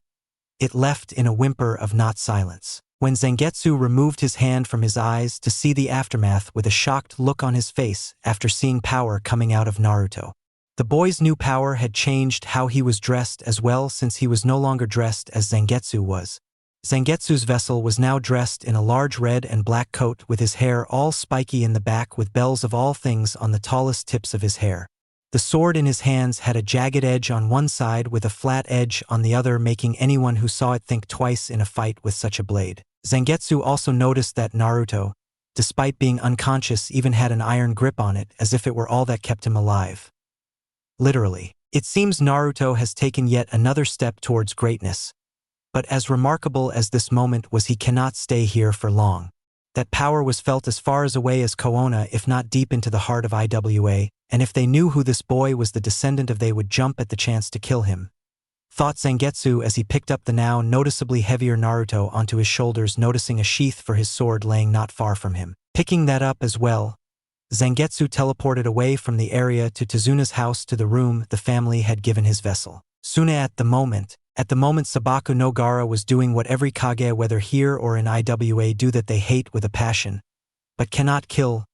it left in a whimper of not silence. When Zangetsu removed his hand from his eyes to see the aftermath with a shocked look on his face after seeing power coming out of Naruto. The boy's new power had changed how he was dressed as well, since he was no longer dressed as Zangetsu was. Zangetsu's vessel was now dressed in a large red and black coat with his hair all spiky in the back with bells of all things on the tallest tips of his hair. The sword in his hands had a jagged edge on one side with a flat edge on the other, making anyone who saw it think twice in a fight with such a blade. Zangetsu also noticed that Naruto, despite being unconscious, even had an iron grip on it, as if it were all that kept him alive. Literally. It seems Naruto has taken yet another step towards greatness. But as remarkable as this moment was, he cannot stay here for long. That power was felt as far as away as Koona, if not deep into the heart of IWA, and if they knew who this boy was the descendant of, they would jump at the chance to kill him, thought Zangetsu as he picked up the now noticeably heavier Naruto onto his shoulders, noticing a sheath for his sword laying not far from him. Picking that up as well, Zangetsu teleported away from the area to Tsunade's house, to the room the family had given his vessel. Tsuna. At the moment Sabaku no Gaara was doing what every Kage, whether here or in IWA, do, that they hate with a passion, but cannot kill: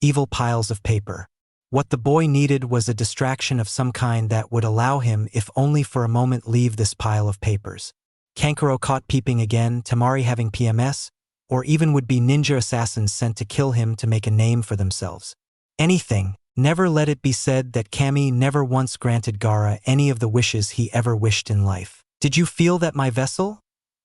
evil piles of paper. What the boy needed was a distraction of some kind that would allow him, if only for a moment, leave this pile of papers. Kankuro caught peeping again, Temari having PMS, or even would-be ninja assassins sent to kill him to make a name for themselves. Anything. Never let it be said that Kami never once granted Gaara any of the wishes he ever wished in life. Did you feel that, my vessel?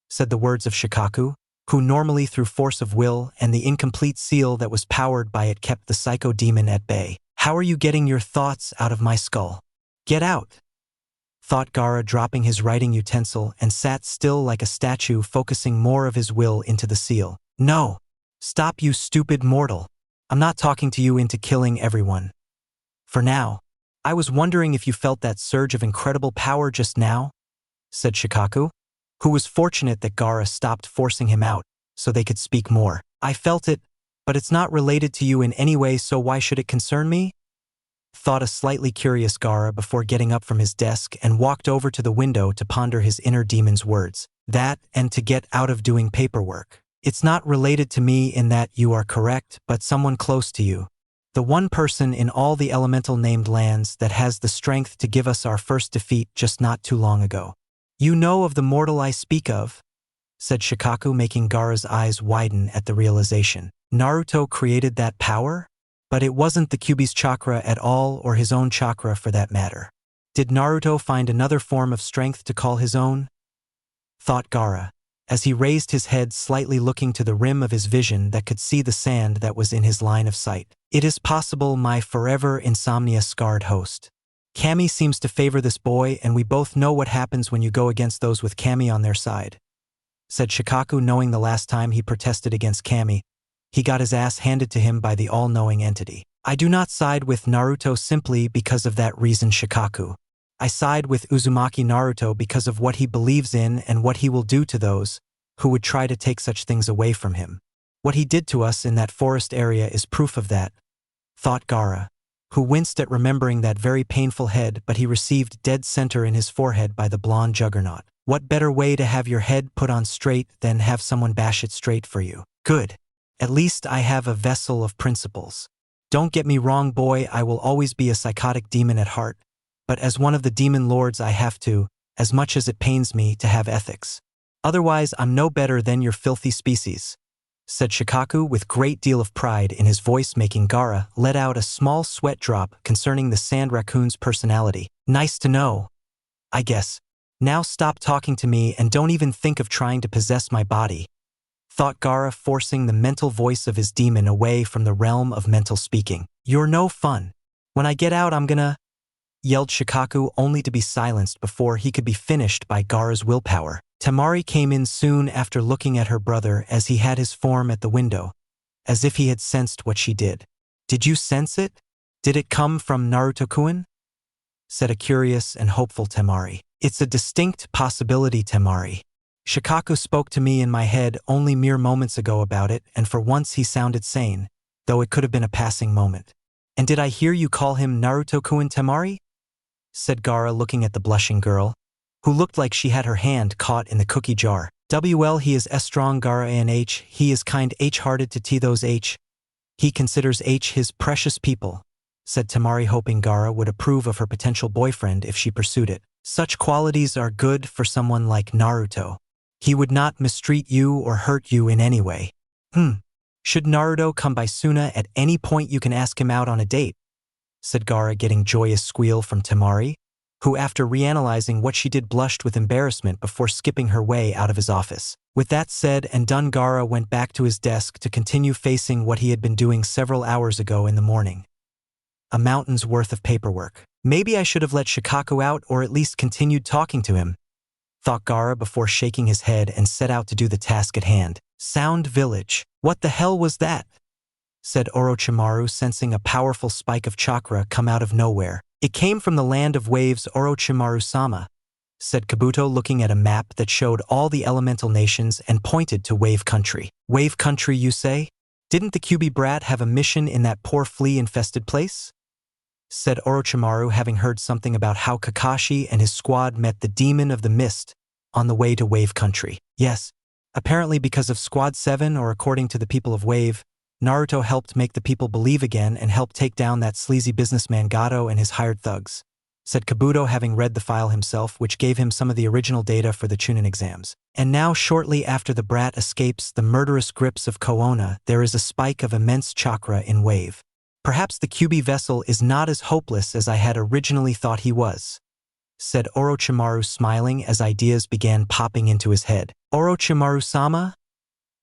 said the words of Shikaku, who normally through force of will and the incomplete seal that was powered by it kept the psycho demon at bay. How are you getting your thoughts out of my skull? Get out, thought Gaara, dropping his writing utensil and sat still like a statue, focusing more of his will into the seal. No, stop, you stupid mortal. I'm not talking to you into killing everyone. For now. I was wondering if you felt that surge of incredible power just now, said Shikaku, who was fortunate that Gaara stopped forcing him out so they could speak more. I felt it, but it's not related to you in any way, so why should it concern me? Thought a slightly curious Gaara before getting up from his desk and walked over to the window to ponder his inner demon's words. That, and to get out of doing paperwork. It's not related to me in that you are correct, but someone close to you. The one person in all the elemental named lands that has the strength to give us our first defeat just not too long ago. You know of the mortal I speak of, said Shikaku, making Gaara's eyes widen at the realization. Naruto created that power? But it wasn't the Kyuubi's chakra at all, or his own chakra for that matter. Did Naruto find another form of strength to call his own? Thought Gaara, as he raised his head slightly, looking to the rim of his vision that could see the sand that was in his line of sight. It is possible, my forever insomnia-scarred host. Kami seems to favor this boy, and we both know what happens when you go against those with Kami on their side, said Shikaku, knowing the last time he protested against Kami, he got his ass handed to him by the all-knowing entity. I do not side with Naruto simply because of that reason, Shikaku. I side with Uzumaki Naruto because of what he believes in and what he will do to those who would try to take such things away from him. What he did to us in that forest area is proof of that, thought Gaara, who winced at remembering that very painful head, but he received dead center in his forehead by the blonde juggernaut. What better way to have your head put on straight than have someone bash it straight for you? Good. At least I have a vessel of principles. Don't get me wrong, boy, I will always be a psychotic demon at heart, but as one of the demon lords I have to, as much as it pains me, to have ethics. Otherwise I'm no better than your filthy species, said Shikaku with great deal of pride in his voice, making Gaara let out a small sweat drop concerning the sand raccoon's personality. Nice to know, I guess. Now stop talking to me and don't even think of trying to possess my body, thought Gaara, forcing the mental voice of his demon away from the realm of mental speaking. You're no fun. When I get out I'm gonna, yelled Shikaku, only to be silenced before he could be finished by Gaara's willpower. Temari came in soon after, looking at her brother as he had his form at the window, as if he had sensed what she did. Did you sense it? Did it come from Naruto-kun? Said a curious and hopeful Temari. It's a distinct possibility, Temari. Shikaku spoke to me in my head only mere moments ago about it, and for once he sounded sane, though it could have been a passing moment. And did I hear you call him Naruto-kun, Temari? Said Gaara, looking at the blushing girl, who looked like she had her hand caught in the cookie jar. Well, he is strong, Gaara, and he is kind hearted to those he considers his precious people, said Temari, hoping Gaara would approve of her potential boyfriend if she pursued it. Such qualities are good for someone like Naruto. He would not mistreat you or hurt you in any way. Should Naruto come by Suna at any point, you can ask him out on a date, said Gaara, getting joyous squeal from Temari, who after reanalyzing what she did blushed with embarrassment before skipping her way out of his office. With that said and done, Gaara went back to his desk to continue facing what he had been doing several hours ago in the morning. A mountain's worth of paperwork. Maybe I should have let Shikaku out, or at least continued talking to him, thought Gaara before shaking his head and set out to do the task at hand. Sound Village. What the hell was that? Said Orochimaru, sensing a powerful spike of chakra come out of nowhere. It came from the land of waves, Orochimaru-sama, said Kabuto, looking at a map that showed all the elemental nations and pointed to Wave Country. Wave Country, you say? Didn't the Kyuubi brat have a mission in that poor flea-infested place? Said Orochimaru, having heard something about how Kakashi and his squad met the Demon of the Mist on the way to Wave Country. Yes, apparently because of Squad 7, or according to the people of Wave, Naruto helped make the people believe again and helped take down that sleazy businessman Gato and his hired thugs, said Kabuto, having read the file himself, which gave him some of the original data for the Chunin exams. And now, shortly after the brat escapes the murderous grips of Koona, there is a spike of immense chakra in Wave. Perhaps the Kyuubi vessel is not as hopeless as I had originally thought he was, said Orochimaru, smiling as ideas began popping into his head. Orochimaru-sama?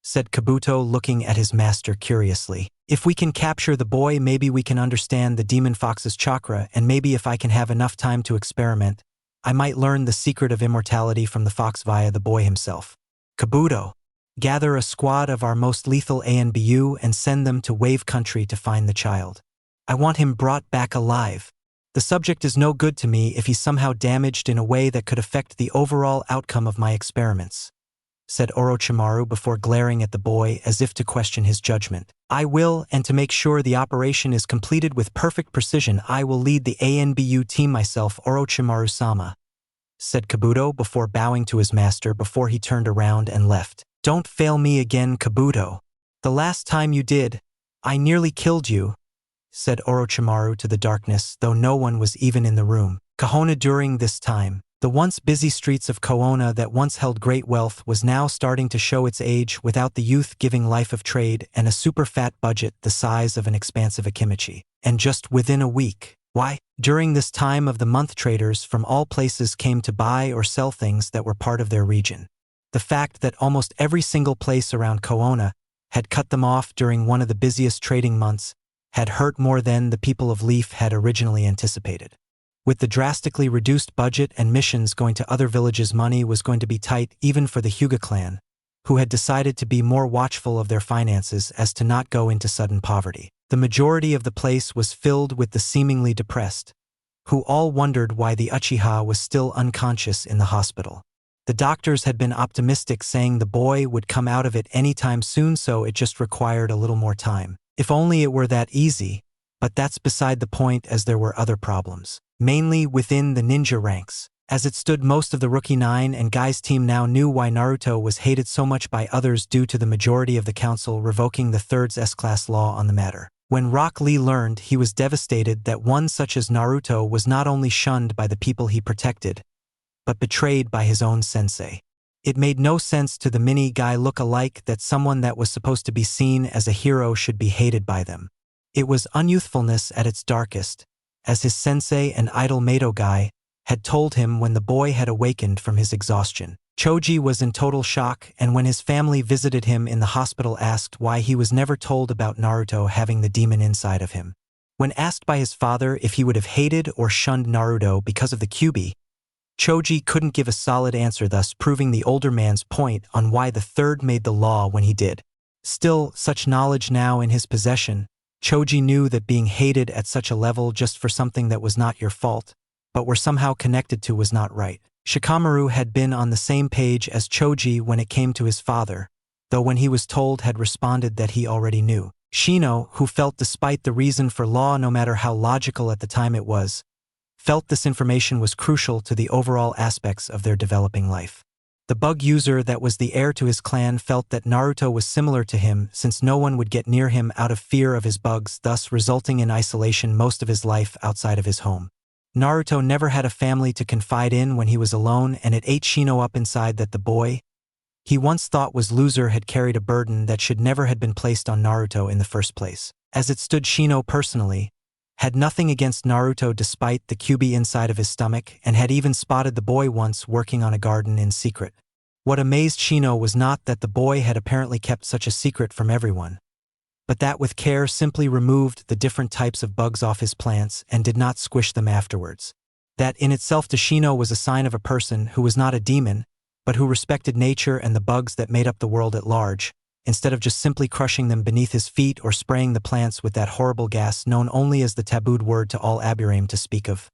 Said Kabuto, looking at his master curiously. If we can capture the boy, maybe we can understand the demon fox's chakra, and maybe if I can have enough time to experiment, I might learn the secret of immortality from the fox via the boy himself. Kabuto, gather a squad of our most lethal ANBU and send them to Wave Country to find the child. I want him brought back alive. The subject is no good to me if he's somehow damaged in a way that could affect the overall outcome of my experiments, said Orochimaru before glaring at the boy as if to question his judgment. I will, and to make sure the operation is completed with perfect precision, I will lead the ANBU team myself, Orochimaru-sama, said Kabuto before bowing to his master before he turned around and left. Don't fail me again, Kabuto. The last time you did, I nearly killed you, said Orochimaru to the darkness, though no one was even in the room. Konoha. During this time, the once busy streets of Konoha that once held great wealth was now starting to show its age without the youth-giving life of trade and a super-fat budget the size of an expansive Akimichi. And just within a week. Why? During this time of the month, traders from all places came to buy or sell things that were part of their region. The fact that almost every single place around Konoha had cut them off during one of the busiest trading months had hurt more than the people of Leaf had originally anticipated. With the drastically reduced budget and missions going to other villages, money was going to be tight even for the Hyuga clan, who had decided to be more watchful of their finances as to not go into sudden poverty. The majority of the place was filled with the seemingly depressed, who all wondered why the Uchiha was still unconscious in the hospital. The doctors had been optimistic, saying the boy would come out of it anytime soon, so it just required a little more time. If only it were that easy, but that's beside the point, as there were other problems. Mainly within the ninja ranks. As it stood, most of the Rookie 9 and Guy's team now knew why Naruto was hated so much by others due to the majority of the council revoking the Third S-class law on the matter. When Rock Lee learned, he was devastated that one such as Naruto was not only shunned by the people he protected, but betrayed by his own sensei. It made no sense to the mini-guy look-alike that someone that was supposed to be seen as a hero should be hated by them. It was unyouthfulness at its darkest, as his sensei and idol Mato Guy had told him when the boy had awakened from his exhaustion. Choji was in total shock, and when his family visited him in the hospital asked why he was never told about Naruto having the demon inside of him. When asked by his father if he would have hated or shunned Naruto because of the Kyuubi, Choji couldn't give a solid answer, thus proving the older man's point on why the third made the law when he did. Still, such knowledge now in his possession, Choji knew that being hated at such a level just for something that was not your fault, but were somehow connected to, was not right. Shikamaru had been on the same page as Choji when it came to his father, though when he was told had responded that he already knew. Shino, who felt despite the reason for law, no matter how logical at the time it was, felt this information was crucial to the overall aspects of their developing life. The bug user that was the heir to his clan felt that Naruto was similar to him, since no one would get near him out of fear of his bugs, thus resulting in isolation most of his life outside of his home. Naruto never had a family to confide in when he was alone, and it ate Shino up inside that the boy he once thought was loser had carried a burden that should never had been placed on Naruto in the first place. As it stood, Shino personally had nothing against Naruto despite the Kyuubi inside of his stomach, and had even spotted the boy once working on a garden in secret. What amazed Shino was not that the boy had apparently kept such a secret from everyone, but that with care simply removed the different types of bugs off his plants and did not squish them afterwards. That in itself to Shino was a sign of a person who was not a demon, but who respected nature and the bugs that made up the world at large, instead of just simply crushing them beneath his feet or spraying the plants with that horrible gas known only as the tabooed word to all adhering to speak of: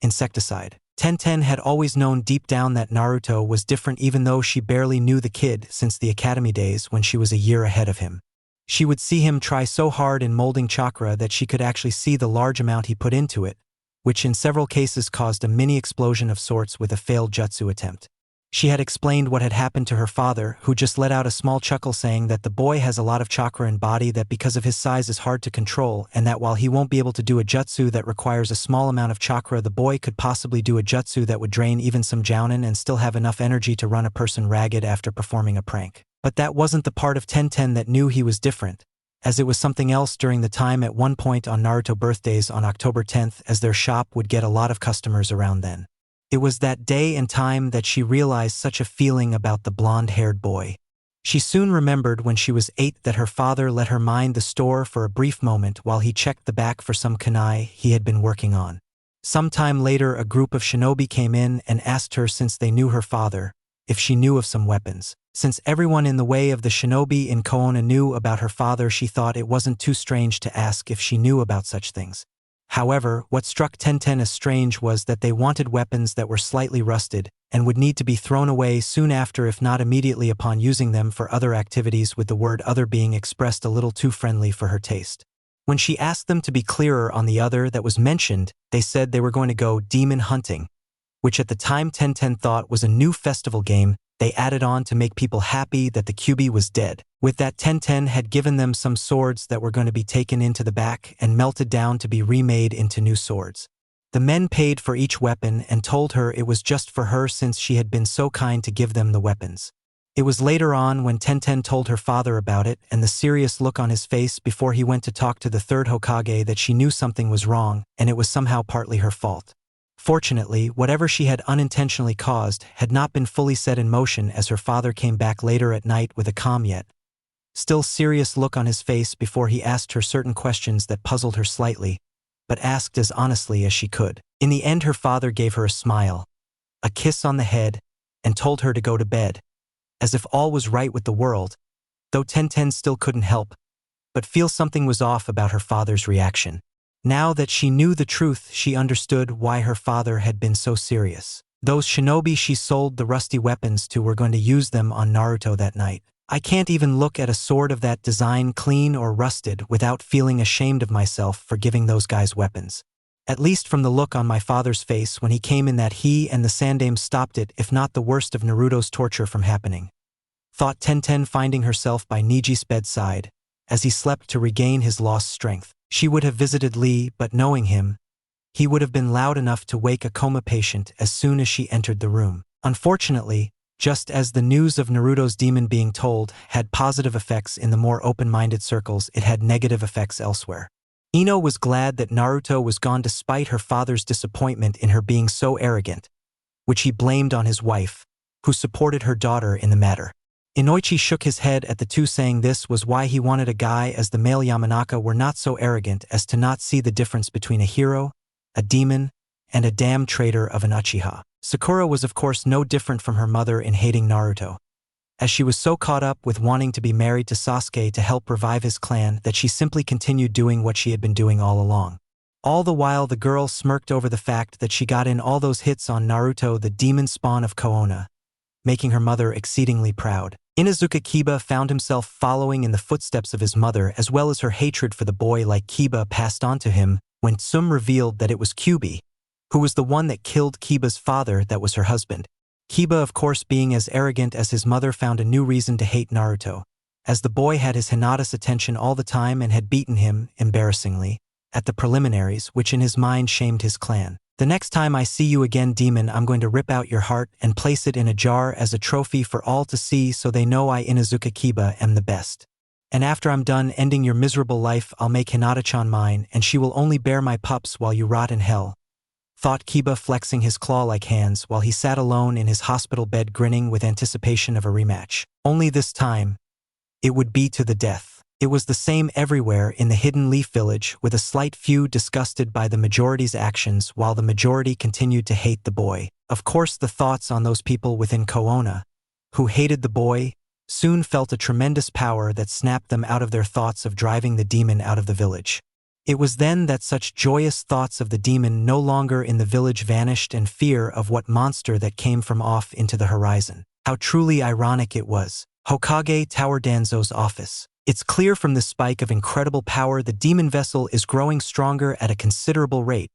insecticide. Tenten had always known deep down that Naruto was different, even though she barely knew the kid since the academy days when she was a year ahead of him. She would see him try so hard in molding chakra that she could actually see the large amount he put into it, which in several cases caused a mini explosion of sorts with a failed jutsu attempt. She had explained what had happened to her father, who just let out a small chuckle, saying that the boy has a lot of chakra in body that because of his size is hard to control, and that while he won't be able to do a jutsu that requires a small amount of chakra, the boy could possibly do a jutsu that would drain even some jounin and still have enough energy to run a person ragged after performing a prank. But that wasn't the part of Tenten that knew he was different, as it was something else during the time at one point on Naruto birthdays on October 10th, as their shop would get a lot of customers around then. It was that day and time that she realized such a feeling about the blonde-haired boy. She soon remembered when she was 8 that her father let her mind the store for a brief moment while he checked the back for some kunai he had been working on. Sometime later, a group of shinobi came in and asked her, since they knew her father, if she knew of some weapons. Since everyone in the way of the shinobi in Koona knew about her father, she thought it wasn't too strange to ask if she knew about such things. However, what struck Tenten as strange was that they wanted weapons that were slightly rusted and would need to be thrown away soon after, if not immediately upon using them for other activities, with the word other being expressed a little too friendly for her taste. When she asked them to be clearer on the other that was mentioned, they said they were going to go demon hunting, which at the time Tenten thought was a new festival game they added on to make people happy that the QB was dead. With that, Tenten had given them some swords that were going to be taken into the back and melted down to be remade into new swords. The men paid for each weapon and told her it was just for her since she had been so kind to give them the weapons. It was later on when Tenten told her father about it and the serious look on his face before he went to talk to the third Hokage that she knew something was wrong and it was somehow partly her fault. Fortunately, whatever she had unintentionally caused had not been fully set in motion, as her father came back later at night with a calm yet still serious look on his face before he asked her certain questions that puzzled her slightly, but asked as honestly as she could. In the end, her father gave her a smile, a kiss on the head, and told her to go to bed, as if all was right with the world, though Tenten still couldn't help but feel something was off about her father's reaction. Now that she knew the truth, she understood why her father had been so serious. Those shinobi she sold the rusty weapons to were going to use them on Naruto that night. I can't even look at a sword of that design, clean or rusted, without feeling ashamed of myself for giving those guys weapons. At least from the look on my father's face when he came in, that he and the Sandaime stopped it, if not the worst of Naruto's torture from happening. Thought Tenten, finding herself by Niji's bedside as he slept to regain his lost strength. She would have visited Lee, but knowing him, he would have been loud enough to wake a coma patient as soon as she entered the room. Unfortunately, just as the news of Naruto's demon being told had positive effects in the more open-minded circles, it had negative effects elsewhere. Ino was glad that Naruto was gone despite her father's disappointment in her being so arrogant, which he blamed on his wife, who supported her daughter in the matter. Inoichi shook his head at the two, saying this was why he wanted a guy as the male Yamanaka were not so arrogant as to not see the difference between a hero, a demon, and a damn traitor of an Uchiha. Sakura was of course no different from her mother in hating Naruto, as she was so caught up with wanting to be married to Sasuke to help revive his clan that she simply continued doing what she had been doing all along. All the while the girl smirked over the fact that she got in all those hits on Naruto, the demon spawn of Koona, making her mother exceedingly proud. Inuzuka Kiba found himself following in the footsteps of his mother, as well as her hatred for the boy like Kiba passed on to him when Tsum revealed that it was Kyubi, who was the one that killed Kiba's father, that was her husband. Kiba, of course being as arrogant as his mother, found a new reason to hate Naruto, as the boy had his Hinata's attention all the time and had beaten him, embarrassingly, at the preliminaries, which in his mind shamed his clan. The next time I see you again, demon, I'm going to rip out your heart and place it in a jar as a trophy for all to see, so they know I, Inuzuka Kiba, am the best. And after I'm done ending your miserable life, I'll make Hinata-chan mine, and she will only bear my pups while you rot in hell. Thought Kiba, flexing his claw-like hands while he sat alone in his hospital bed, grinning with anticipation of a rematch. Only this time, it would be to the death. It was the same everywhere in the Hidden Leaf Village, with a slight few disgusted by the majority's actions while the majority continued to hate the boy. Of course, the thoughts on those people within Koona, who hated the boy, soon felt a tremendous power that snapped them out of their thoughts of driving the demon out of the village. It was then that such joyous thoughts of the demon no longer in the village vanished, and fear of what monster that came from off into the horizon. How truly ironic it was. Hokage Tower Danzo's office. It's clear from this spike of incredible power the demon vessel is growing stronger at a considerable rate,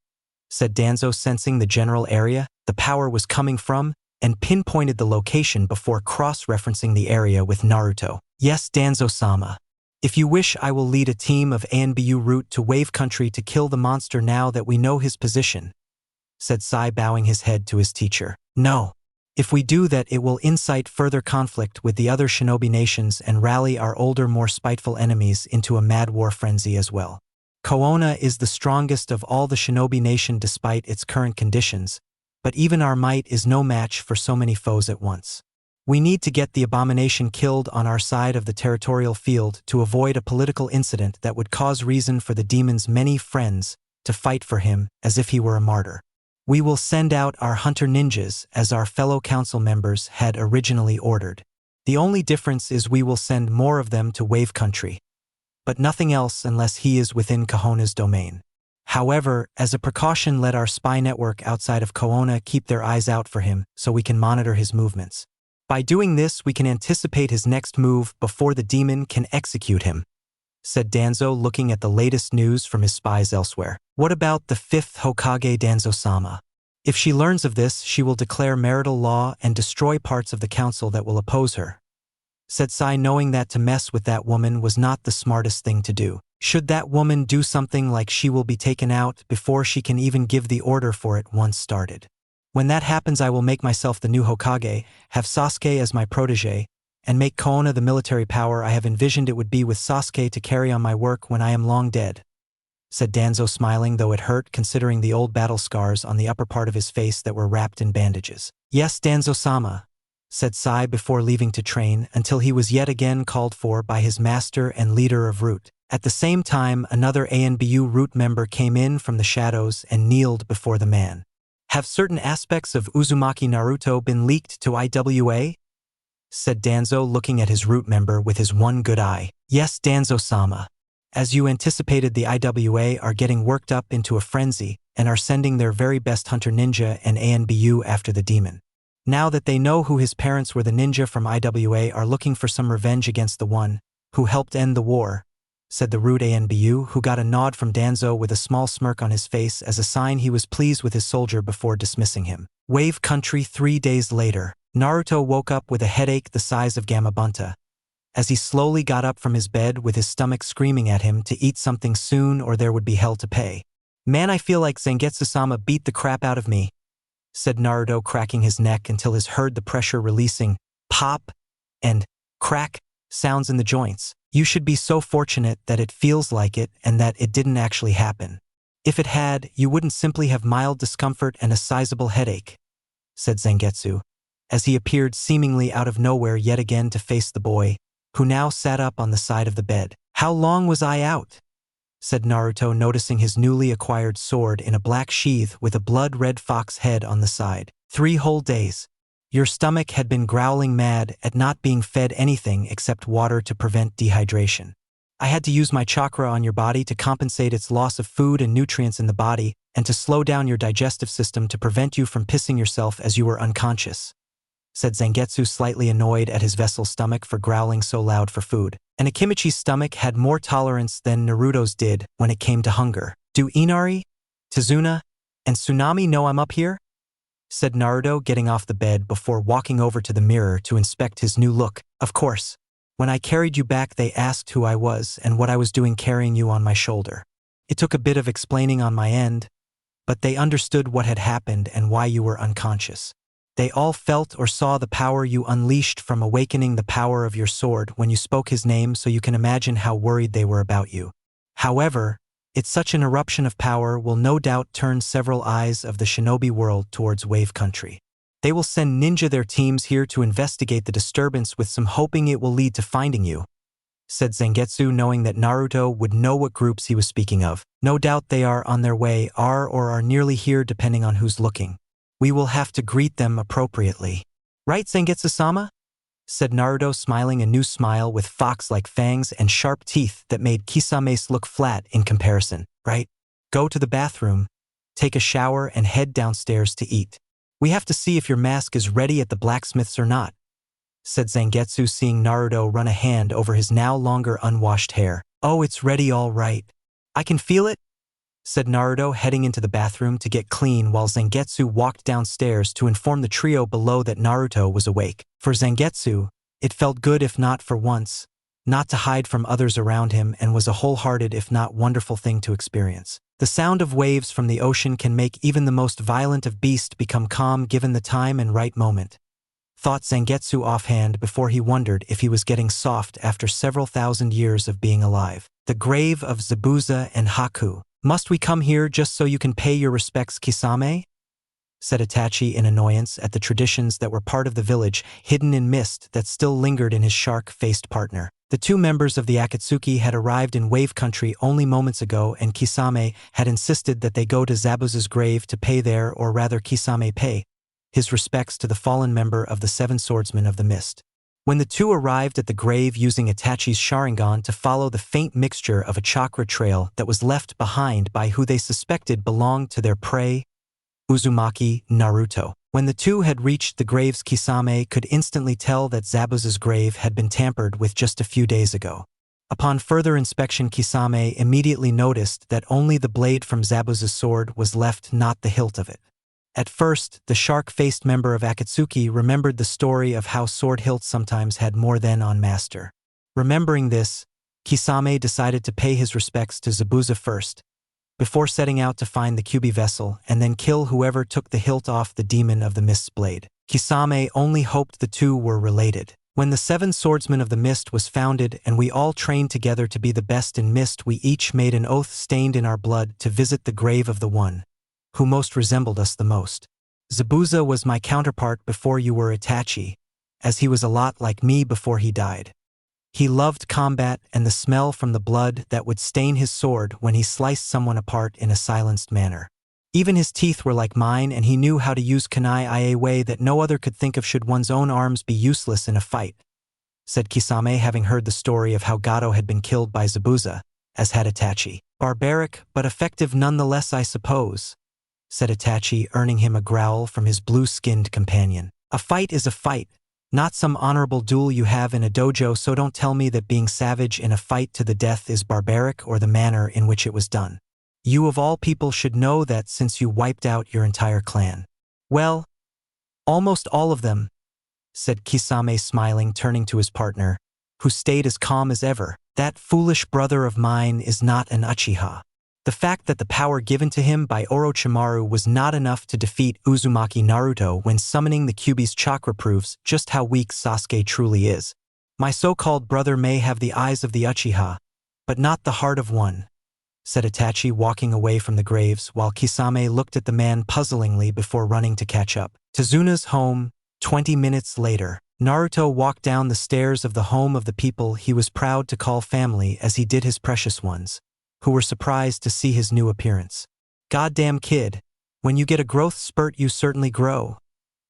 said Danzo, sensing the general area the power was coming from, and pinpointed the location before cross-referencing the area with Naruto. Yes, Danzo-sama. If you wish, I will lead a team of ANBU route to Wave Country to kill the monster now that we know his position, said Sai, bowing his head to his teacher. No. If we do that, it will incite further conflict with the other shinobi nations and rally our older, more spiteful enemies into a mad war frenzy as well. Koona is the strongest of all the shinobi nation despite its current conditions, but even our might is no match for so many foes at once. We need to get the abomination killed on our side of the territorial field to avoid a political incident that would cause reason for the demon's many friends to fight for him as if he were a martyr. We will send out our hunter ninjas as our fellow council members had originally ordered. The only difference is we will send more of them to Wave Country, but nothing else unless he is within Kohona's domain. However, as a precaution, let our spy network outside of Kohona keep their eyes out for him so we can monitor his movements. By doing this, we can anticipate his next move before the demon can execute him, said Danzo, looking at the latest news from his spies elsewhere. What about the 5th Hokage Danzo-sama? If she learns of this, she will declare marital law and destroy parts of the council that will oppose her, said Sai, knowing that to mess with that woman was not the smartest thing to do. Should that woman do something like she will be taken out before she can even give the order for it once started. When that happens, I will make myself the new Hokage, have Sasuke as my protege, and make Kohona the military power I have envisioned it would be with Sasuke to carry on my work when I am long dead, said Danzo, smiling, though it hurt considering the old battle scars on the upper part of his face that were wrapped in bandages. Yes, Danzo-sama, said Sai before leaving to train until he was yet again called for by his master and leader of Root. At the same time, another ANBU Root member came in from the shadows and kneeled before the man. Have certain aspects of Uzumaki Naruto been leaked to IWA? Said Danzo, looking at his Root member with his one good eye. Yes, Danzo-sama. As you anticipated, the IWA are getting worked up into a frenzy and are sending their very best hunter ninja and ANBU after the demon. Now that they know who his parents were, the ninja from IWA are looking for some revenge against the one who helped end the war, said the Root ANBU, who got a nod from Danzo with a small smirk on his face as a sign he was pleased with his soldier before dismissing him. Wave Country. 3 days later, Naruto woke up with a headache the size of Gamabunta, as he slowly got up from his bed with his stomach screaming at him to eat something soon or there would be hell to pay. Man, I feel like Zangetsu-sama beat the crap out of me, said Naruto, cracking his neck until he heard the pressure releasing pop and crack sounds in the joints. You should be so fortunate that it feels like it and that it didn't actually happen. If it had, you wouldn't simply have mild discomfort and a sizable headache, said Zangetsu, as he appeared seemingly out of nowhere yet again to face the boy, who now sat up on the side of the bed. How long was I out? Said Naruto, noticing his newly acquired sword in a black sheath with a blood-red fox head on the side. 3 whole days. Your stomach had been growling mad at not being fed anything except water to prevent dehydration. I had to use my chakra on your body to compensate its loss of food and nutrients in the body and to slow down your digestive system to prevent you from pissing yourself as you were unconscious, said Zangetsu, slightly annoyed at his vessel's stomach for growling so loud for food. And Akimichi's stomach had more tolerance than Naruto's did when it came to hunger. Do Inari, Tazuna, and Tsunami know I'm up here? Said Naruto, getting off the bed before walking over to the mirror to inspect his new look. Of course. When I carried you back, they asked who I was and what I was doing carrying you on my shoulder. It took a bit of explaining on my end, but they understood what had happened and why you were unconscious. They all felt or saw the power you unleashed from awakening the power of your sword when you spoke his name, so you can imagine how worried they were about you. However, it's such an eruption of power will no doubt turn several eyes of the shinobi world towards Wave Country. They will send ninja their teams here to investigate the disturbance with some hoping it will lead to finding you, said Zangetsu, knowing that Naruto would know what groups he was speaking of. No doubt they are on their way, or are nearly here depending on who's looking. We will have to greet them appropriately. Right, Zangetsu-sama? Said Naruto, smiling a new smile with fox-like fangs and sharp teeth that made Kisame's look flat in comparison. Right? Go to the bathroom, take a shower, and head downstairs to eat. We have to see if your mask is ready at the blacksmith's or not, said Zangetsu, seeing Naruto run a hand over his now longer unwashed hair. Oh, it's ready all right. I can feel it, said Naruto, heading into the bathroom to get clean while Zangetsu walked downstairs to inform the trio below that Naruto was awake. For Zangetsu, it felt good, if not for once, not to hide from others around him, and was a wholehearted if not wonderful thing to experience. The sound of waves from the ocean can make even the most violent of beasts become calm given the time and right moment, thought Zangetsu offhand before he wondered if he was getting soft after several thousand years of being alive. The grave of Zabuza and Haku. Must we come here just so you can pay your respects, Kisame? said Itachi in annoyance at the traditions that were part of the village, hidden in mist that still lingered in his shark-faced partner. The two members of the Akatsuki had arrived in Wave Country only moments ago, and Kisame had insisted that they go to Zabuza's grave to pay their, or rather Kisame pay, his respects to the fallen member of the Seven Swordsmen of the Mist. When the two arrived at the grave using Itachi's Sharingan to follow the faint mixture of a chakra trail that was left behind by who they suspected belonged to their prey, Uzumaki, Naruto. When the two had reached the graves, Kisame could instantly tell that Zabuza's grave had been tampered with just a few days ago. Upon further inspection, Kisame immediately noticed that only the blade from Zabuza's sword was left, not the hilt of it. At first, the shark-faced member of Akatsuki remembered the story of how sword hilts sometimes had more than on master. Remembering this, Kisame decided to pay his respects to Zabuza first, before setting out to find the Kyubi vessel and then kill whoever took the hilt off the demon of the Mist's blade. Kisame only hoped the two were related. When the Seven Swordsmen of the Mist was founded and we all trained together to be the best in Mist, we each made an oath stained in our blood to visit the grave of the one who most resembled us the most. Zabuza was my counterpart before you were Itachi, as he was a lot like me before he died. He loved combat and the smell from the blood that would stain his sword when he sliced someone apart in a silenced manner. Even his teeth were like mine, and he knew how to use kunai in a way that no other could think of should one's own arms be useless in a fight, said Kisame, having heard the story of how Gato had been killed by Zabuza, as had Itachi. Barbaric, but effective nonetheless, I suppose, said Itachi, earning him a growl from his blue-skinned companion. A fight is a fight, not some honorable duel you have in a dojo, so don't tell me that being savage in a fight to the death is barbaric, or the manner in which it was done. You of all people should know that since you wiped out your entire clan. Well, almost all of them, said Kisame, smiling, turning to his partner, who stayed as calm as ever. That foolish brother of mine is not an Uchiha. The fact that the power given to him by Orochimaru was not enough to defeat Uzumaki Naruto when summoning the Kyubi's chakra proves just how weak Sasuke truly is. My so-called brother may have the eyes of the Uchiha, but not the heart of one, said Itachi, walking away from the graves while Kisame looked at the man puzzlingly before running to catch up. Tsunade's home, 20 minutes later. Naruto walked down the stairs of the home of the people he was proud to call family as he did his precious ones, who were surprised to see his new appearance. Goddamn kid, when you get a growth spurt you certainly grow,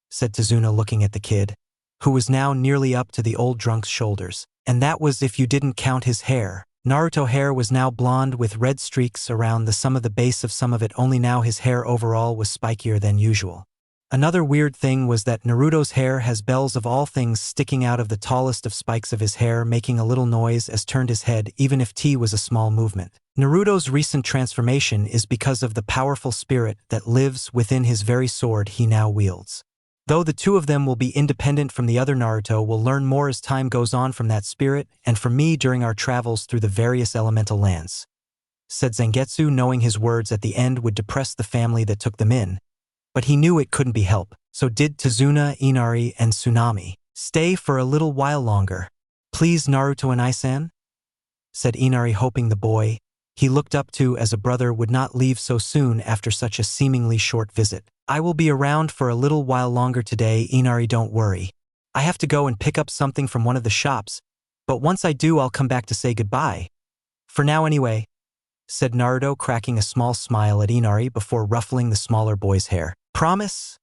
said Tsunade, looking at the kid, who was now nearly up to the old drunk's shoulders. And that was if you didn't count his hair. Naruto hair was now blonde with red streaks around the base of some of it, only now his hair overall was spikier than usual. Another weird thing was that Naruto's hair has bells of all things sticking out of the tallest of spikes of his hair, making a little noise as turned his head, even if T was a small movement. Naruto's recent transformation is because of the powerful spirit that lives within his very sword he now wields. Though the two of them will be independent from the other, Naruto will learn more as time goes on from that spirit and from me during our travels through the various elemental lands, said Zangetsu, knowing his words at the end would depress the family that took them in. But he knew it couldn't be helped. So did Tsunade, Inari, and Tsunami. Stay for a little while longer, please, Naruto and Isan, said Inari, hoping the boy he looked up to as a brother would not leave so soon after such a seemingly short visit. I will be around for a little while longer today, Inari, don't worry. I have to go and pick up something from one of the shops, but once I do I'll come back to say goodbye. For now anyway, said Naruto, cracking a small smile at Inari before ruffling the smaller boy's hair. Promise?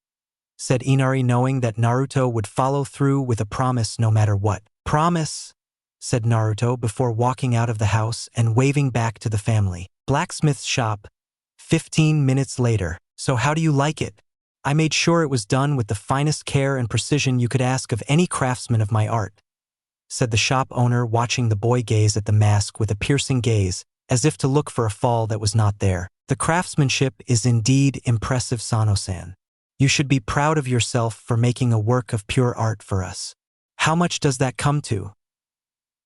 Said Inari, knowing that Naruto would follow through with a promise no matter what. Promise, said Naruto before walking out of the house and waving back to the family. Blacksmith's shop, 15 minutes later. So how do you like it? I made sure it was done with the finest care and precision you could ask of any craftsman of my art, said the shop owner, watching the boy gaze at the mask with a piercing gaze, as if to look for a fall that was not there. The craftsmanship is indeed impressive, Sano-san. You should be proud of yourself for making a work of pure art for us. How much does that come to?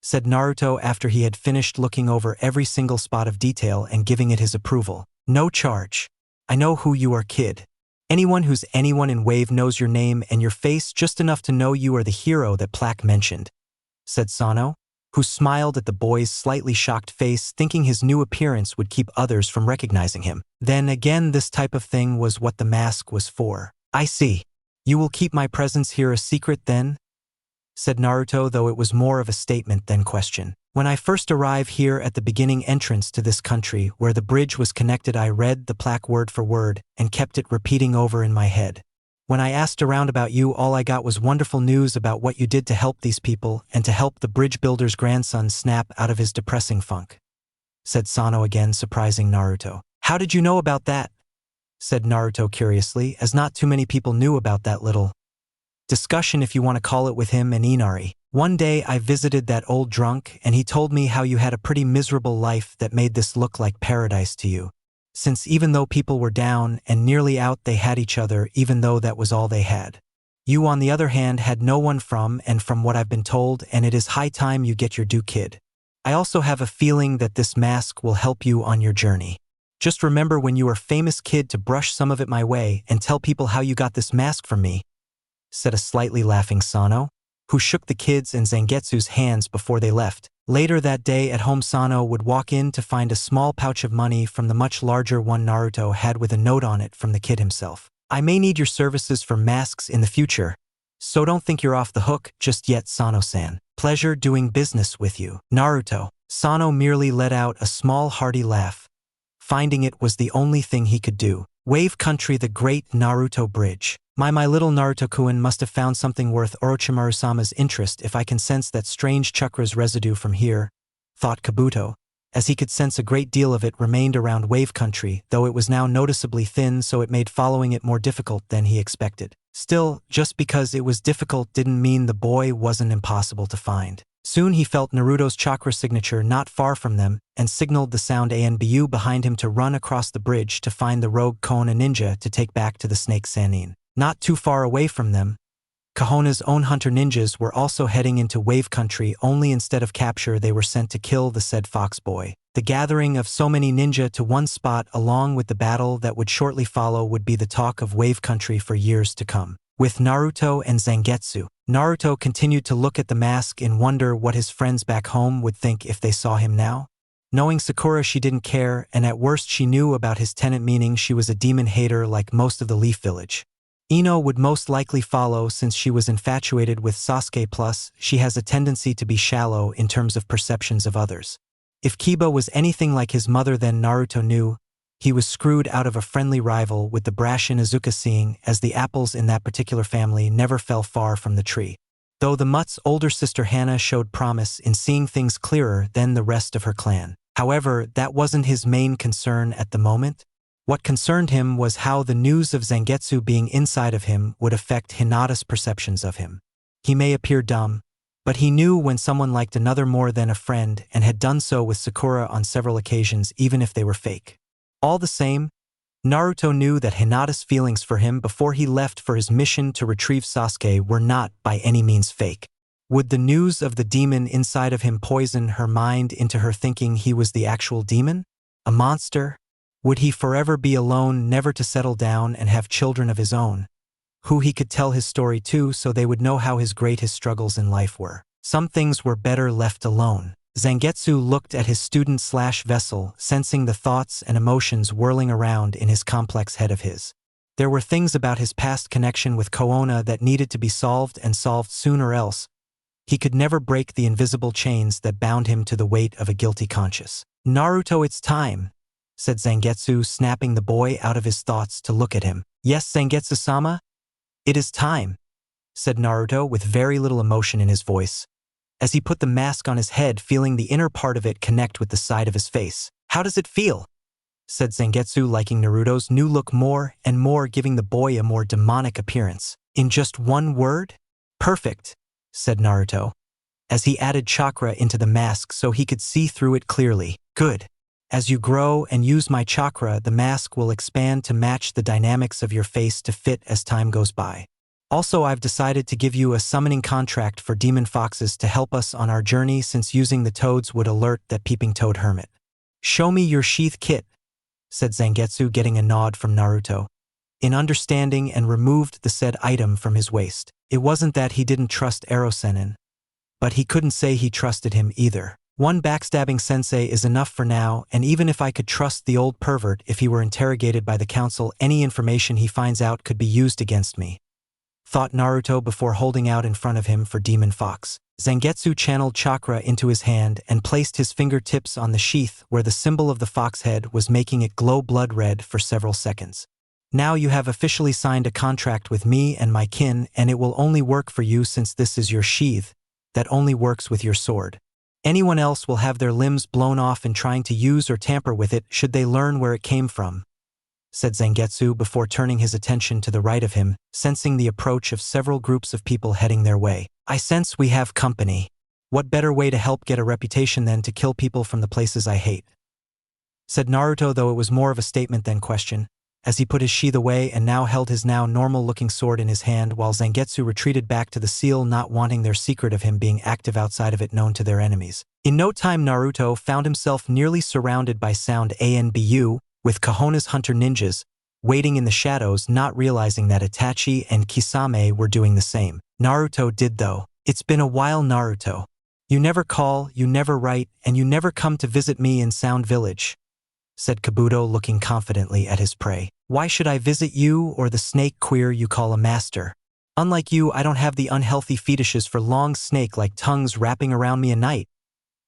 Said Naruto after he had finished looking over every single spot of detail and giving it his approval. No charge. I know who you are, kid. Anyone who's anyone in Wave knows your name and your face just enough to know you are the hero that Plaque mentioned, said Sano, who smiled at the boy's slightly shocked face, thinking his new appearance would keep others from recognizing him. Then again, this type of thing was what the mask was for. I see. You will keep my presence here a secret then? Said Naruto, though it was more of a statement than question. When I first arrived here at the beginning entrance to this country where the bridge was connected, I read the plaque word for word and kept it repeating over in my head. When I asked around about you, all I got was wonderful news about what you did to help these people and to help the bridge builder's grandson snap out of his depressing funk. Said Sano again, surprising Naruto. How did you know about that? Said Naruto curiously, as not too many people knew about that little discussion, if you want to call it, with him and Inari. One day I visited that old drunk and he told me how you had a pretty miserable life that made this look like paradise to you. Since even though people were down and nearly out, they had each other, even though that was all they had. You, on the other hand, had no one from what I've been told, and it is high time you get your due, kid. I also have a feeling that this mask will help you on your journey. Just remember when you are famous, kid, to brush some of it my way and tell people how you got this mask from me, said a slightly laughing Sano, who shook the kids and Zangetsu's hands before they left. Later that day at home, Sano would walk in to find a small pouch of money from the much larger one Naruto had, with a note on it from the kid himself. I may need your services for masks in the future, so don't think you're off the hook just yet, Sano-san. Pleasure doing business with you, Naruto. Sano merely let out a small hearty laugh, finding it was the only thing he could do. Wave Country, the Great Naruto Bridge. My little Naruto-kun must have found something worth Orochimaru-sama's interest if I can sense that strange chakra's residue from here, thought Kabuto, as he could sense a great deal of it remained around Wave Country, though it was now noticeably thin, so it made following it more difficult than he expected. Still, just because it was difficult didn't mean the boy wasn't impossible to find. Soon he felt Naruto's chakra signature not far from them and signaled the sound Anbu behind him to run across the bridge to find the rogue Konoha ninja to take back to the Snake Sanin. Not too far away from them, Konoha's own hunter ninjas were also heading into Wave Country, only instead of capture they were sent to kill the said fox boy. The gathering of so many ninja to one spot along with the battle that would shortly follow would be the talk of Wave Country for years to come. With Naruto and Zangetsu, Naruto continued to look at the mask in wonder what his friends back home would think if they saw him now. Knowing Sakura, she didn't care, and at worst she knew about his tenant, meaning she was a demon hater like most of the Leaf Village. Ino would most likely follow since she was infatuated with Sasuke, plus she has a tendency to be shallow in terms of perceptions of others. If Kiba was anything like his mother, then Naruto knew he was screwed out of a friendly rival with the brash Inuzuka, seeing as the apples in that particular family never fell far from the tree. Though the Mutt's older sister Hana showed promise in seeing things clearer than the rest of her clan. However, that wasn't his main concern at the moment. What concerned him was how the news of Zangetsu being inside of him would affect Hinata's perceptions of him. He may appear dumb, but he knew when someone liked another more than a friend and had done so with Sakura on several occasions, even if they were fake. All the same, Naruto knew that Hinata's feelings for him before he left for his mission to retrieve Sasuke were not by any means fake. Would the news of the demon inside of him poison her mind into her thinking he was the actual demon? A monster? Would he forever be alone, never to settle down and have children of his own, who he could tell his story to so they would know how great his struggles in life were? Some things were better left alone. Zangetsu looked at his student/vessel, sensing the thoughts and emotions whirling around in his complex head of his. There were things about his past connection with Konoha that needed to be solved, and solved soon, or else he could never break the invisible chains that bound him to the weight of a guilty conscience. Naruto, it's time, said Zangetsu, snapping the boy out of his thoughts to look at him. Yes, Zangetsu-sama? It is time, said Naruto with very little emotion in his voice, as he put the mask on his head, feeling the inner part of it connect with the side of his face. How does it feel? Said Zangetsu, liking Naruto's new look more and more, giving the boy a more demonic appearance. In just one word? Perfect, said Naruto, as he added chakra into the mask so he could see through it clearly. Good. As you grow and use my chakra, the mask will expand to match the dynamics of your face to fit as time goes by. Also, I've decided to give you a summoning contract for demon foxes to help us on our journey, since using the toads would alert that peeping toad hermit. Show me your sheath kit, said Zangetsu, getting a nod from Naruto in understanding, and removed the said item from his waist. It wasn't that he didn't trust Erosenin, but he couldn't say he trusted him either. One backstabbing sensei is enough for now, and even if I could trust the old pervert, if he were interrogated by the council, any information he finds out could be used against me," thought Naruto before holding out in front of him for Demon Fox. Zangetsu channeled chakra into his hand and placed his fingertips on the sheath where the symbol of the fox head was, making it glow blood red for several seconds. "Now you have officially signed a contract with me and my kin, and it will only work for you since this is your sheath that only works with your sword. Anyone else will have their limbs blown off in trying to use or tamper with it should they learn where it came from," said Zangetsu before turning his attention to the right of him, sensing the approach of several groups of people heading their way. "I sense we have company. What better way to help get a reputation than to kill people from the places I hate?" said Naruto, though it was more of a statement than question, as he put his sheath away and now held his now normal-looking sword in his hand while Zangetsu retreated back to the seal, not wanting their secret of him being active outside of it known to their enemies. In no time, Naruto found himself nearly surrounded by sound ANBU, with Kohona's hunter ninjas, waiting in the shadows, not realizing that Itachi and Kisame were doing the same. Naruto did though. "It's been a while, Naruto. You never call, you never write, and you never come to visit me in Sound Village," said Kabuto, looking confidently at his prey. "Why should I visit you or the snake queer you call a master? Unlike you, I don't have the unhealthy fetishes for long snake-like tongues wrapping around me at night,"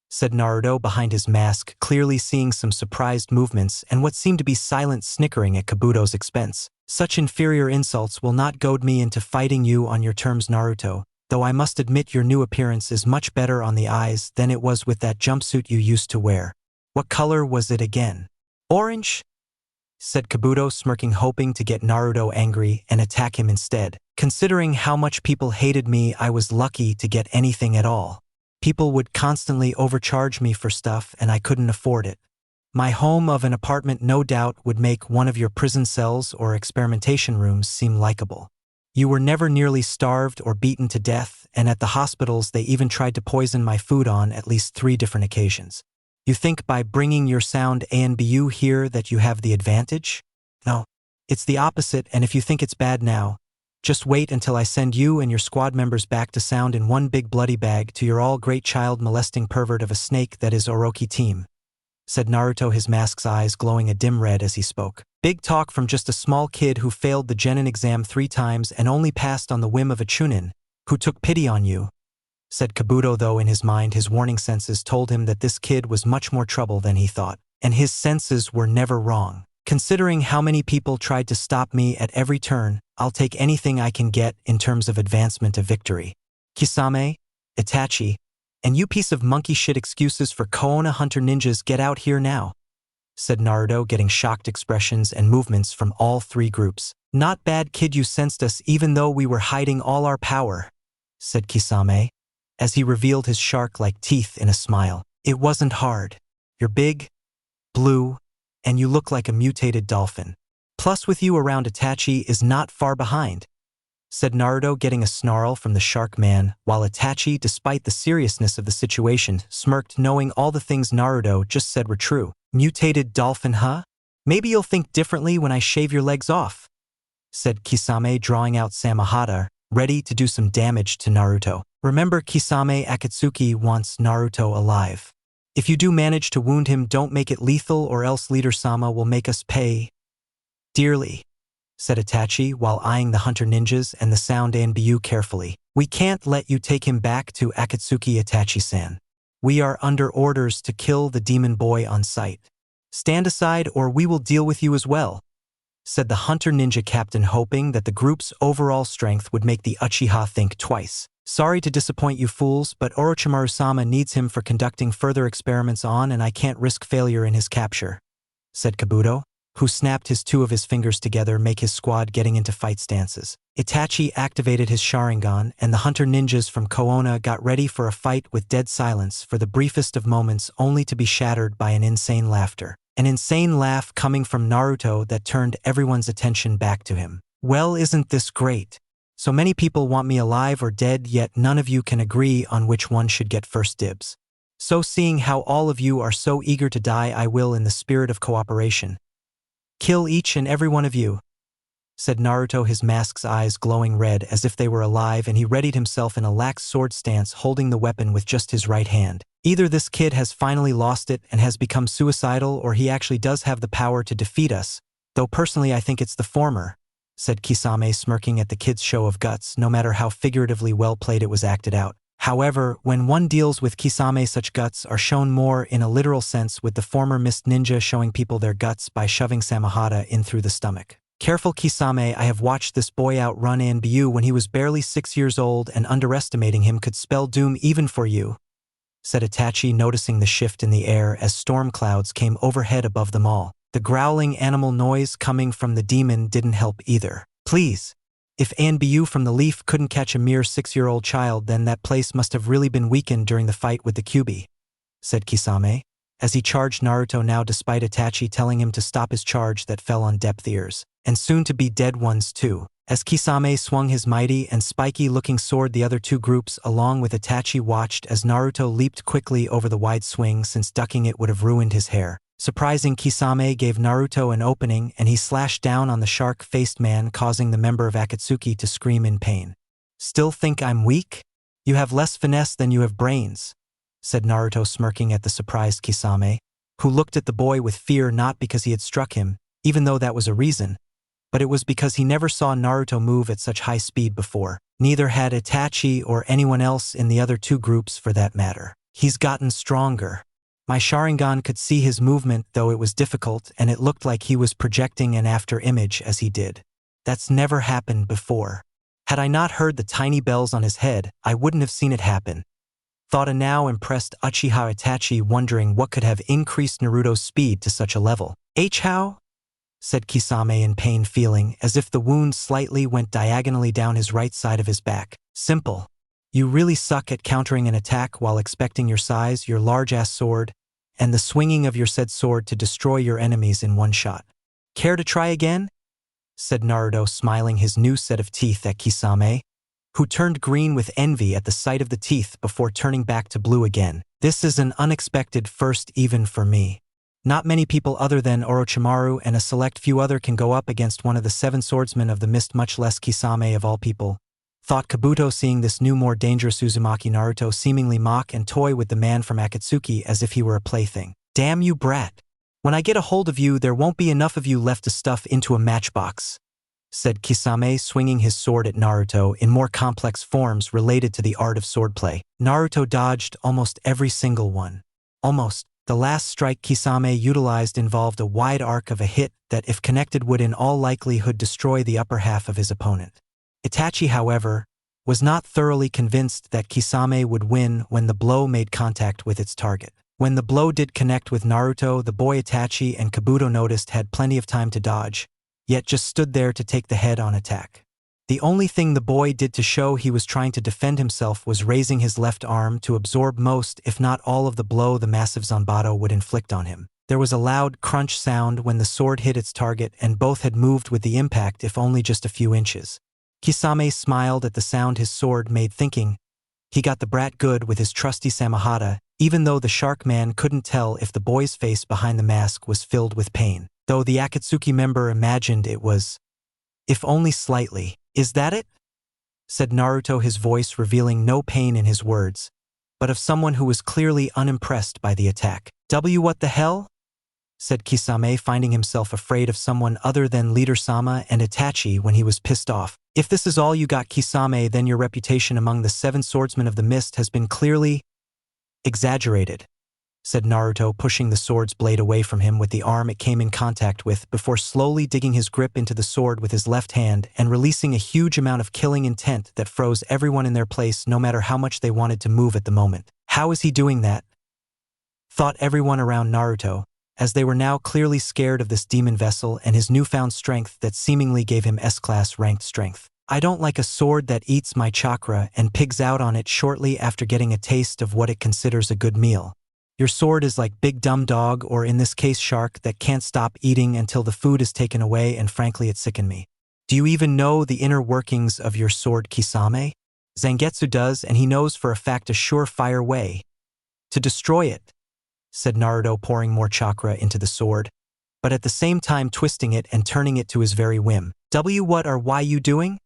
said Naruto behind his mask, clearly seeing some surprised movements and what seemed to be silent snickering at Kabuto's expense. "Such inferior insults will not goad me into fighting you on your terms, Naruto, though I must admit your new appearance is much better on the eyes than it was with that jumpsuit you used to wear. What color was it again?" "Orange," said Kabuto, smirking, hoping to get Naruto angry and attack him instead. "Considering how much people hated me, I was lucky to get anything at all. People would constantly overcharge me for stuff and I couldn't afford it. My home of an apartment no doubt would make one of your prison cells or experimentation rooms seem likable. You were never nearly starved or beaten to death, and at the hospitals they even tried to poison my food on at least 3 different occasions. You think by bringing your sound ANBU here that you have the advantage? No, it's the opposite, and if you think it's bad now, just wait until I send you and your squad members back to Sound in one big bloody bag to your all-great child-molesting pervert of a snake that is Orochi team," said Naruto, his mask's eyes glowing a dim red as he spoke. "Big talk from just a small kid who failed the Genin exam 3 times and only passed on the whim of a Chunin, who took pity on you," said Kabuto, though in his mind his warning senses told him that this kid was much more trouble than he thought. And his senses were never wrong. "Considering how many people tried to stop me at every turn, I'll take anything I can get in terms of advancement to victory. Kisame, Itachi, and you piece of monkey shit excuses for Koona hunter ninjas, get out here now," said Naruto, getting shocked expressions and movements from all 3 groups. "Not bad, kid, you sensed us even though we were hiding all our power," said Kisame, as he revealed his shark-like teeth in a smile. "It wasn't hard. You're big, blue, and you look like a mutated dolphin. Plus with you around, Itachi is not far behind," said Naruto, getting a snarl from the shark man, while Itachi, despite the seriousness of the situation, smirked, knowing all the things Naruto just said were true. "Mutated dolphin, huh? Maybe you'll think differently when I shave your legs off," said Kisame, drawing out Samahata, ready to do some damage to Naruto. Remember, Kisame Akatsuki wants Naruto alive. If you do manage to wound him, don't make it lethal or else Leader-sama will make us pay dearly, said Itachi while eyeing the hunter ninjas and the sound ANBU carefully. "We can't let you take him back to Akatsuki, Itachi-san. We are under orders to kill the demon boy on sight. Stand aside or we will deal with you as well," said the hunter ninja captain, hoping that the group's overall strength would make the Uchiha think twice. "Sorry to disappoint you fools, but Orochimaru-sama needs him for conducting further experiments on, and I can't risk failure in his capture," said Kabuto, who snapped his 2 of his fingers together, make his squad getting into fight stances. Itachi activated his Sharingan, and the hunter ninjas from Koona got ready for a fight with dead silence for the briefest of moments, only to be shattered by an insane laughter. An insane laugh coming from Naruto that turned everyone's attention back to him. "Well, isn't this great? So many people want me alive or dead, yet none of you can agree on which one should get first dibs. So seeing how all of you are so eager to die, I will, in the spirit of cooperation, kill each and every one of you," said Naruto, his mask's eyes glowing red as if they were alive, and he readied himself in a lax sword stance, holding the weapon with just his right hand. Either this kid has finally lost it and has become suicidal, or he actually does have the power to defeat us, though personally I think it's the former, said Kisame, smirking at the kid's show of guts, no matter how figuratively well played it was acted out. However, when one deals with Kisame, such guts are shown more in a literal sense, with the former mist ninja showing people their guts by shoving Samahata in through the stomach. Careful, Kisame, I have watched this boy outrun Anbu when he was barely 6 years old, and underestimating him could spell doom even for you, said Itachi, noticing the shift in the air as storm clouds came overhead above them all. The growling animal noise coming from the demon didn't help either. Please. If Anbu from the leaf couldn't catch a mere 6-year-old child, then that place must have really been weakened during the fight with the Kyuubi, said Kisame, as he charged Naruto now, despite Itachi telling him to stop his charge that fell on deaf ears, and soon to be dead ones too. As Kisame swung his mighty and spiky-looking sword, the other two groups along with Itachi watched as Naruto leaped quickly over the wide swing, since ducking it would have ruined his hair. Surprising, Kisame gave Naruto an opening and he slashed down on the shark-faced man, causing the member of Akatsuki to scream in pain. Still think I'm weak? You have less finesse than you have brains, said Naruto, smirking at the surprised Kisame, who looked at the boy with fear, not because he had struck him, even though that was a reason, but it was because he never saw Naruto move at such high speed before. Neither had Itachi or anyone else in the other two groups for that matter. He's gotten stronger. My Sharingan could see his movement, though it was difficult, and it looked like he was projecting an after image as he did. That's never happened before. Had I not heard the tiny bells on his head, I wouldn't have seen it happen, thought a now impressed Uchiha Itachi, wondering what could have increased Naruto's speed to such a level. How? Said Kisame in pain, feeling as if the wound slightly went diagonally down his right side of his back. Simple. You really suck at countering an attack while expecting your size, your large-ass sword, and the swinging of your said sword to destroy your enemies in one shot. Care to try again? Said Naruto, smiling his new set of teeth at Kisame, who turned green with envy at the sight of the teeth before turning back to blue again. This is an unexpected first even for me. Not many people other than Orochimaru and a select few other can go up against one of the 7 swordsmen of the mist, much less Kisame of all people, thought Kabuto, seeing this new, more dangerous Uzumaki Naruto seemingly mock and toy with the man from Akatsuki as if he were a plaything. Damn you, brat. When I get a hold of you, there won't be enough of you left to stuff into a matchbox, said Kisame, swinging his sword at Naruto in more complex forms related to the art of swordplay. Naruto dodged almost every single one. Almost. The last strike Kisame utilized involved a wide arc of a hit that, if connected, would in all likelihood destroy the upper half of his opponent. Itachi, however, was not thoroughly convinced that Kisame would win when the blow made contact with its target. When the blow did connect with Naruto, the boy Itachi and Kabuto noticed had plenty of time to dodge, yet just stood there to take the head-on attack. The only thing the boy did to show he was trying to defend himself was raising his left arm to absorb most, if not all, of the blow the massive Zanbato would inflict on him. There was a loud crunch sound when the sword hit its target, and both had moved with the impact, if only just a few inches. Kisame smiled at the sound his sword made, thinking, he got the brat good with his trusty Samahata, even though the shark man couldn't tell if the boy's face behind the mask was filled with pain, though the Akatsuki member imagined it was, if only slightly. Is that it? Said Naruto, his voice revealing no pain in his words, but of someone who was clearly unimpressed by the attack. What the hell? Said Kisame, finding himself afraid of someone other than Leader-sama and Itachi when he was pissed off. If this is all you got, Kisame, then your reputation among the 7 swordsmen of the mist has been clearly exaggerated, said Naruto, pushing the sword's blade away from him with the arm it came in contact with, before slowly digging his grip into the sword with his left hand and releasing a huge amount of killing intent that froze everyone in their place, no matter how much they wanted to move at the moment. How is he doing that? Thought everyone around Naruto, as they were now clearly scared of this demon vessel and his newfound strength that seemingly gave him S-class ranked strength. I don't like a sword that eats my chakra and pigs out on it shortly after getting a taste of what it considers a good meal. Your sword is like big dumb dog, or in this case shark, that can't stop eating until the food is taken away, and frankly it sickened me. Do you even know the inner workings of your sword, Kisame? Zangetsu does, and he knows for a fact a surefire way to destroy it, said Naruto, pouring more chakra into the sword. but at the same time twisting it and turning it to his very whim. What or why you doing?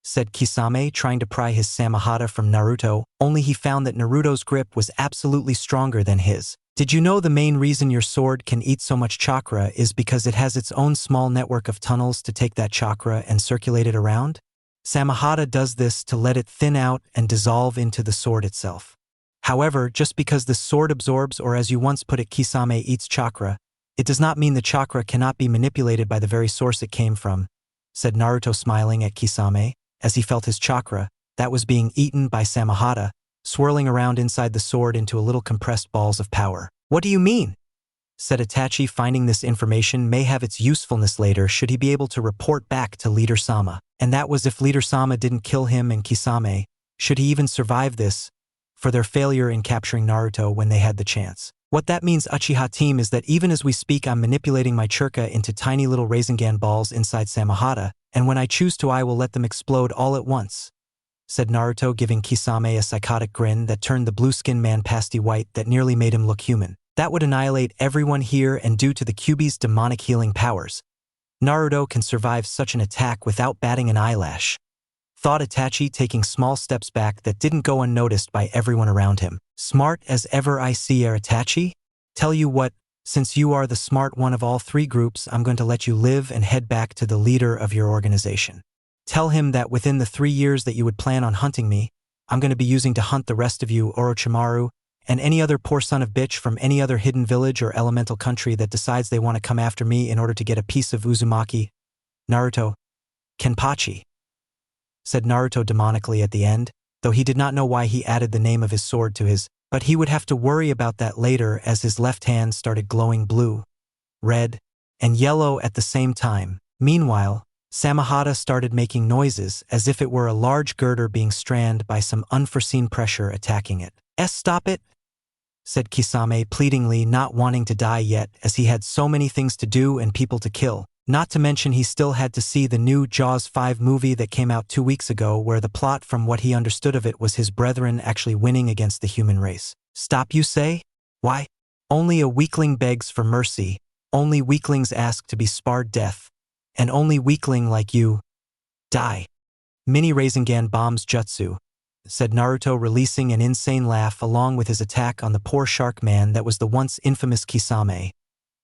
Said Kisame, trying to pry his Samahata from Naruto, only he found that Naruto's grip was absolutely stronger than his. Did you know the main reason your sword can eat so much chakra is because it has its own small network of tunnels to take that chakra and circulate it around? Samahata does this to let it thin out and dissolve into the sword itself. However, just because the sword absorbs, or as you once put it, Kisame eats chakra, it does not mean the chakra cannot be manipulated by the very source it came from, said Naruto, smiling at Kisame, as he felt his chakra, that was being eaten by Samahata, swirling around inside the sword into a little compressed balls of power. What do you mean? Said Itachi, finding this information may have its usefulness later should he be able to report back to Leader Sama. And that was if Leader Sama didn't kill him and Kisame, should he even survive this, for their failure in capturing Naruto when they had the chance. What that means, Uchiha team, is that even as we speak I'm manipulating my chakra into tiny little Rasengan balls inside Samahata, and when I choose to I will let them explode all at once, said Naruto, giving Kisame a psychotic grin that turned the blue-skinned man pasty white that nearly made him look human. That would annihilate everyone here, and due to the Kyuubi's demonic healing powers, Naruto can survive such an attack without batting an eyelash, thought Itachi, taking small steps back that didn't go unnoticed by everyone around him. Smart as ever I see, Itachi? Tell you what, since you are the smart one of all three groups, I'm going to let you live and head back to the leader of your organization. Tell him that within the 3 years that you would plan on hunting me, I'm going to be using to hunt the rest of you, Orochimaru, and any other poor son of bitch from any other hidden village or elemental country that decides they want to come after me in order to get a piece of Uzumaki. Naruto, Kenpachi, said Naruto demonically at the end, though he did not know why he added the name of his sword to his, but he would have to worry about that later as his left hand started glowing blue, red, and yellow at the same time. Meanwhile, Samahata started making noises as if it were a large girder being stranded by some unforeseen pressure attacking it. Stop it, said Kisame pleadingly, not wanting to die yet as he had so many things to do and people to kill. Not to mention he still had to see the new Jaws 5 movie that came out 2 weeks ago, where the plot from what he understood of it was his brethren actually winning against the human race. Stop, you say? Why? Only a weakling begs for mercy, only weaklings ask to be spared death, and only weakling like you die. Mini Rasengan bombs jutsu, said Naruto, releasing an insane laugh along with his attack on the poor shark man that was the once infamous Kisame,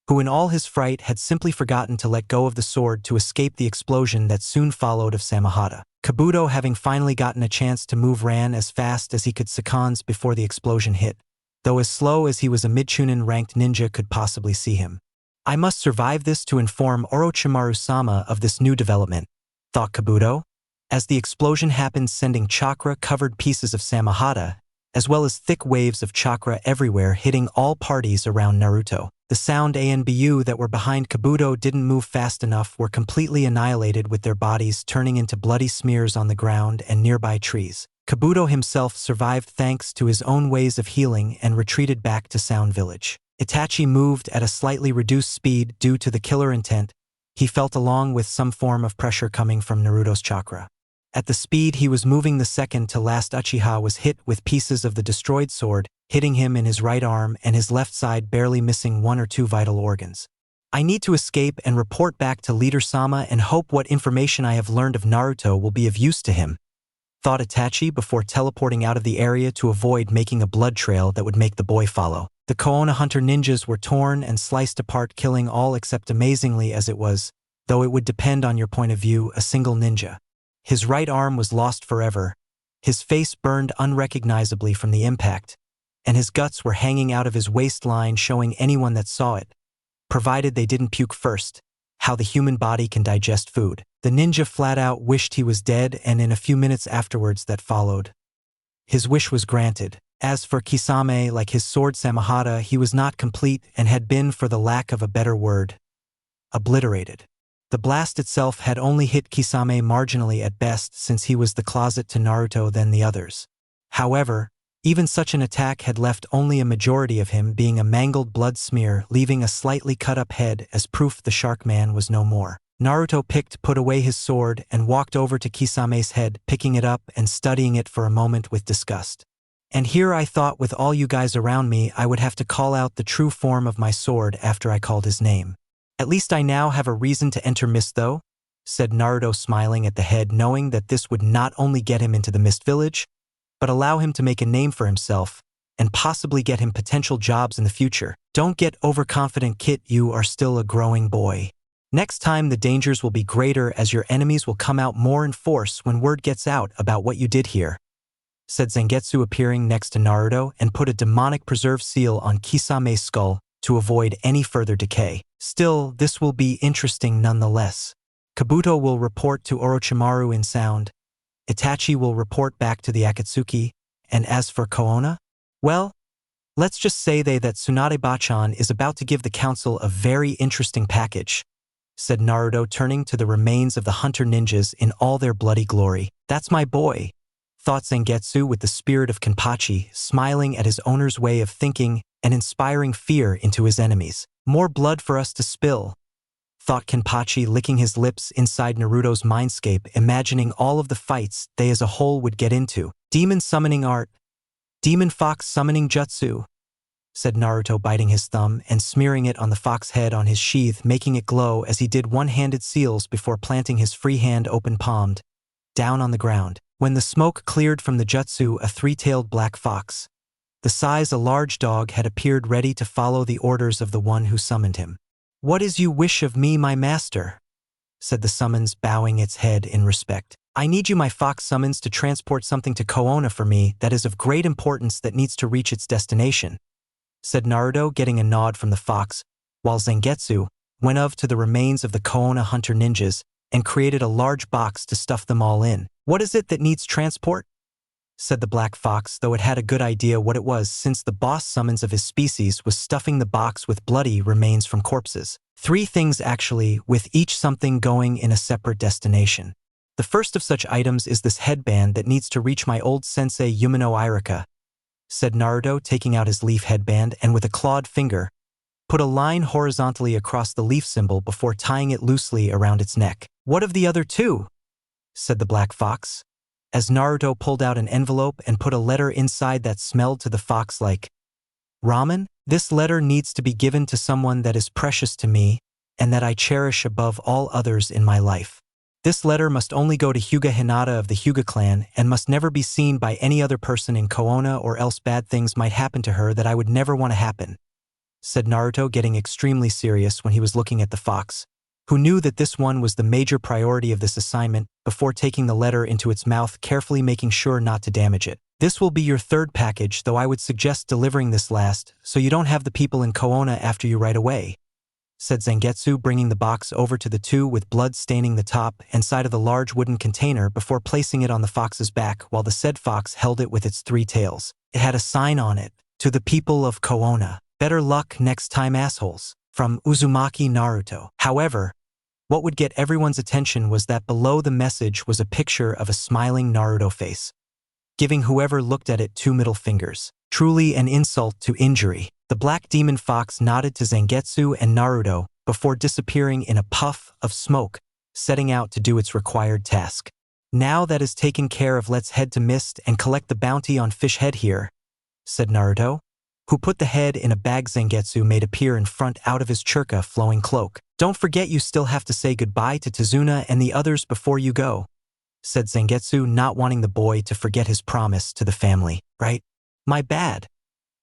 who in all his fright had simply forgotten to let go of the sword to escape the explosion that soon followed of Samahata. Kabuto, having finally gotten a chance to move, ran as fast as he could seconds before the explosion hit, though as slow as he was a mid-chunin-ranked ninja could possibly see him. I must survive this to inform Orochimaru-sama of this new development, thought Kabuto, as the explosion happened, sending chakra-covered pieces of Samahata, as well as thick waves of chakra everywhere, hitting all parties around Naruto. The sound and Bu that were behind Kabuto didn't move fast enough, were completely annihilated with their bodies turning into bloody smears on the ground and nearby trees. Kabuto himself survived thanks to his own ways of healing and retreated back to Sound Village. Itachi moved at a slightly reduced speed due to the killer intent he felt, along with some form of pressure coming from Naruto's chakra. At the speed he was moving, the second to last Uchiha was hit with pieces of the destroyed sword, hitting him in his right arm and his left side, barely missing 1 or 2 vital organs. I need to escape and report back to Leader Sama and hope what information I have learned of Naruto will be of use to him, thought Itachi before teleporting out of the area to avoid making a blood trail that would make the boy follow. The Konoha hunter ninjas were torn and sliced apart, killing all except, amazingly as it was, though it would depend on your point of view, a single ninja. His right arm was lost forever, his face burned unrecognizably from the impact, and his guts were hanging out of his waistline, showing anyone that saw it, provided they didn't puke first, how the human body can digest food. The ninja flat out wished he was dead, and in a few minutes afterwards that followed, his wish was granted. As for Kisame, like his sword Samahata, he was not complete and had been, for the lack of a better word, obliterated. The blast itself had only hit Kisame marginally at best, since he was the closet to Naruto than the others. However, even such an attack had left only a majority of him being a mangled blood smear, leaving a slightly cut-up head as proof the shark man was no more. Naruto put away his sword and walked over to Kisame's head, picking it up and studying it for a moment with disgust. And here I thought, with all you guys around me, I would have to call out the true form of my sword after I called his name. At least I now have a reason to enter Mist though, said Naruto smiling at the head, knowing that this would not only get him into the Mist Village, but allow him to make a name for himself and possibly get him potential jobs in the future. Don't get overconfident, Kit, you are still a growing boy. Next time the dangers will be greater as your enemies will come out more in force when word gets out about what you did here, said Zangetsu, appearing next to Naruto, and put a demonic preserve seal on Kisame's skull to avoid any further decay. Still, this will be interesting nonetheless. Kabuto will report to Orochimaru in sound, Itachi will report back to the Akatsuki, and as for Koona, well, let's just say that Tsunade Bachan is about to give the council a very interesting package, said Naruto, turning to the remains of the hunter ninjas in all their bloody glory. That's my boy, thought Zangetsu with the spirit of Kenpachi, smiling at his owner's way of thinking and inspiring fear into his enemies. More blood for us to spill, thought Kenpachi, licking his lips inside Naruto's mindscape, imagining all of the fights they as a whole would get into. Demon summoning art, demon fox summoning jutsu, said Naruto, biting his thumb and smearing it on the fox head on his sheath, making it glow as he did one-handed seals before planting his free hand open-palmed down on the ground. When the smoke cleared from the jutsu, a three-tailed black fox, the size a large dog, had appeared ready to follow the orders of the one who summoned him. What is you wish of me, my master? Said the summons, bowing its head in respect. I need you, my fox summons, to transport something to Koona for me that is of great importance that needs to reach its destination, said Naruto, getting a nod from the fox, while Zangetsu went of to the remains of the Koona hunter ninjas and created a large box to stuff them all in. What is it that needs transport? Said the black fox, though it had a good idea what it was, since the boss summons of his species was stuffing the box with bloody remains from corpses. 3 things actually, with each something going in a separate destination. The first of such items is this headband that needs to reach my old sensei Yumino Irika, said Naruto, taking out his leaf headband and with a clawed finger, put a line horizontally across the leaf symbol before tying it loosely around its neck. What of the other 2? Said the black fox, as Naruto pulled out an envelope and put a letter inside that smelled to the fox like ramen. This letter needs to be given to someone that is precious to me and that I cherish above all others in my life. This letter must only go to Hyuga Hinata of the Hyuga clan and must never be seen by any other person in Koona, or else bad things might happen to her that I would never want to happen, said Naruto, getting extremely serious when he was looking at the fox, who knew that this one was the major priority of this assignment, before taking the letter into its mouth, carefully making sure not to damage it. This will be your 3rd package, though I would suggest delivering this last, so you don't have the people in Koona after you right away, said Zangetsu, bringing the box over to the 2 with blood staining the top and side of the large wooden container before placing it on the fox's back, while the said fox held it with its 3 tails. It had a sign on it, "To the people of Koona. Better luck next time, assholes," from Uzumaki Naruto. However, what would get everyone's attention was that below the message was a picture of a smiling Naruto face, giving whoever looked at it 2 middle fingers. Truly an insult to injury. The black demon fox nodded to Zangetsu and Naruto before disappearing in a puff of smoke, setting out to do its required task. Now that is taken care of, let's head to Mist and collect the bounty on Fish Head here, said Naruto, who put the head in a bag Zangetsu made appear in front out of his churka flowing cloak. Don't forget you still have to say goodbye to Tazuna and the others before you go, said Zangetsu, not wanting the boy to forget his promise to the family. Right? My bad,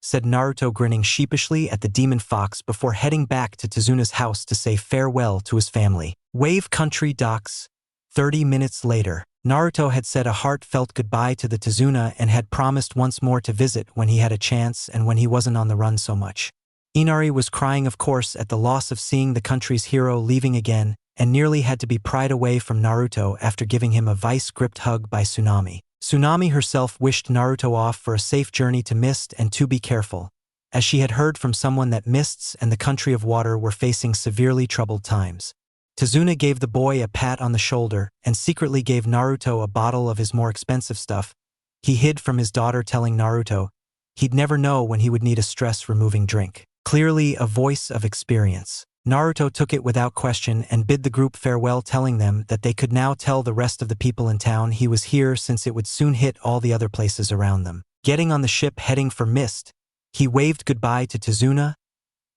said Naruto, grinning sheepishly at the demon fox before heading back to Tazuna's house to say farewell to his family. Wave Country Docks. 30 minutes later, Naruto had said a heartfelt goodbye to the Tazuna and had promised once more to visit when he had a chance and when he wasn't on the run so much. Inari was crying, of course, at the loss of seeing the country's hero leaving again, and nearly had to be pried away from Naruto after giving him a vice-gripped hug by Tsunami. Tsunami herself wished Naruto off for a safe journey to Mist and to be careful, as she had heard from someone that Mists and the country of water were facing severely troubled times. Tazuna gave the boy a pat on the shoulder and secretly gave Naruto a bottle of his more expensive stuff he hid from his daughter, telling Naruto he'd never know when he would need a stress-removing drink. Clearly a voice of experience. Naruto took it without question and bid the group farewell, telling them that they could now tell the rest of the people in town he was here, since it would soon hit all the other places around them. Getting on the ship heading for Mist, he waved goodbye to Tazuna,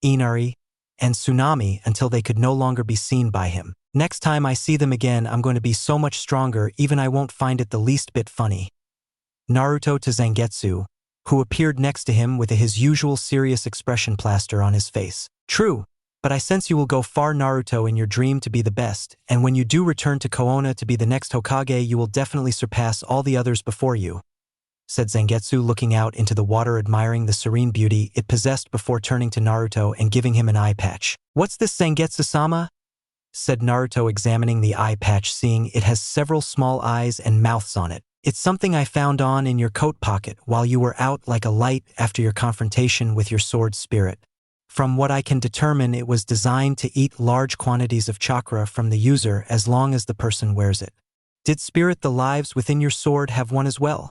Inari, and Tsunade until they could no longer be seen by him. Next time I see them again, I'm going to be so much stronger, even I won't find it the least bit funny. Naruto to Zangetsu, who appeared next to him with his usual serious expression plaster on his face. True, but I sense you will go far, Naruto, in your dream to be the best, and when you do return to Konoha to be the next Hokage, you will definitely surpass all the others before you, said Zangetsu, looking out into the water, admiring the serene beauty it possessed before turning to Naruto and giving him an eye patch. What's this, Zangetsu-sama? Said Naruto, examining the eye patch, seeing it has several small eyes and mouths on it. It's something I found on in your coat pocket while you were out like a light after your confrontation with your sword spirit. From what I can determine, it was designed to eat large quantities of chakra from the user as long as the person wears it. Did spirit the lives within your sword have one as well?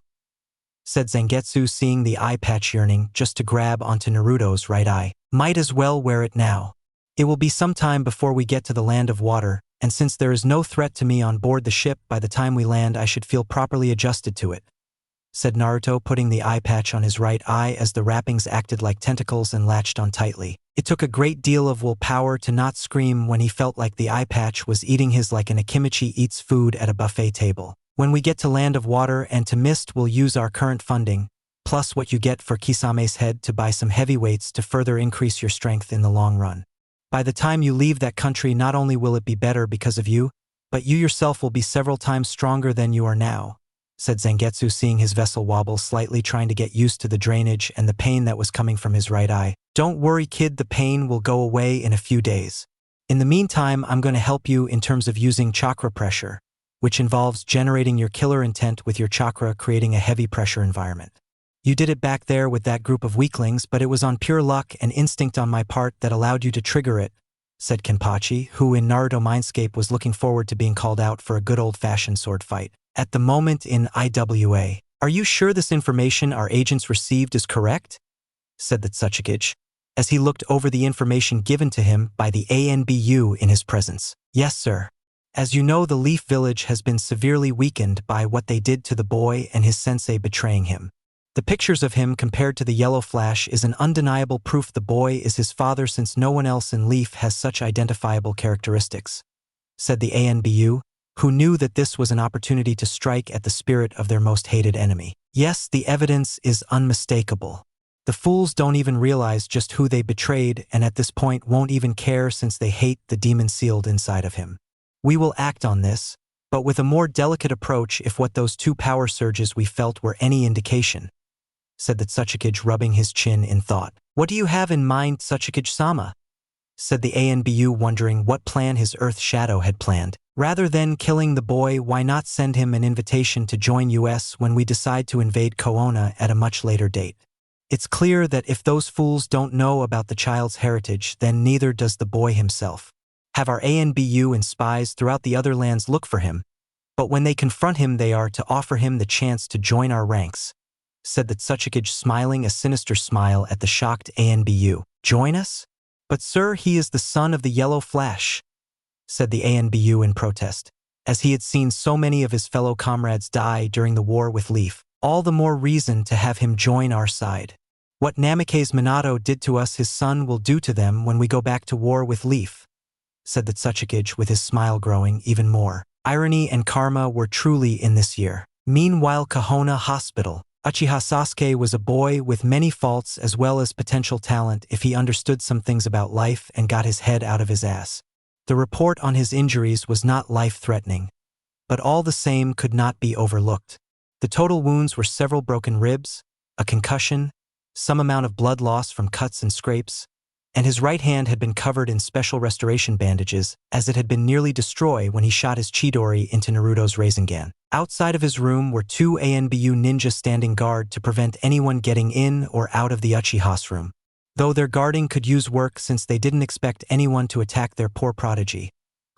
Said Zangetsu, seeing the eye patch, yearning just to grab onto Naruto's right eye. Might as well wear it now. It will be some time before we get to the land of water, and since there is no threat to me on board the ship, by the time we land I should feel properly adjusted to it, said Naruto, putting the eye patch on his right eye as the wrappings acted like tentacles and latched on tightly. It took a great deal of willpower to not scream when he felt like the eye patch was eating his like an Akimichi eats food at a buffet table. When we get to land of water and to Mist, we'll use our current funding, plus what you get for Kisame's head, to buy some heavyweights to further increase your strength in the long run. By the time you leave that country, not only will it be better because of you, but you yourself will be several times stronger than you are now, said Zangetsu, seeing his vessel wobble slightly, trying to get used to the drainage and the pain that was coming from his right eye. Don't worry, kid, the pain will go away in a few days. In the meantime, I'm going to help you in terms of using chakra pressure, which involves generating your killer intent with your chakra, creating a heavy pressure environment. You did it back there with that group of weaklings, but it was on pure luck and instinct on my part that allowed you to trigger it, said Kenpachi, who in Naruto Mindscape was looking forward to being called out for a good old-fashioned sword fight. At the moment in IWA, are you sure this information our agents received is correct? Said the Tsuchikage, as he looked over the information given to him by the ANBU in his presence. Yes, sir. As you know, the Leaf Village has been severely weakened by what they did to the boy and his sensei betraying him. The pictures of him compared to the Yellow Flash is an undeniable proof the boy is his father, since no one else in Leaf has such identifiable characteristics, said the ANBU, who knew that this was an opportunity to strike at the spirit of their most hated enemy. Yes, the evidence is unmistakable. The fools don't even realize just who they betrayed, and at this point won't even care since they hate the demon sealed inside of him. We will act on this, but with a more delicate approach if what those two power surges we felt were any indication, said the Tsuchikage, rubbing his chin in thought. What do you have in mind, Tsuchikage-sama? Said the ANBU, wondering what plan his Earth Shadow had planned. Rather than killing the boy, why not send him an invitation to join us when we decide to invade Konoha at a much later date? It's clear that if those fools don't know about the child's heritage, then neither does the boy himself. Have our ANBU and spies throughout the other lands look for him, but when they confront him they are to offer him the chance to join our ranks, said the Tsuchikage, smiling a sinister smile at the shocked ANBU. Join us? But sir, he is the son of the Yellow Flash, said the ANBU in protest. As he had seen so many of his fellow comrades die during the war with Leaf, all the more reason to have him join our side. What Namikaze Minato did to us, his son will do to them when we go back to war with Leaf, said the Tsuchikage, with his smile growing even more. Irony and karma were truly in this year. Meanwhile, Konoha Hospital. Uchiha Sasuke was a boy with many faults as well as potential talent if he understood some things about life and got his head out of his ass. The report on his injuries was not life-threatening, but all the same could not be overlooked. The total wounds were several broken ribs, a concussion, some amount of blood loss from cuts and scrapes, and his right hand had been covered in special restoration bandages as it had been nearly destroyed when he shot his Chidori into Naruto's Rasengan. Outside of his room were two ANBU ninjas standing guard to prevent anyone getting in or out of the Uchiha's room, though their guarding could use work since they didn't expect anyone to attack their poor prodigy,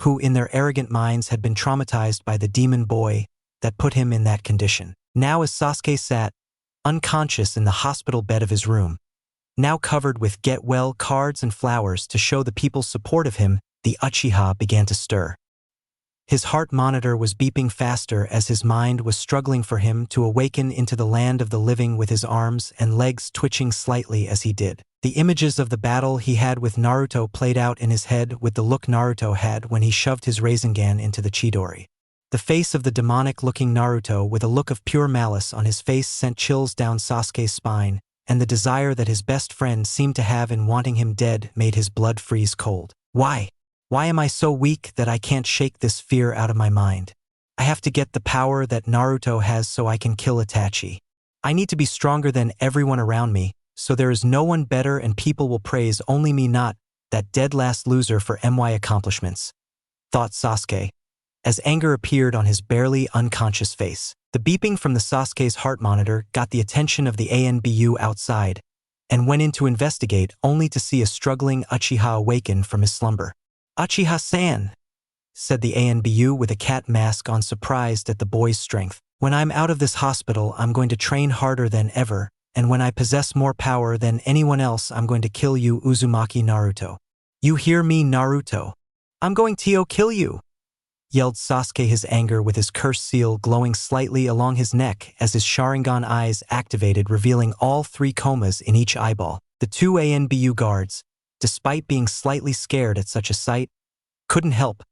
who in their arrogant minds had been traumatized by the demon boy that put him in that condition. Now as Sasuke sat, unconscious in the hospital bed of his room, now covered with get-well cards and flowers to show the people's support of him, the Uchiha began to stir. His heart monitor was beeping faster as his mind was struggling for him to awaken into the land of the living with his arms and legs twitching slightly as he did. The images of the battle he had with Naruto played out in his head with the look Naruto had when he shoved his Rasengan into the Chidori. The face of the demonic-looking Naruto with a look of pure malice on his face sent chills down Sasuke's spine, and the desire that his best friend seemed to have in wanting him dead made his blood freeze cold. Why? Why am I so weak that I can't shake this fear out of my mind? I have to get the power that Naruto has so I can kill Itachi. I need to be stronger than everyone around me, so there is no one better and people will praise only me, not that dead last loser for my accomplishments, thought Sasuke, as anger appeared on his barely unconscious face. The beeping from the Sasuke's heart monitor got the attention of the ANBU outside, and went in to investigate only to see a struggling Uchiha awaken from his slumber. "Uchiha-san," said the ANBU with a cat mask on, surprised at the boy's strength. "When I'm out of this hospital, I'm going to train harder than ever, and when I possess more power than anyone else, I'm going to kill you, Uzumaki Naruto. You hear me, Naruto? I'm going to kill you!" yelled Sasuke, his anger with his curse seal glowing slightly along his neck as his Sharingan eyes activated, revealing all 3 comas in each eyeball. The 2 ANBU guards, despite being slightly scared at such a sight, couldn't help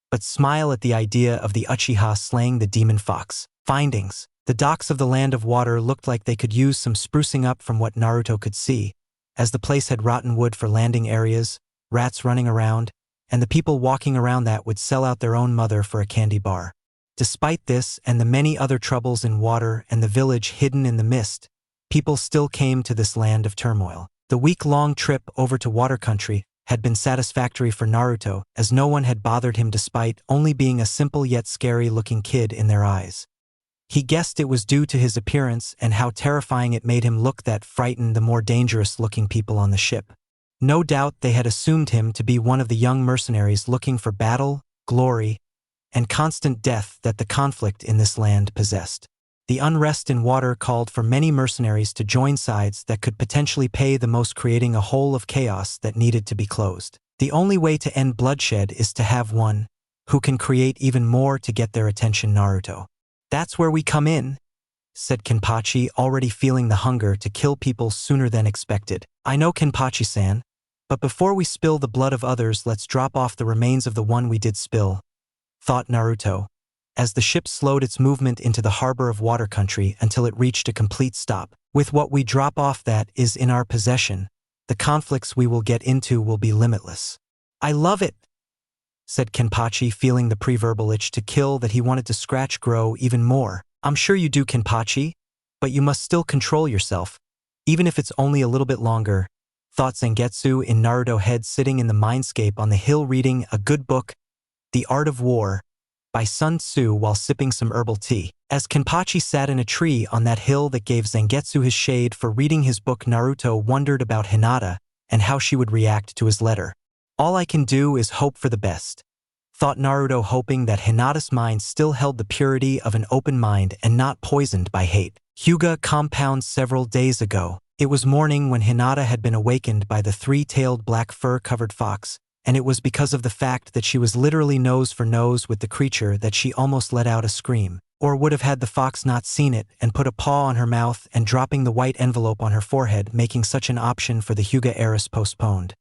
but smile at the idea of the Uchiha slaying the demon fox. Findings: the docks of the Land of Water looked like they could use some sprucing up from what Naruto could see, as the place had rotten wood for landing areas, rats running around, and the people walking around that would sell out their own mother for a candy bar. Despite this and the many other troubles in water and the village hidden in the mist, people still came to this land of turmoil. The week-long trip over to Water Country had been satisfactory for Naruto, as no one had bothered him despite only being a simple yet scary-looking kid in their eyes. He guessed it was due to his appearance and how terrifying it made him look that frightened the more dangerous-looking people on the ship. No doubt they had assumed him to be one of the young mercenaries looking for battle, glory, and constant death that the conflict in this land possessed. The unrest in water called for many mercenaries to join sides that could potentially pay the most, creating a hole of chaos that needed to be closed. The only way to end bloodshed is to have one who can create even more to get their attention, Naruto. "That's where we come in," said Kenpachi, already feeling the hunger to kill people sooner than expected. "I know, Kenpachi-san, but before we spill the blood of others, let's drop off the remains of the one we did spill," thought Naruto, as the ship slowed its movement into the harbor of Water Country until it reached a complete stop. "With what we drop off that is in our possession, the conflicts we will get into will be limitless." "I love it," said Kenpachi, feeling the pre-verbal itch to kill that he wanted to scratch grow even more. "I'm sure you do, Kenpachi, but you must still control yourself, even if it's only a little bit longer," thought Zangetsu in Naruto head, sitting in the mindscape on the hill reading a good book, The Art of War, by Sun Tzu, while sipping some herbal tea. As Kenpachi sat in a tree on that hill that gave Zangetsu his shade for reading his book, Naruto wondered about Hinata and how she would react to his letter. "All I can do is hope for the best," thought Naruto, hoping that Hinata's mind still held the purity of an open mind and not poisoned by hate. Hyuga compound. Several days ago, it was morning when Hinata had been awakened by the 3-tailed black fur-covered fox, and it was because of the fact that she was literally nose for nose with the creature that she almost let out a scream, or would have had the fox not seen it and put a paw on her mouth and dropping the white envelope on her forehead, making such an option for the Hyuga heiress postponed.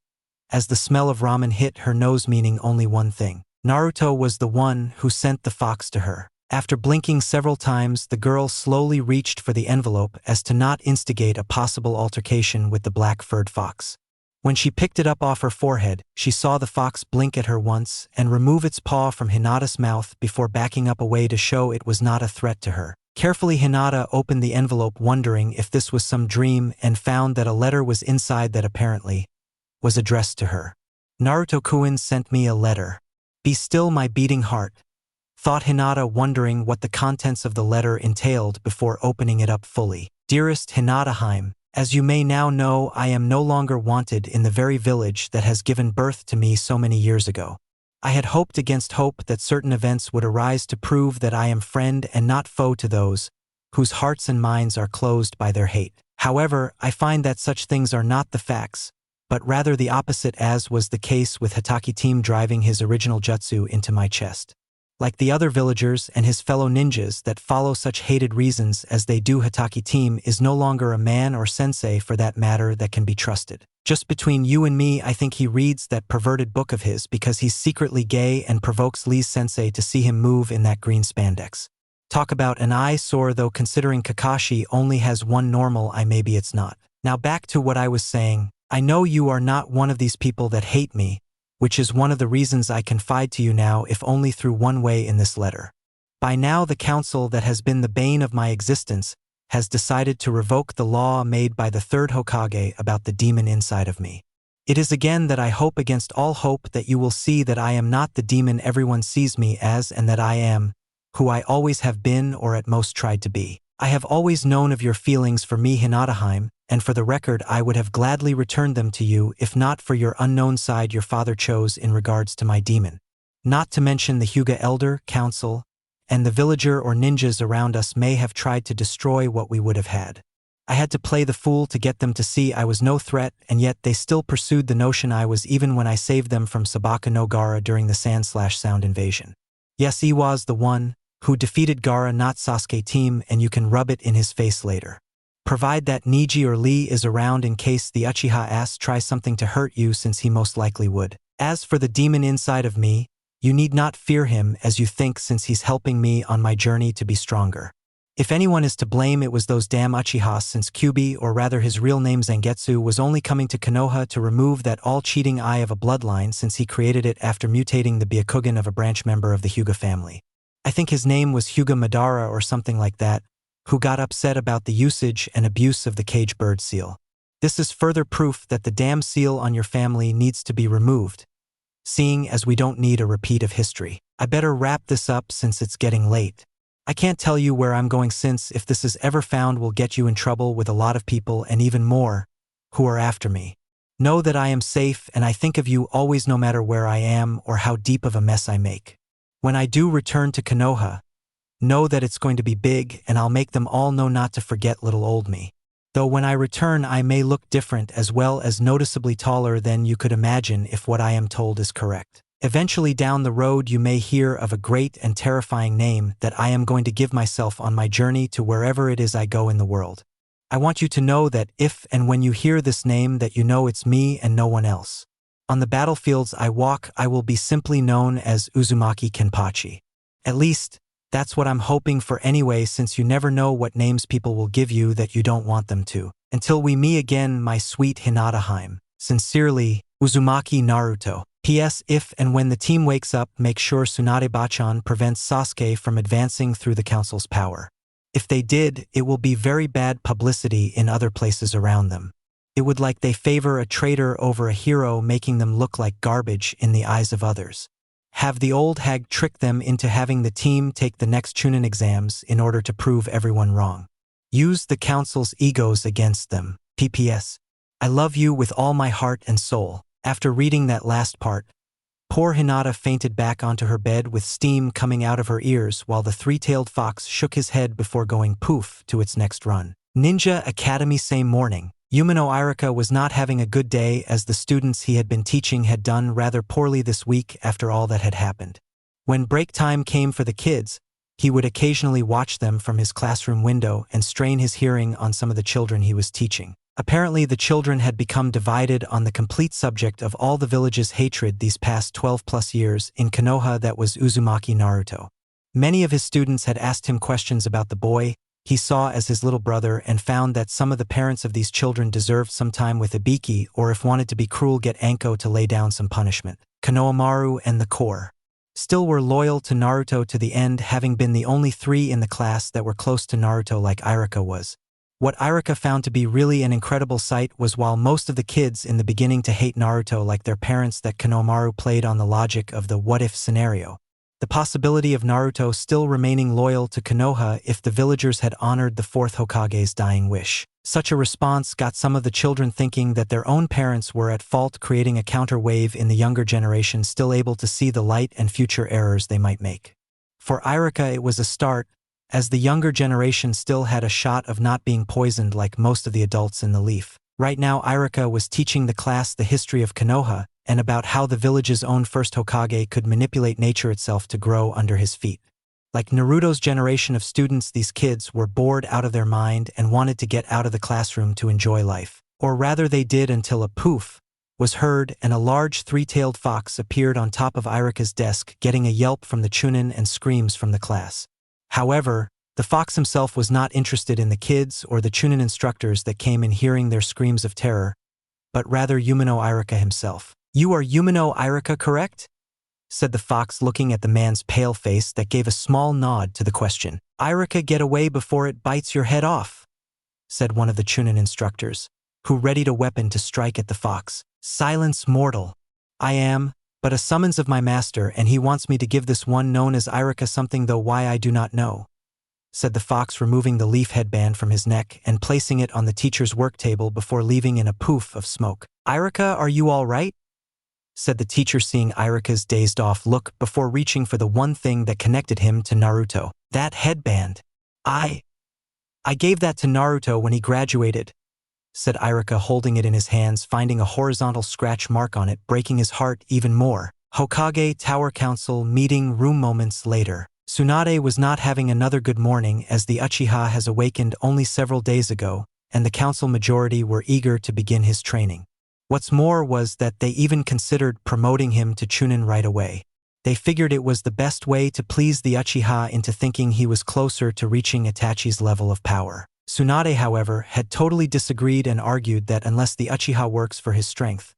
As the smell of ramen hit her nose, meaning only one thing: Naruto was the one who sent the fox to her. After blinking several times, the girl slowly reached for the envelope as to not instigate a possible altercation with the black-furred fox. When she picked it up off her forehead, she saw the fox blink at her once and remove its paw from Hinata's mouth before backing up away to show it was not a threat to her. Carefully, Hinata opened the envelope, wondering if this was some dream, and found that a letter was inside that apparently was addressed to her. "Naruto-kun sent me a letter. Be still, my beating heart," thought Hinata, wondering what the contents of the letter entailed before opening it up fully. "Dearest Hinata-heim, as you may now know, I am no longer wanted in the very village that has given birth to me so many years ago. I had hoped against hope that certain events would arise to prove that I am friend and not foe to those whose hearts and minds are closed by their hate. However, I find that such things are not the facts, but rather the opposite, as was the case with Hitaki team driving his original jutsu into my chest. Like the other villagers and his fellow ninjas that follow such hated reasons as they do, Hataki team is no longer a man or sensei for that matter that can be trusted. Just between you and me, I think he reads that perverted book of his because he's secretly gay and provokes Lee's sensei to see him move in that green spandex. Talk about an eyesore, though, considering Kakashi only has one normal eye. Maybe it's not. Now back to what I was saying. I know you are not one of these people that hate me, which is one of the reasons I confide to you now, if only through one way, in this letter. By now the council that has been the bane of my existence has decided to revoke the law made by the third Hokage about the demon inside of me. It is again that I hope against all hope that you will see that I am not the demon everyone sees me as, and that I am who I always have been, or at most tried to be. I have always known of your feelings for me, Hinataheim, and for the record I would have gladly returned them to you if not for your unknown side your father chose in regards to my demon. Not to mention the Hyuga Elder, Council, and the villager or ninjas around us may have tried to destroy what we would have had. I had to play the fool to get them to see I was no threat, and yet they still pursued the notion I was, even when I saved them from Sabaka no Gaara during the Sand/Sound invasion. Yes, he was the one who defeated Gaara, not Sasuke team, and you can rub it in his face later. Provide that Neji or Lee is around in case the Uchiha ass tries something to hurt you, since he most likely would. As for the demon inside of me, you need not fear him as you think, since he's helping me on my journey to be stronger. If anyone is to blame, it was those damn Uchihas, since Kyuubi, or rather his real name Zangetsu, was only coming to Konoha to remove that all-cheating eye of a bloodline, since he created it after mutating the Byakugan of a branch member of the Hyuga family. I think his name was Hyuga Madara or something like that, who got upset about the usage and abuse of the cage bird seal. This is further proof that the damn seal on your family needs to be removed, seeing as we don't need a repeat of history. I better wrap this up since it's getting late. I can't tell you where I'm going, since if this is ever found will get you in trouble with a lot of people, and even more, who are after me. Know that I am safe, and I think of you always, no matter where I am or how deep of a mess I make. When I do return to Konoha, know that it's going to be big, and I'll make them all know not to forget little old me. Though when I return I may look different, as well as noticeably taller than you could imagine if what I am told is correct. Eventually down the road you may hear of a great and terrifying name that I am going to give myself on my journey to wherever it is I go in the world. I want you to know that if and when you hear this name, that you know it's me and no one else. On the battlefields I walk, I will be simply known as Uzumaki Kenpachi. At least, that's what I'm hoping for anyway, since you never know what names people will give you that you don't want them to. Until we meet again, my sweet Hinataheim. Sincerely, Uzumaki Naruto. P.S. If and when the team wakes up, make sure Tsunade Bachan prevents Sasuke from advancing through the council's power. If they did, it will be very bad publicity in other places around them. It would like they favor a traitor over a hero, making them look like garbage in the eyes of others. Have the old hag trick them into having the team take the next Chunin exams in order to prove everyone wrong. Use the council's egos against them. P.P.S. I love you with all my heart and soul. After reading that last part, poor Hinata fainted back onto her bed with steam coming out of her ears, while the three-tailed fox shook his head before going poof to its next run. Ninja Academy. Same morning. Yumino Irika was not having a good day, as the students he had been teaching had done rather poorly this week after all that had happened. When break time came for the kids, he would occasionally watch them from his classroom window and strain his hearing on some of the children he was teaching. Apparently the children had become divided on the complete subject of all the village's hatred these past 12+ years in Konoha, that was Uzumaki Naruto. Many of his students had asked him questions about the boy he saw as his little brother, and found that some of the parents of these children deserved some time with Ibiki, or if wanted to be cruel, get Anko to lay down some punishment. Konohamaru and the core still were loyal to Naruto to the end, having been the only three in the class that were close to Naruto like Irika was. What Irika found to be really an incredible sight was, while most of the kids in the beginning to hate Naruto like their parents, that Konohamaru played on the logic of the what-if scenario. The possibility of Naruto still remaining loyal to Konoha if the villagers had honored the fourth Hokage's dying wish. Such a response got some of the children thinking that their own parents were at fault, creating a counter-wave in the younger generation still able to see the light and future errors they might make. For Irika it was a start, as the younger generation still had a shot of not being poisoned like most of the adults in the Leaf. Right now Irika was teaching the class the history of Konoha, and about how the village's own first Hokage could manipulate nature itself to grow under his feet. Like Naruto's generation of students, these kids were bored out of their mind and wanted to get out of the classroom to enjoy life. Or rather they did, until a poof was heard and a large three-tailed fox appeared on top of Irika's desk, getting a yelp from the Chunin and screams from the class. However, the fox himself was not interested in the kids or the Chunin instructors that came in hearing their screams of terror, but rather Yumino Irika himself. "You are Yumino Irika, correct?" said the fox, looking at the man's pale face that gave a small nod to the question. "Irika, get away before it bites your head off," said one of the Chunin instructors, who readied a weapon to strike at the fox. "Silence, mortal. I am but a summons of my master, and he wants me to give this one known as Irika something, though why I do not know," said the fox, removing the leaf headband from his neck and placing it on the teacher's work table before leaving in a poof of smoke. "Irika, are you all right?" said the teacher, seeing Irika's dazed-off look before reaching for the one thing that connected him to Naruto. "That headband. I gave that to Naruto when he graduated," said Irika, holding it in his hands, finding a horizontal scratch mark on it, breaking his heart even more. Hokage Tower Council meeting room. Moments later. Tsunade was not having another good morning, as the Uchiha has awakened only several days ago, and the council majority were eager to begin his training. What's more was that they even considered promoting him to Chunin right away. They figured it was the best way to please the Uchiha into thinking he was closer to reaching Itachi's level of power. Tsunade, however, had totally disagreed and argued that unless the Uchiha works for his strength,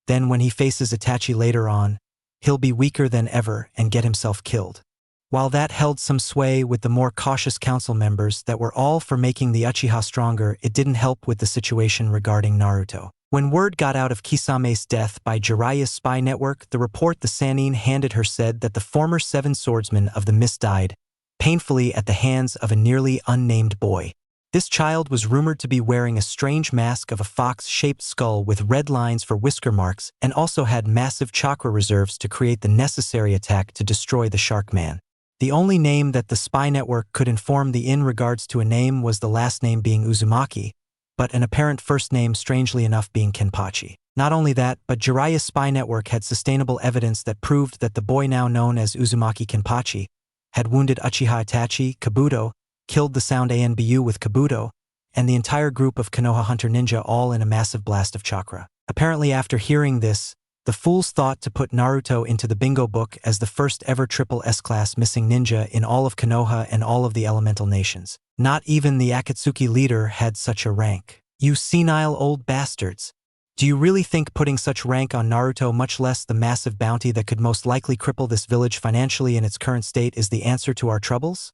then when he faces Itachi later on, he'll be weaker than ever and get himself killed. While that held some sway with the more cautious council members that were all for making the Uchiha stronger, it didn't help with the situation regarding Naruto. When word got out of Kisame's death by Jiraiya's spy network, the report the Sannin handed her said that the former seven swordsmen of the mist died painfully at the hands of a nearly unnamed boy. This child was rumored to be wearing a strange mask of a fox-shaped skull with red lines for whisker marks, and also had massive chakra reserves to create the necessary attack to destroy the Shark Man. The only name that the spy network could inform the in regards to a name was the last name being Uzumaki, but an apparent first name strangely enough being Kenpachi. Not only that, but Jiraiya's spy network had sustainable evidence that proved that the boy now known as Uzumaki Kenpachi had wounded Uchiha Itachi, Kabuto, killed the Sound Anbu with Kabuto, and the entire group of Konoha Hunter Ninja, all in a massive blast of chakra. Apparently after hearing this, the fools thought to put Naruto into the bingo book as the first ever triple S-class missing ninja in all of Konoha and all of the elemental nations. Not even the Akatsuki leader had such a rank. "You senile old bastards. Do you really think putting such rank on Naruto, much less the massive bounty that could most likely cripple this village financially in its current state, is the answer to our troubles?"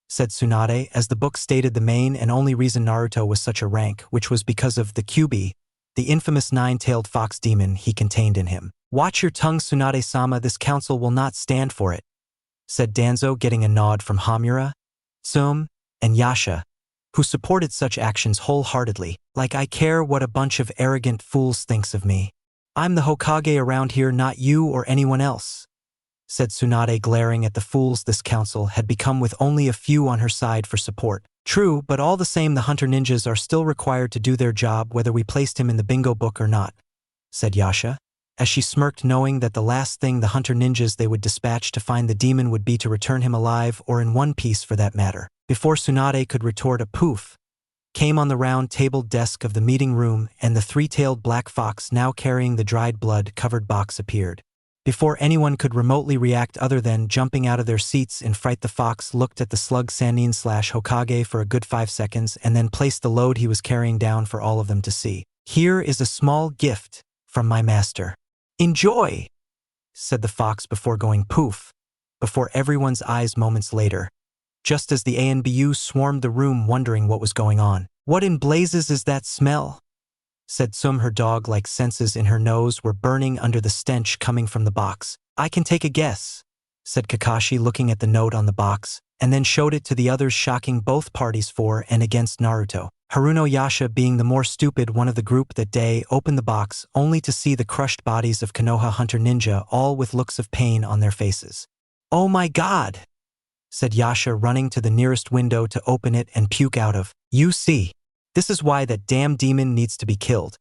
said Tsunade, as the book stated the main and only reason Naruto was such a rank, which was because of the Kyubi, the infamous nine-tailed fox demon he contained in him. "Watch your tongue, Tsunade-sama, this council will not stand for it," said Danzo, getting a nod from Hamura, Tsume, and Yasha, who supported such actions wholeheartedly. "Like I care what a bunch of arrogant fools thinks of me. I'm the Hokage around here, not you or anyone else," said Tsunade, glaring at the fools this council had become, with only a few on her side for support. "True, but all the same the Hunter Ninjas are still required to do their job whether we placed him in the bingo book or not," said Yasha, as she smirked, knowing that the last thing the Hunter Ninjas they would dispatch to find the demon would be to return him alive, or in one piece for that matter. Before Tsunade could retort, a poof came on the round-tabled desk of the meeting room, and the three-tailed black fox, now carrying the dried blood-covered box, appeared. Before anyone could remotely react other than jumping out of their seats in fright, the fox looked at the slug Sannin/Hokage for a good 5 seconds and then placed the load he was carrying down for all of them to see. "Here is a small gift from my master. Enjoy," said the fox before going poof before everyone's eyes moments later, just as the ANBU swarmed the room wondering what was going on. "What in blazes is that smell?" said Tsume. Her dog-like senses in her nose were burning under the stench coming from the box. "I can take a guess," said Kakashi, looking at the note on the box, and then showed it to the others, shocking both parties for and against Naruto. Haruno Yasha, being the more stupid one of the group that day, opened the box only to see the crushed bodies of Konoha Hunter Ninja, all with looks of pain on their faces. "Oh my god," said Yasha, running to the nearest window to open it and puke out of. "You see, this is why that damn demon needs to be killed,"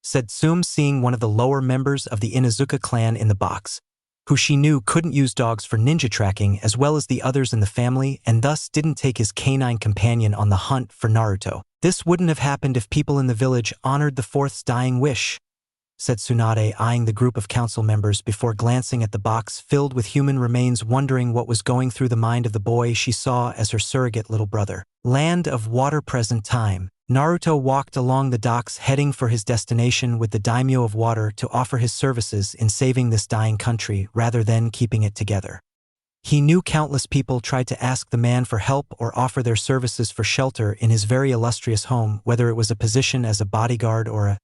said Tsum, seeing one of the lower members of the Inuzuka clan in the box, who she knew couldn't use dogs for ninja tracking as well as the others in the family and thus didn't take his canine companion on the hunt for Naruto. This wouldn't have happened if people in the village honored the fourth's dying wish, said Tsunade, eyeing the group of council members before glancing at the box filled with human remains, wondering what was going through the mind of the boy she saw as her surrogate little brother. Land of Water. Present time. Naruto walked along the docks heading for his destination with the daimyo of water to offer his services in saving this dying country rather than keeping it together. He knew countless people tried to ask the man for help or offer their services for shelter in his very illustrious home, whether it was a position as a bodyguard or a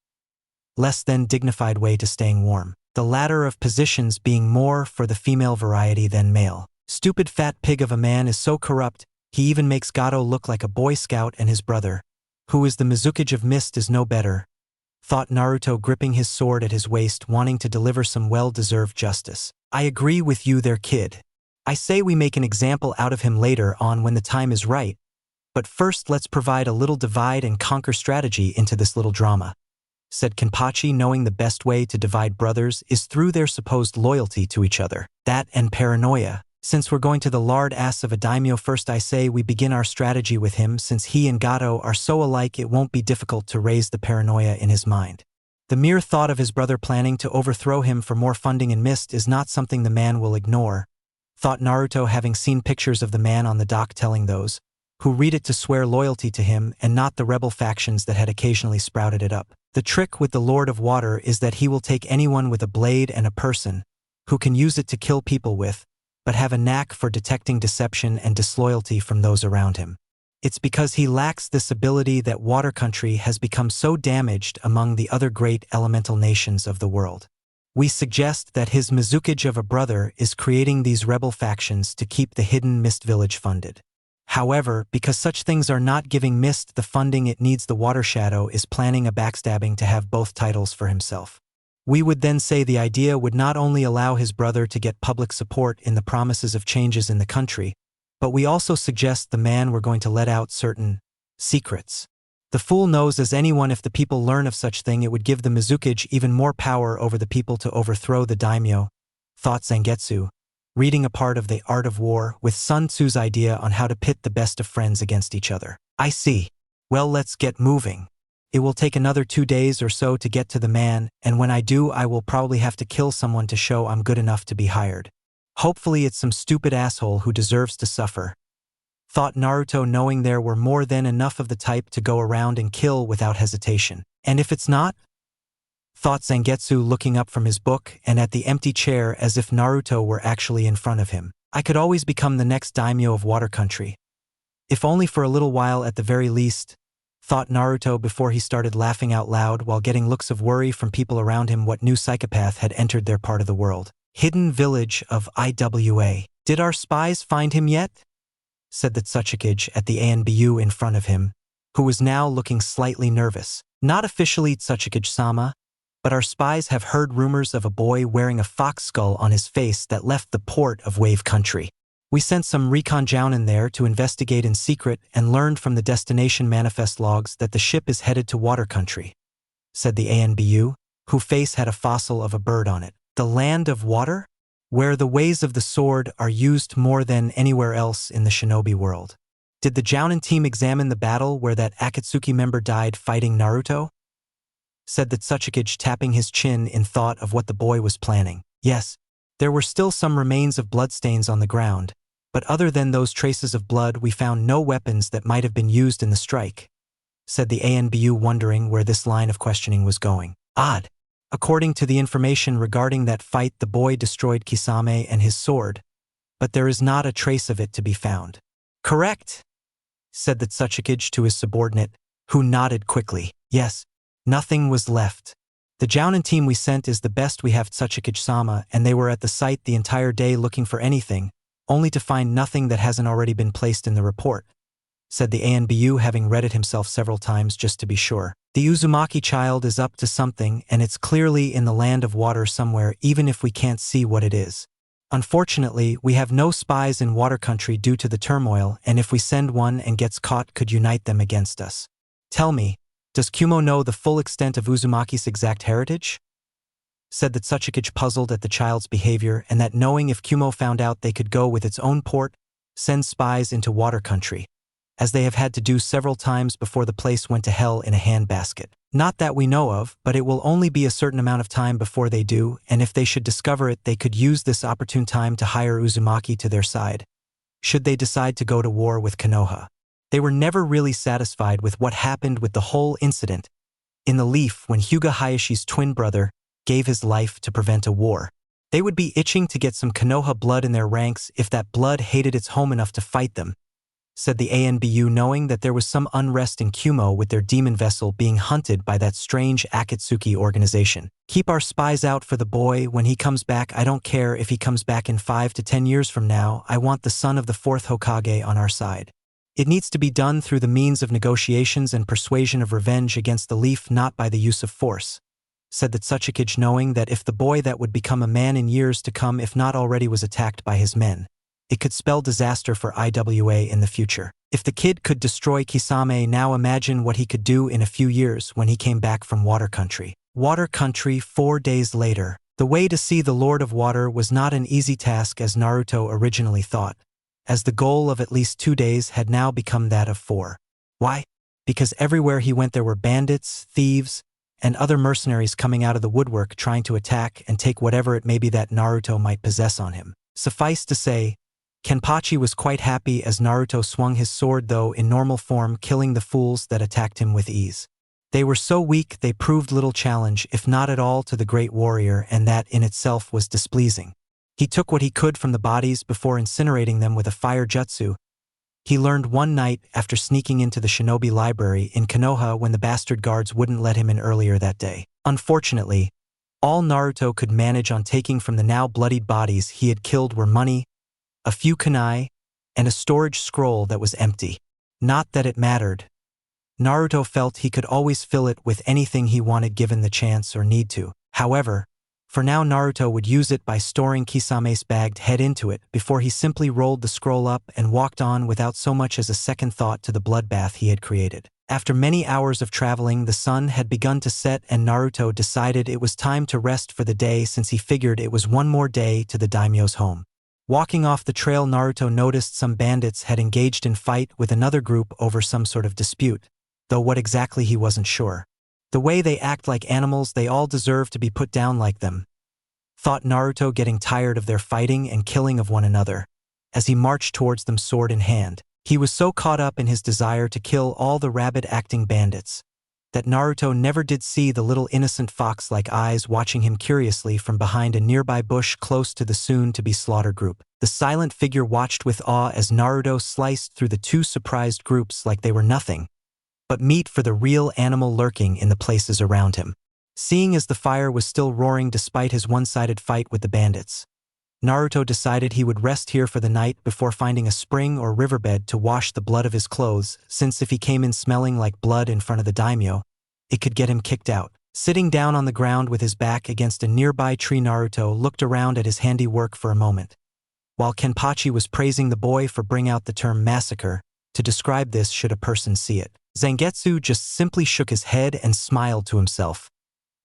less than dignified way to staying warm. The latter of positions being more for the female variety than male. Stupid fat pig of a man is so corrupt, he even makes Gato look like a Boy Scout, and his brother, who is the Mizukage of Mist, is no better, thought Naruto, gripping his sword at his waist, wanting to deliver some well-deserved justice. I agree with you there, kid. I say we make an example out of him later on when the time is right, but first let's provide a little divide and conquer strategy into this little drama, said Kenpachi, knowing the best way to divide brothers is through their supposed loyalty to each other. That and paranoia. Since we're going to the lard ass of a daimyo first, I say we begin our strategy with him, since he and Gato are so alike it won't be difficult to raise the paranoia in his mind. The mere thought of his brother planning to overthrow him for more funding in Mist is not something the man will ignore, thought Naruto, having seen pictures of the man on the dock telling those who read it to swear loyalty to him and not the rebel factions that had occasionally sprouted it up. The trick with the Lord of Water is that he will take anyone with a blade and a person who can use it to kill people with, but have a knack for detecting deception and disloyalty from those around him. It's because he lacks this ability that Water Country has become so damaged among the other great elemental nations of the world. We suggest that his Mizukage of a brother is creating these rebel factions to keep the hidden Mist Village funded. However, because such things are not giving Mist the funding it needs, the Water Shadow is planning a backstabbing to have both titles for himself. We would then say the idea would not only allow his brother to get public support in the promises of changes in the country, but we also suggest the man we're going to let out certain secrets. The fool knows as anyone if the people learn of such thing it would give the Mizukage even more power over the people to overthrow the daimyo, thought Zangetsu, reading a part of The Art of War with Sun Tzu's idea on how to pit the best of friends against each other. I see. Well, let's get moving. It will take another 2 days or so to get to the man, and when I do I will probably have to kill someone to show I'm good enough to be hired. Hopefully it's some stupid asshole who deserves to suffer, thought Naruto, knowing there were more than enough of the type to go around and kill without hesitation. And if it's not? Thought Zangetsu, looking up from his book and at the empty chair as if Naruto were actually in front of him. I could always become the next daimyo of Water Country. If only for a little while at the very least, thought Naruto before he started laughing out loud while getting looks of worry from people around him. What new psychopath had entered their part of the world? Hidden village of Iwa. Did our spies find him yet? Said the Tsuchikage at the ANBU in front of him, who was now looking slightly nervous. Not officially, Tsuchikage-sama, but our spies have heard rumors of a boy wearing a fox skull on his face that left the port of Wave Country. We sent some recon jounin there to investigate in secret and learned from the destination manifest logs that the ship is headed to Water Country, said the ANBU, whose face had a fossil of a bird on it. The land of water? Where the ways of the sword are used more than anywhere else in the shinobi world. Did the jounin team examine the battle where that Akatsuki member died fighting Naruto? Said the Tsuchikage, tapping his chin in thought of what the boy was planning. Yes, there were still some remains of bloodstains on the ground, but other than those traces of blood we found no weapons that might have been used in the strike, said the ANBU, wondering where this line of questioning was going. Odd. According to the information regarding that fight, the boy destroyed Kisame and his sword, but there is not a trace of it to be found. Correct, said the Tsuchikage to his subordinate, who nodded quickly. Yes, nothing was left. The jounin team we sent is the best we have, Tsuchikage-sama, and they were at the site the entire day looking for anything, only to find nothing that hasn't already been placed in the report, said the ANBU, having read it himself several times just to be sure. The Uzumaki child is up to something, and it's clearly in the land of water somewhere, even if we can't see what it is. Unfortunately, we have no spies in Water Country due to the turmoil, and if we send one and gets caught could unite them against us. Tell me, Does Kumo know the full extent of Uzumaki's exact heritage? Said that Tsuchikage puzzled at the child's behavior and that knowing if Kumo found out they could go with its own port, send spies into water country, as they have had to do several times before the place went to hell in a handbasket. Not that we know of, but it will only be a certain amount of time before they do, and if they should discover it, they could use this opportune time to hire Uzumaki to their side, should they decide to go to war with Konoha. They were never really satisfied with what happened with the whole incident in the Leaf when Hyuga Hayashi's twin brother gave his life to prevent a war. They would be itching to get some Konoha blood in their ranks if that blood hated its home enough to fight them, said the ANBU, knowing that there was some unrest in Kumo with their demon vessel being hunted by that strange Akatsuki organization. Keep our spies out for the boy when he comes back. I don't care if he comes back in 5 to 10 years from now. I want the son of the 4th Hokage on our side. It needs to be done through the means of negotiations and persuasion of revenge against the Leaf, not by the use of force, said the Tsuchikage, knowing that if the boy that would become a man in years to come, if not already, was attacked by his men, it could spell disaster for IWA in the future. If the kid could destroy Kisame now, imagine what he could do in a few years when he came back from Water Country. Water Country 4 days later. The way to see the Lord of Water was not an easy task as Naruto originally thought, as the goal of at least 2 days had now become that of 4. Why? Because everywhere he went there were bandits, thieves, and other mercenaries coming out of the woodwork trying to attack and take whatever it may be that Naruto might possess on him. Suffice to say, Kenpachi was quite happy as Naruto swung his sword, though in normal form, killing the fools that attacked him with ease. They were so weak they proved little challenge, if not at all, to the great warrior, and that in itself was displeasing. He took what he could from the bodies before incinerating them with a fire jutsu. He learned one night after sneaking into the shinobi library in Konoha when the bastard guards wouldn't let him in earlier that day. Unfortunately, all Naruto could manage on taking from the now bloodied bodies he had killed were money, a few kunai, and a storage scroll that was empty. Not that it mattered. Naruto felt he could always fill it with anything he wanted given the chance or need to. However, for now Naruto would use it by storing Kisame's bagged head into it before he simply rolled the scroll up and walked on without so much as a second thought to the bloodbath he had created. After many hours of traveling, the sun had begun to set and Naruto decided it was time to rest for the day, since he figured it was one more day to the daimyo's home. Walking off the trail, Naruto noticed some bandits had engaged in fight with another group over some sort of dispute, though what exactly he wasn't sure. The way they act like animals, they all deserve to be put down like them, thought Naruto, getting tired of their fighting and killing of one another, as he marched towards them sword in hand. He was so caught up in his desire to kill all the rabid-acting bandits that Naruto never did see the little innocent fox-like eyes watching him curiously from behind a nearby bush close to the soon-to-be slaughter group. The silent figure watched with awe as Naruto sliced through the two surprised groups like they were nothing but meat for the real animal lurking in the places around him. Seeing as the fire was still roaring despite his one-sided fight with the bandits, Naruto decided he would rest here for the night before finding a spring or riverbed to wash the blood of his clothes, since if he came in smelling like blood in front of the daimyo, it could get him kicked out. Sitting down on the ground with his back against a nearby tree, Naruto looked around at his handiwork for a moment. While Kenpachi was praising the boy for bringing out the term massacre to describe this should a person see it, Zangetsu just simply shook his head and smiled to himself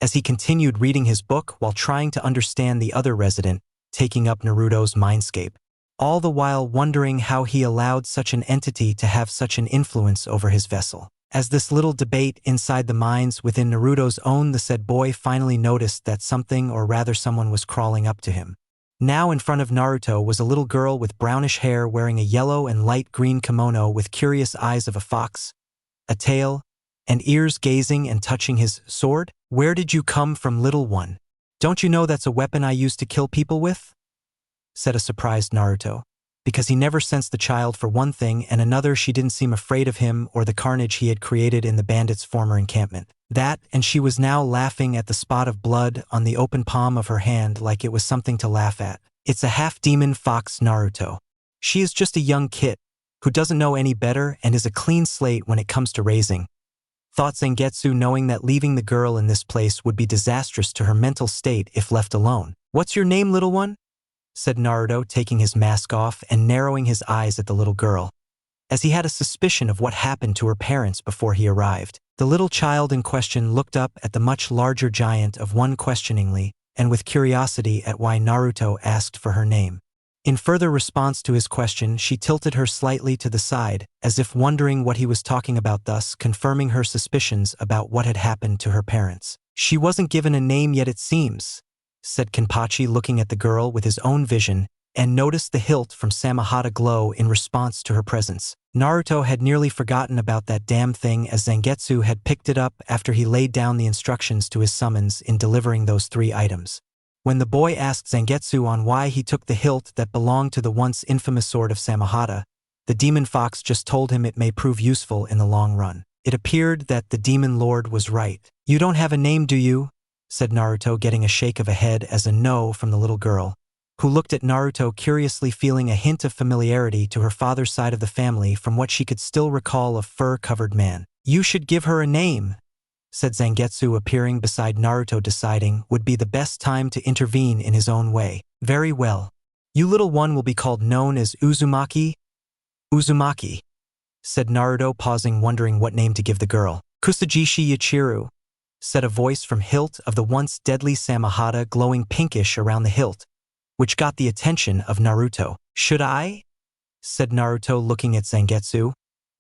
as he continued reading his book while trying to understand the other resident taking up Naruto's mindscape, all the while wondering how he allowed such an entity to have such an influence over his vessel. As this little debate inside the minds within Naruto's own, the said boy finally noticed that something, or rather someone, was crawling up to him. Now in front of Naruto was a little girl with brownish hair wearing a yellow and light green kimono with curious eyes of a fox, a tail, and ears, gazing and touching his sword. "Where did you come from, little one? Don't you know that's a weapon I used to kill people with?" said a surprised Naruto, because he never sensed the child for one thing, and another, she didn't seem afraid of him or the carnage he had created in the bandits' former encampment. That, and she was now laughing at the spot of blood on the open palm of her hand like it was something to laugh at. It's a half-demon fox, Naruto. She is just a young kid who doesn't know any better and is a clean slate when it comes to raising, thought Zangetsu, knowing that leaving the girl in this place would be disastrous to her mental state if left alone. "What's your name, little one?" said Naruto, taking his mask off and narrowing his eyes at the little girl, as he had a suspicion of what happened to her parents before he arrived. The little child in question looked up at the much larger giant of one questioningly and with curiosity at why Naruto asked for her name. In further response to his question, she tilted her slightly to the side, as if wondering what he was talking about, thus confirming her suspicions about what had happened to her parents. She wasn't given a name yet, it seems, said Kenpachi, looking at the girl with his own vision, and noticed the hilt from Samehada glow in response to her presence. Naruto had nearly forgotten about that damn thing, as Zangetsu had picked it up after he laid down the instructions to his summons in delivering those 3 items. When the boy asked Zangetsu on why he took the hilt that belonged to the once infamous sword of Samehada, the demon fox just told him it may prove useful in the long run. It appeared that the demon lord was right. "You don't have a name, do you?" said Naruto, getting a shake of a head as a no from the little girl, who looked at Naruto curiously, feeling a hint of familiarity to her father's side of the family from what she could still recall of fur-covered man. "You should give her a name," said Zangetsu, appearing beside Naruto, deciding would be the best time to intervene in his own way. "Very well. You little one will be called known as Uzumaki." "Uzumaki," said Naruto, pausing, wondering what name to give the girl. "Kusajishi Yachiru," said a voice from hilt of the once deadly Samehada, glowing pinkish around the hilt, which got the attention of Naruto. "Should I?" said Naruto, looking at Zangetsu,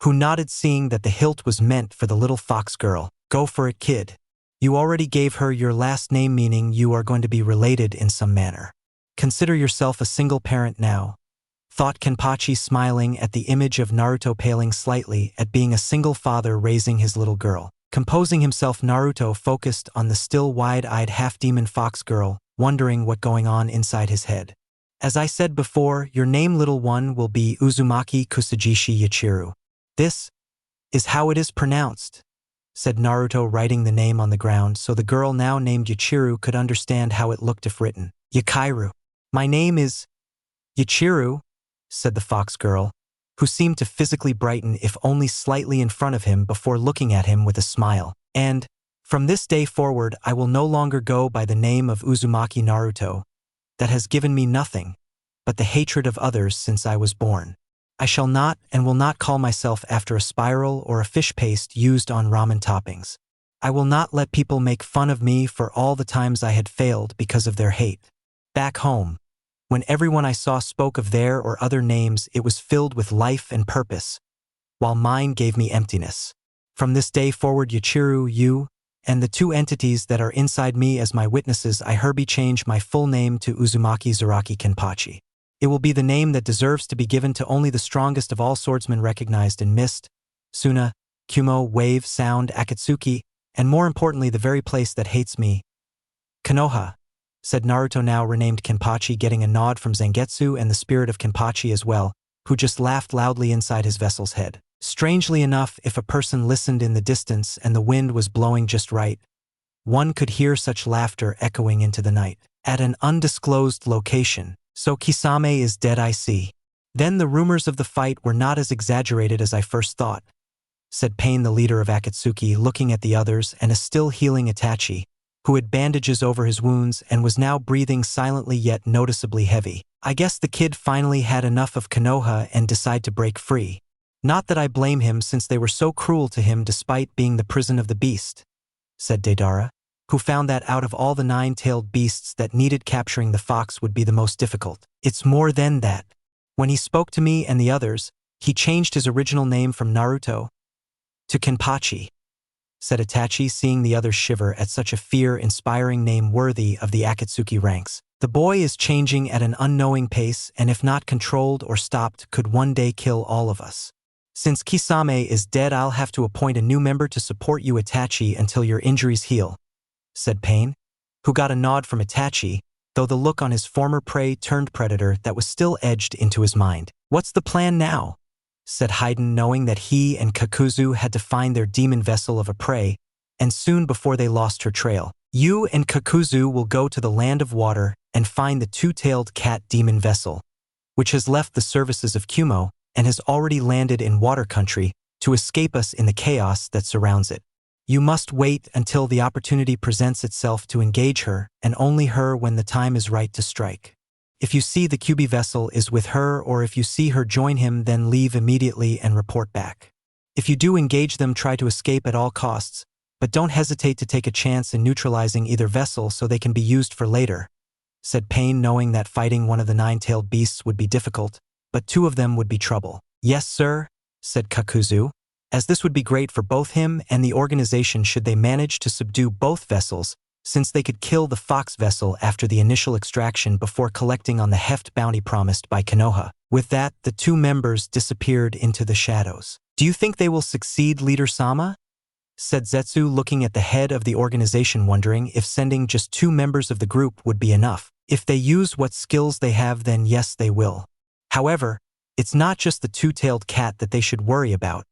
who nodded, seeing that the hilt was meant for the little fox girl. "Go for it, kid. You already gave her your last name, meaning you are going to be related in some manner. Consider yourself a single parent now," thought Kenpachi, smiling at the image of Naruto, paling slightly at being a single father raising his little girl. Composing himself, Naruto focused on the still wide-eyed half-demon fox girl, wondering what going on inside his head. "As I said before, your name, little one, will be Uzumaki Kusajishi Yachiru. This is how it is pronounced," said Naruto, writing the name on the ground so the girl now named Yachiru could understand how it looked if written. "Yakairu. My name is Yachiru," said the fox girl, who seemed to physically brighten if only slightly in front of him before looking at him with a smile. "And from this day forward I will no longer go by the name of Uzumaki Naruto. That has given me nothing but the hatred of others since I was born. I shall not and will not call myself after a spiral or a fish paste used on ramen toppings. I will not let people make fun of me for all the times I had failed because of their hate. Back home, when everyone I saw spoke of their or other names, it was filled with life and purpose, while mine gave me emptiness. From this day forward, Yachiru, you, and the 2 entities that are inside me as my witnesses, I hereby change my full name to Uzumaki Zaraki Kenpachi. It will be the name that deserves to be given to only the strongest of all swordsmen recognized in Mist, Suna, Kumo, Wave, Sound, Akatsuki, and more importantly, the very place that hates me. Konoha," said Naruto, now renamed Kenpachi, getting a nod from Zangetsu and the spirit of Kenpachi as well, who just laughed loudly inside his vessel's head. Strangely enough, if a person listened in the distance and the wind was blowing just right, one could hear such laughter echoing into the night. At an undisclosed location. "So Kisame is dead, I see. Then the rumors of the fight were not as exaggerated as I first thought," said Pain, the leader of Akatsuki, looking at the others and a still healing Itachi, who had bandages over his wounds and was now breathing silently yet noticeably heavy. "I guess the kid finally had enough of Konoha and decided to break free. Not that I blame him, since they were so cruel to him despite being the prison of the beast," said Deidara, who found that out of all the 9-tailed beasts that needed capturing, the fox would be the most difficult. "It's more than that. When he spoke to me and the others, he changed his original name from Naruto to Kenpachi," said Itachi, seeing the others shiver at such a fear-inspiring name worthy of the Akatsuki ranks. "The boy is changing at an unknowing pace, and if not controlled or stopped, could one day kill all of us. Since Kisame is dead, I'll have to appoint a new member to support you, Itachi, until your injuries heal," said Pain, who got a nod from Itachi, though the look on his former prey-turned-predator that was still edged into his mind. "What's the plan now?" said Haiden, knowing that he and Kakuzu had to find their demon vessel of a prey, and soon before they lost her trail. "You and Kakuzu will go to the land of water and find the 2-tailed cat demon vessel, which has left the services of Kumo and has already landed in water country to escape us in the chaos that surrounds it. You must wait until the opportunity presents itself to engage her, and only her when the time is right to strike. If you see the Kyubi vessel is with her, or if you see her join him, then leave immediately and report back. If you do engage them, try to escape at all costs, but don't hesitate to take a chance in neutralizing either vessel so they can be used for later," said Pain, knowing that fighting one of the nine-tailed beasts would be difficult, but two of them would be trouble. "Yes, sir," said Kakuzu, as this would be great for both him and the organization should they manage to subdue both vessels, since they could kill the fox vessel after the initial extraction before collecting on the heft bounty promised by Konoha. With that, the two members disappeared into the shadows. "Do you think they will succeed, Leader Sama?" said Zetsu, looking at the head of the organization, wondering if sending just two members of the group would be enough. "If they use what skills they have, then yes, they will. However, it's not just the two-tailed cat that they should worry about,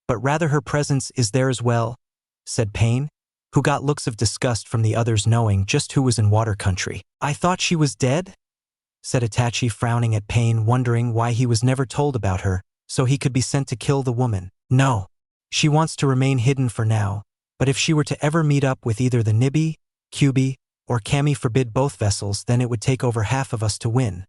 but rather her presence is there as well," said Pain, who got looks of disgust from the others, knowing just who was in water country. "I thought she was dead?" said Itachi, frowning at Pain, wondering why he was never told about her, so he could be sent to kill the woman. "No. She wants to remain hidden for now, but if she were to ever meet up with either the Nibi, Kyubi, or Kami forbid both vessels, then it would take over half of us to win,"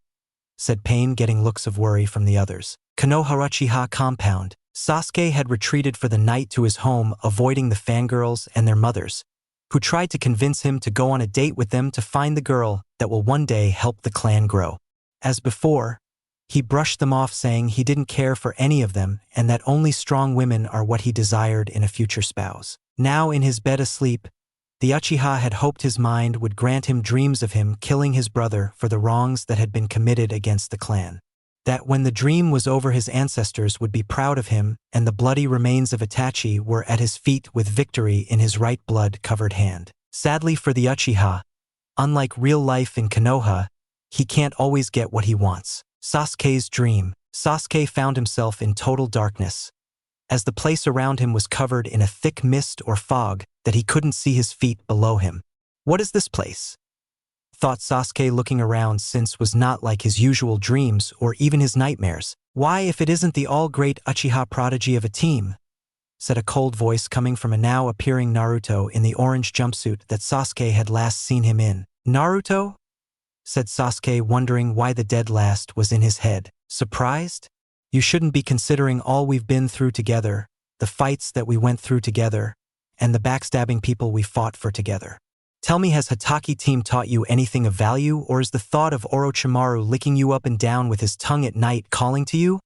said Pain, getting looks of worry from the others. Konoha Uchiha compound. Sasuke had retreated for the night to his home, avoiding the fangirls and their mothers, who tried to convince him to go on a date with them to find the girl that will one day help the clan grow. As before, he brushed them off, saying he didn't care for any of them and that only strong women are what he desired in a future spouse. Now in his bed asleep, the Uchiha had hoped his mind would grant him dreams of him killing his brother for the wrongs that had been committed against the clan. That when the dream was over, his ancestors would be proud of him and the bloody remains of Itachi were at his feet with victory in his right blood-covered hand. Sadly for the Uchiha, unlike real life in Konoha, he can't always get what he wants. Sasuke's dream. Sasuke found himself in total darkness, as the place around him was covered in a thick mist or fog that he couldn't see his feet below him. "What is this place?" thought Sasuke, looking around, since was not like his usual dreams or even his nightmares. "Why, if it isn't the all-great Uchiha prodigy of a team?" said a cold voice coming from a now-appearing Naruto in the orange jumpsuit that Sasuke had last seen him in. "Naruto?" said Sasuke, wondering why the dead last was in his head. "Surprised? You shouldn't be, considering all we've been through together, the fights that we went through together, and the backstabbing people we fought for together. Tell me, has Hatake team taught you anything of value, or is the thought of Orochimaru licking you up and down with his tongue at night calling to you?"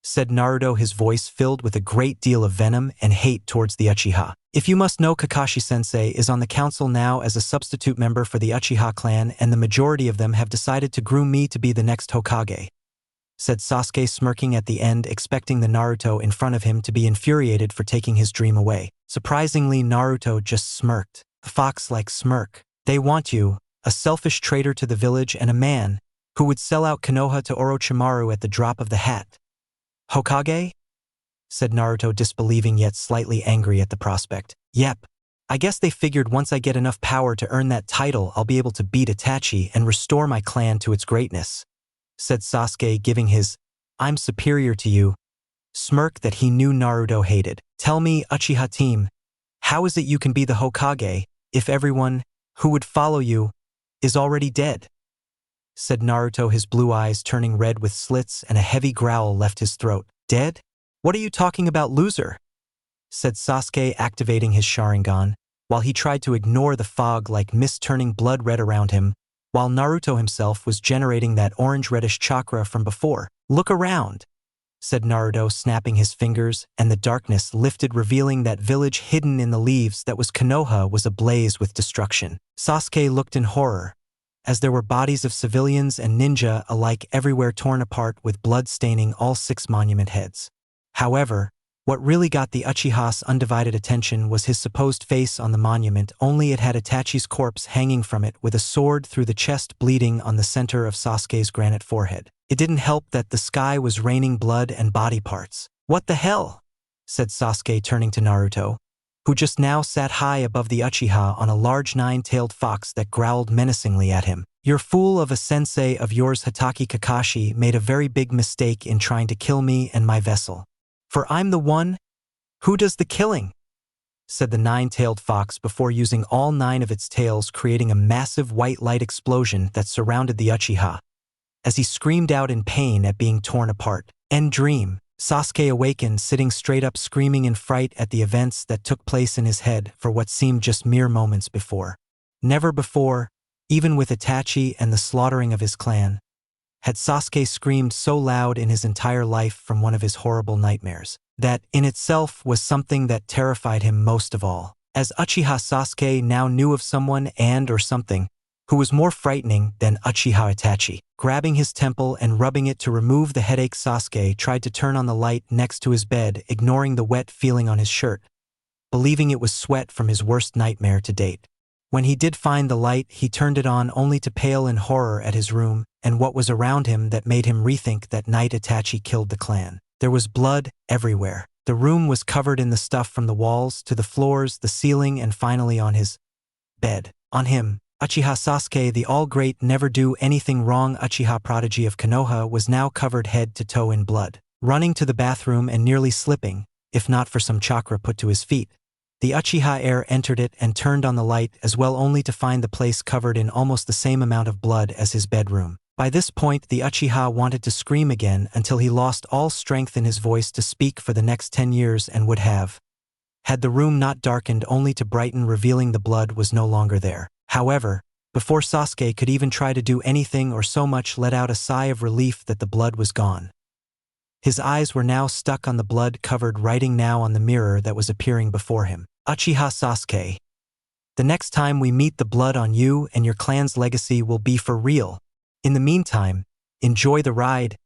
said Naruto, his voice filled with a great deal of venom and hate towards the Uchiha. "If you must know, Kakashi-sensei is on the council now as a substitute member for the Uchiha clan, and the majority of them have decided to groom me to be the next Hokage," said Sasuke, smirking at the end, expecting the Naruto in front of him to be infuriated for taking his dream away. Surprisingly, Naruto just smirked. A fox-like smirk. "They want you, a selfish traitor to the village and a man who would sell out Konoha to Orochimaru at the drop of the hat. Hokage?" said Naruto, disbelieving yet slightly angry at the prospect. "Yep. I guess they figured once I get enough power to earn that title, I'll be able to beat Itachi and restore my clan to its greatness," said Sasuke, giving his "I'm superior to you" smirk that he knew Naruto hated. "Tell me, Uchiha team, how is it you can be the Hokage if everyone who would follow you is already dead?" said Naruto, his blue eyes turning red with slits and a heavy growl left his throat. "Dead? What are you talking about, loser?" said Sasuke, activating his Sharingan, while he tried to ignore the fog like mist turning blood red around him, while Naruto himself was generating that orange-reddish chakra from before. "Look around," said Naruto, snapping his fingers, and the darkness lifted, revealing that village hidden in the leaves that was Konoha was ablaze with destruction. Sasuke looked in horror, as there were bodies of civilians and ninja alike everywhere, torn apart with blood staining all 6 monument heads. However, what really got the Uchiha's undivided attention was his supposed face on the monument, only it had Itachi's corpse hanging from it with a sword through the chest, bleeding on the center of Sasuke's granite forehead. It didn't help that the sky was raining blood and body parts. "What the hell?" said Sasuke, turning to Naruto, who just now sat high above the Uchiha on a large 9-tailed fox that growled menacingly at him. "Your fool of a sensei of yours, Hatake Kakashi, made a very big mistake in trying to kill me and my vessel. For I'm the one who does the killing," said the 9-tailed fox before using all 9 of its tails, creating a massive white light explosion that surrounded the Uchiha, as he screamed out in pain at being torn apart. End dream. Sasuke awakened, sitting straight up, screaming in fright at the events that took place in his head for what seemed just mere moments before. Never before, even with Itachi and the slaughtering of his clan, had Sasuke screamed so loud in his entire life from one of his horrible nightmares. That, in itself, was something that terrified him most of all. As Uchiha Sasuke now knew of someone and or something who was more frightening than Uchiha Itachi. Grabbing his temple and rubbing it to remove the headache, Sasuke tried to turn on the light next to his bed, ignoring the wet feeling on his shirt, believing it was sweat from his worst nightmare to date. When he did find the light, he turned it on only to pale in horror at his room and what was around him that made him rethink that night Itachi killed the clan. There was blood everywhere. The room was covered in the stuff from the walls to the floors, the ceiling, and finally on his bed. On him, Uchiha Sasuke, the all-great, never-do-anything-wrong Uchiha prodigy of Konoha, was now covered head to toe in blood. Running to the bathroom and nearly slipping, if not for some chakra put to his feet, the Uchiha heir entered it and turned on the light as well, only to find the place covered in almost the same amount of blood as his bedroom. By this point, the Uchiha wanted to scream again until he lost all strength in his voice to speak for the next 10 years and would have, had the room not darkened only to brighten, revealing the blood was no longer there. However, before Sasuke could even try to do anything or so much let out a sigh of relief that the blood was gone. His eyes were now stuck on the blood-covered writing now on the mirror that was appearing before him. Uchiha Sasuke, the next time we meet, the blood on you and your clan's legacy will be for real. In the meantime, enjoy the ride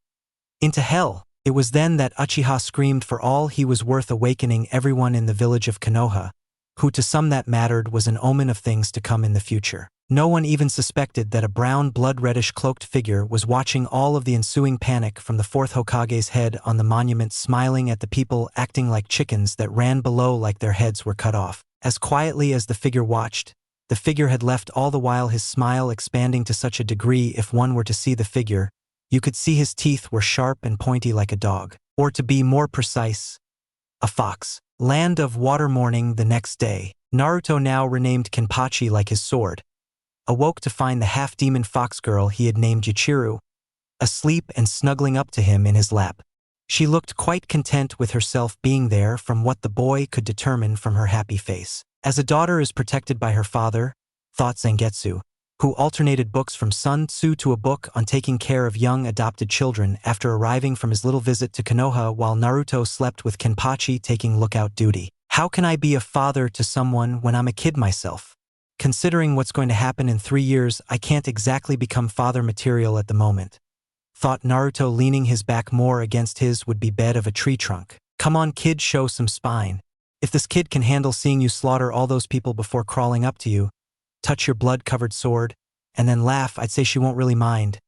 into hell. It was then that Uchiha screamed for all he was worth, awakening everyone in the village of Konoha, who to some that mattered was an omen of things to come in the future. No one even suspected that a brown blood-reddish cloaked figure was watching all of the ensuing panic from the fourth Hokage's head on the monument, smiling at the people acting like chickens that ran below like their heads were cut off. As quietly as the figure watched, the figure had left, all the while his smile expanding to such a degree if one were to see the figure, you could see his teeth were sharp and pointy like a dog. Or to be more precise, a fox. Land of Water. Morning the next day, Naruto, now renamed Kenpachi like his sword, awoke to find the half-demon fox girl he had named Yuchiru asleep and snuggling up to him in his lap. She looked quite content with herself being there, from what the boy could determine from her happy face. As a daughter is protected by her father, thought Zangetsu, who alternated books from Sun Tzu to a book on taking care of young adopted children after arriving from his little visit to Konoha, while Naruto slept with Kenpachi taking lookout duty. How can I be a father to someone when I'm a kid myself? Considering what's going to happen in 3 years, I can't exactly become father material at the moment, thought Naruto, leaning his back more against his would-be bed of a tree trunk. Come on kid, show some spine. If this kid can handle seeing you slaughter all those people before crawling up to you, touch your blood-covered sword, and then laugh, I'd say she won't really mind,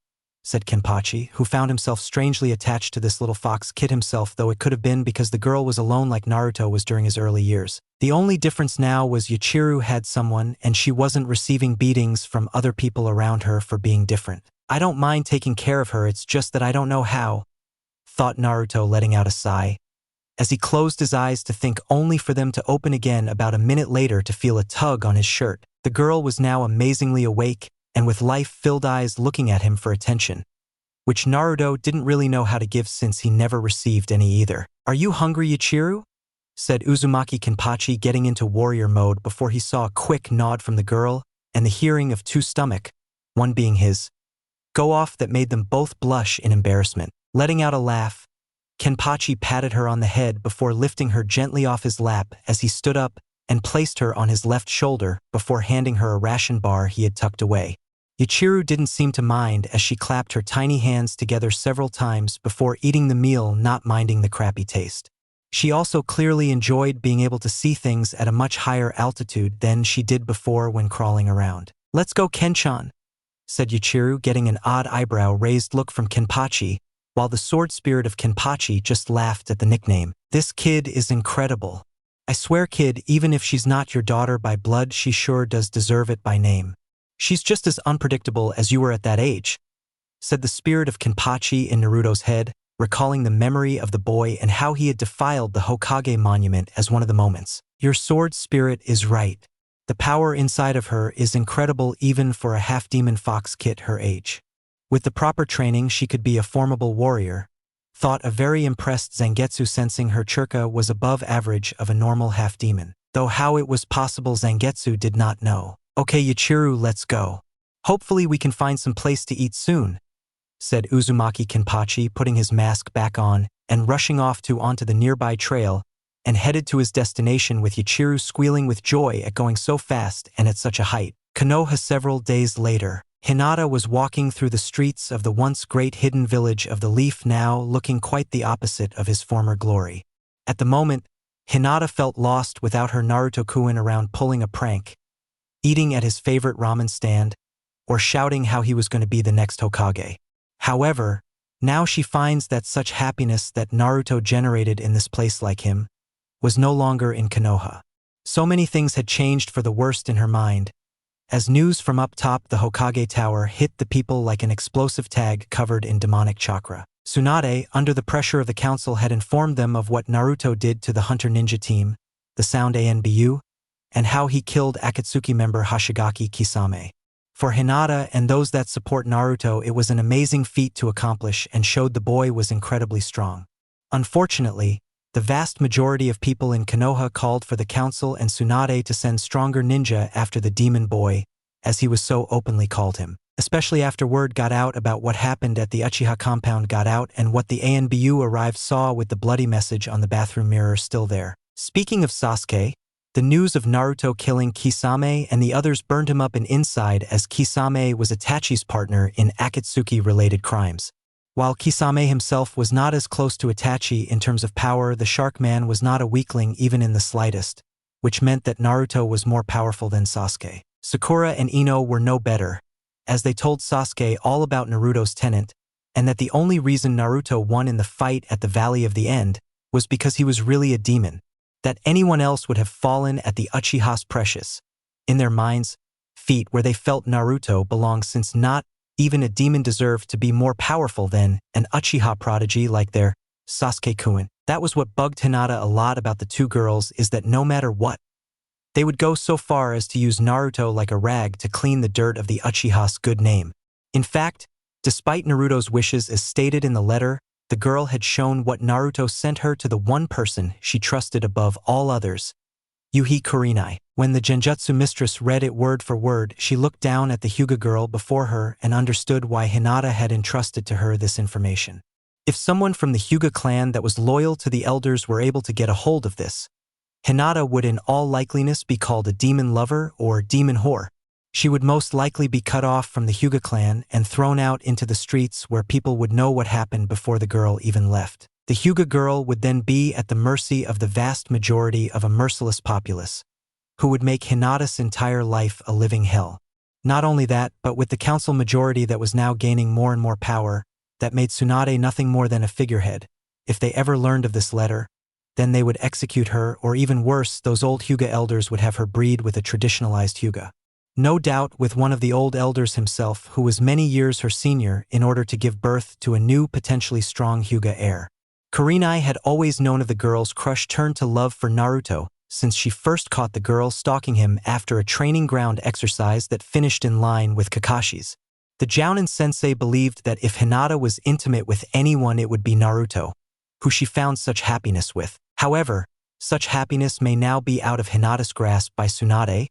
said Kenpachi, who found himself strangely attached to this little fox kid himself, though it could have been because the girl was alone like Naruto was during his early years. The only difference now was Yuchiru had someone and she wasn't receiving beatings from other people around her for being different. I don't mind taking care of her, it's just that I don't know how, thought Naruto, letting out a sigh, as he closed his eyes to think, only for them to open again about a minute later to feel a tug on his shirt. The girl was now amazingly awake and with life-filled eyes looking at him for attention, which Naruto didn't really know how to give since he never received any either. Are you hungry, Yuchiru? Said Uzumaki Kenpachi, getting into warrior mode before he saw a quick nod from the girl and the hearing of two stomach, one being his, go off that made them both blush in embarrassment. Letting out a laugh, Kenpachi patted her on the head before lifting her gently off his lap as he stood up and placed her on his left shoulder before handing her a ration bar he had tucked away. Yuchiru didn't seem to mind as she clapped her tiny hands together several times before eating the meal, not minding the crappy taste. She also clearly enjoyed being able to see things at a much higher altitude than she did before when crawling around. Let's go, Kenchan, said Yuchiru, getting an odd eyebrow-raised look from Kenpachi, while the sword spirit of Kenpachi just laughed at the nickname. This kid is incredible. I swear, kid, even if she's not your daughter by blood, she sure does deserve it by name. She's just as unpredictable as you were at that age, said the spirit of Kenpachi in Naruto's head, recalling the memory of the boy and how he had defiled the Hokage monument as one of the moments. Your sword spirit is right. The power inside of her is incredible even for a half-demon fox kid her age. With the proper training, she could be a formidable warrior, thought a very impressed Zangetsu, sensing her churka was above average of a normal half-demon. Though how it was possible Zangetsu did not know. "Okay Yuichiro, let's go. Hopefully we can find some place to eat soon," said Uzumaki Kenpachi, putting his mask back on and rushing off onto the nearby trail and headed to his destination, with Yuichiro squealing with joy at going so fast and at such a height. Konoha. Several days later, Hinata was walking through the streets of the once great hidden village of the Leaf, now looking quite the opposite of his former glory. At the moment, Hinata felt lost without her Naruto-kun around, pulling a prank, eating at his favorite ramen stand, or shouting how he was going to be the next Hokage. However, now she finds that such happiness that Naruto generated in this place like him was no longer in Konoha. So many things had changed for the worst in her mind, as news from up top the Hokage Tower hit the people like an explosive tag covered in demonic chakra. Tsunade, under the pressure of the council, had informed them of what Naruto did to the Hunter Ninja team, the Sound ANBU, and how he killed Akatsuki member Hoshigaki Kisame. For Hinata and those that support Naruto, it was an amazing feat to accomplish and showed the boy was incredibly strong. Unfortunately, the vast majority of people in Konoha called for the council and Tsunade to send stronger ninja after the demon boy, as he was so openly called him. Especially after word got out about what happened at the Uchiha compound got out and what the ANBU arrived saw, with the bloody message on the bathroom mirror still there. Speaking of Sasuke, the news of Naruto killing Kisame and the others burned him up inside, as Kisame was Itachi's partner in Akatsuki-related crimes. While Kisame himself was not as close to Itachi in terms of power, the Shark Man was not a weakling even in the slightest, which meant that Naruto was more powerful than Sasuke. Sakura and Ino were no better, as they told Sasuke all about Naruto's tenant, and that the only reason Naruto won in the fight at the Valley of the End was because he was really a demon, that anyone else would have fallen at the Uchiha's precious, in their minds, feet where they felt Naruto belonged, since not even a demon deserved to be more powerful than an Uchiha prodigy like their Sasuke-kun. That was what bugged Hinata a lot about the two girls, is that no matter what, they would go so far as to use Naruto like a rag to clean the dirt of the Uchiha's good name. In fact, despite Naruto's wishes as stated in the letter, the girl had shown what Naruto sent her to the one person she trusted above all others, Yuhi Kurinai. When the Genjutsu mistress read it word for word, she looked down at the Hyuga girl before her and understood why Hinata had entrusted to her this information. If someone from the Hyuga clan that was loyal to the elders were able to get a hold of this, Hinata would in all likeliness be called a demon lover or demon whore. She would most likely be cut off from the Hyuga clan and thrown out into the streets where people would know what happened before the girl even left. The Hyuga girl would then be at the mercy of the vast majority of a merciless populace, who would make Hinata's entire life a living hell. Not only that, but with the council majority that was now gaining more and more power, that made Tsunade nothing more than a figurehead. If they ever learned of this letter, then they would execute her, or even worse, those old Hyuga elders would have her breed with a traditionalized Hyuga. No doubt with one of the old elders himself, who was many years her senior, in order to give birth to a new, potentially strong Hyuga heir. Kurinai had always known of the girl's crush turned to love for Naruto, since she first caught the girl stalking him after a training ground exercise that finished in line with Kakashi's. The Jounin sensei believed that if Hinata was intimate with anyone, it would be Naruto, who she found such happiness with. However, such happiness may now be out of Hinata's grasp by Tsunade,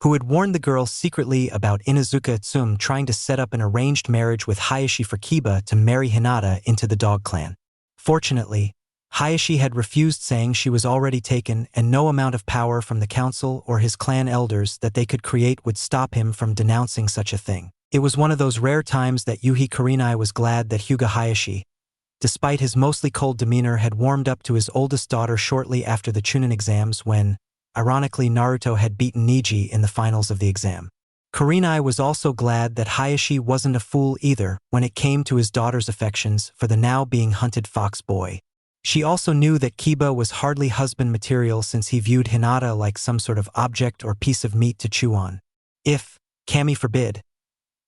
who had warned the girl secretly about Inuzuka Itsum trying to set up an arranged marriage with Hayashi for Kiba to marry Hinata into the Dog Clan. Fortunately, Hayashi had refused, saying she was already taken and no amount of power from the council or his clan elders that they could create would stop him from denouncing such a thing. It was one of those rare times that Yuhi Kurinai was glad that Hyuga Hayashi, despite his mostly cold demeanor, had warmed up to his oldest daughter shortly after the Chunin exams when, ironically, Naruto had beaten Niji in the finals of the exam. Kurinai was also glad that Hayashi wasn't a fool either when it came to his daughter's affections for the now being hunted fox boy. She also knew that Kiba was hardly husband material, since he viewed Hinata like some sort of object or piece of meat to chew on. If, Kami forbid,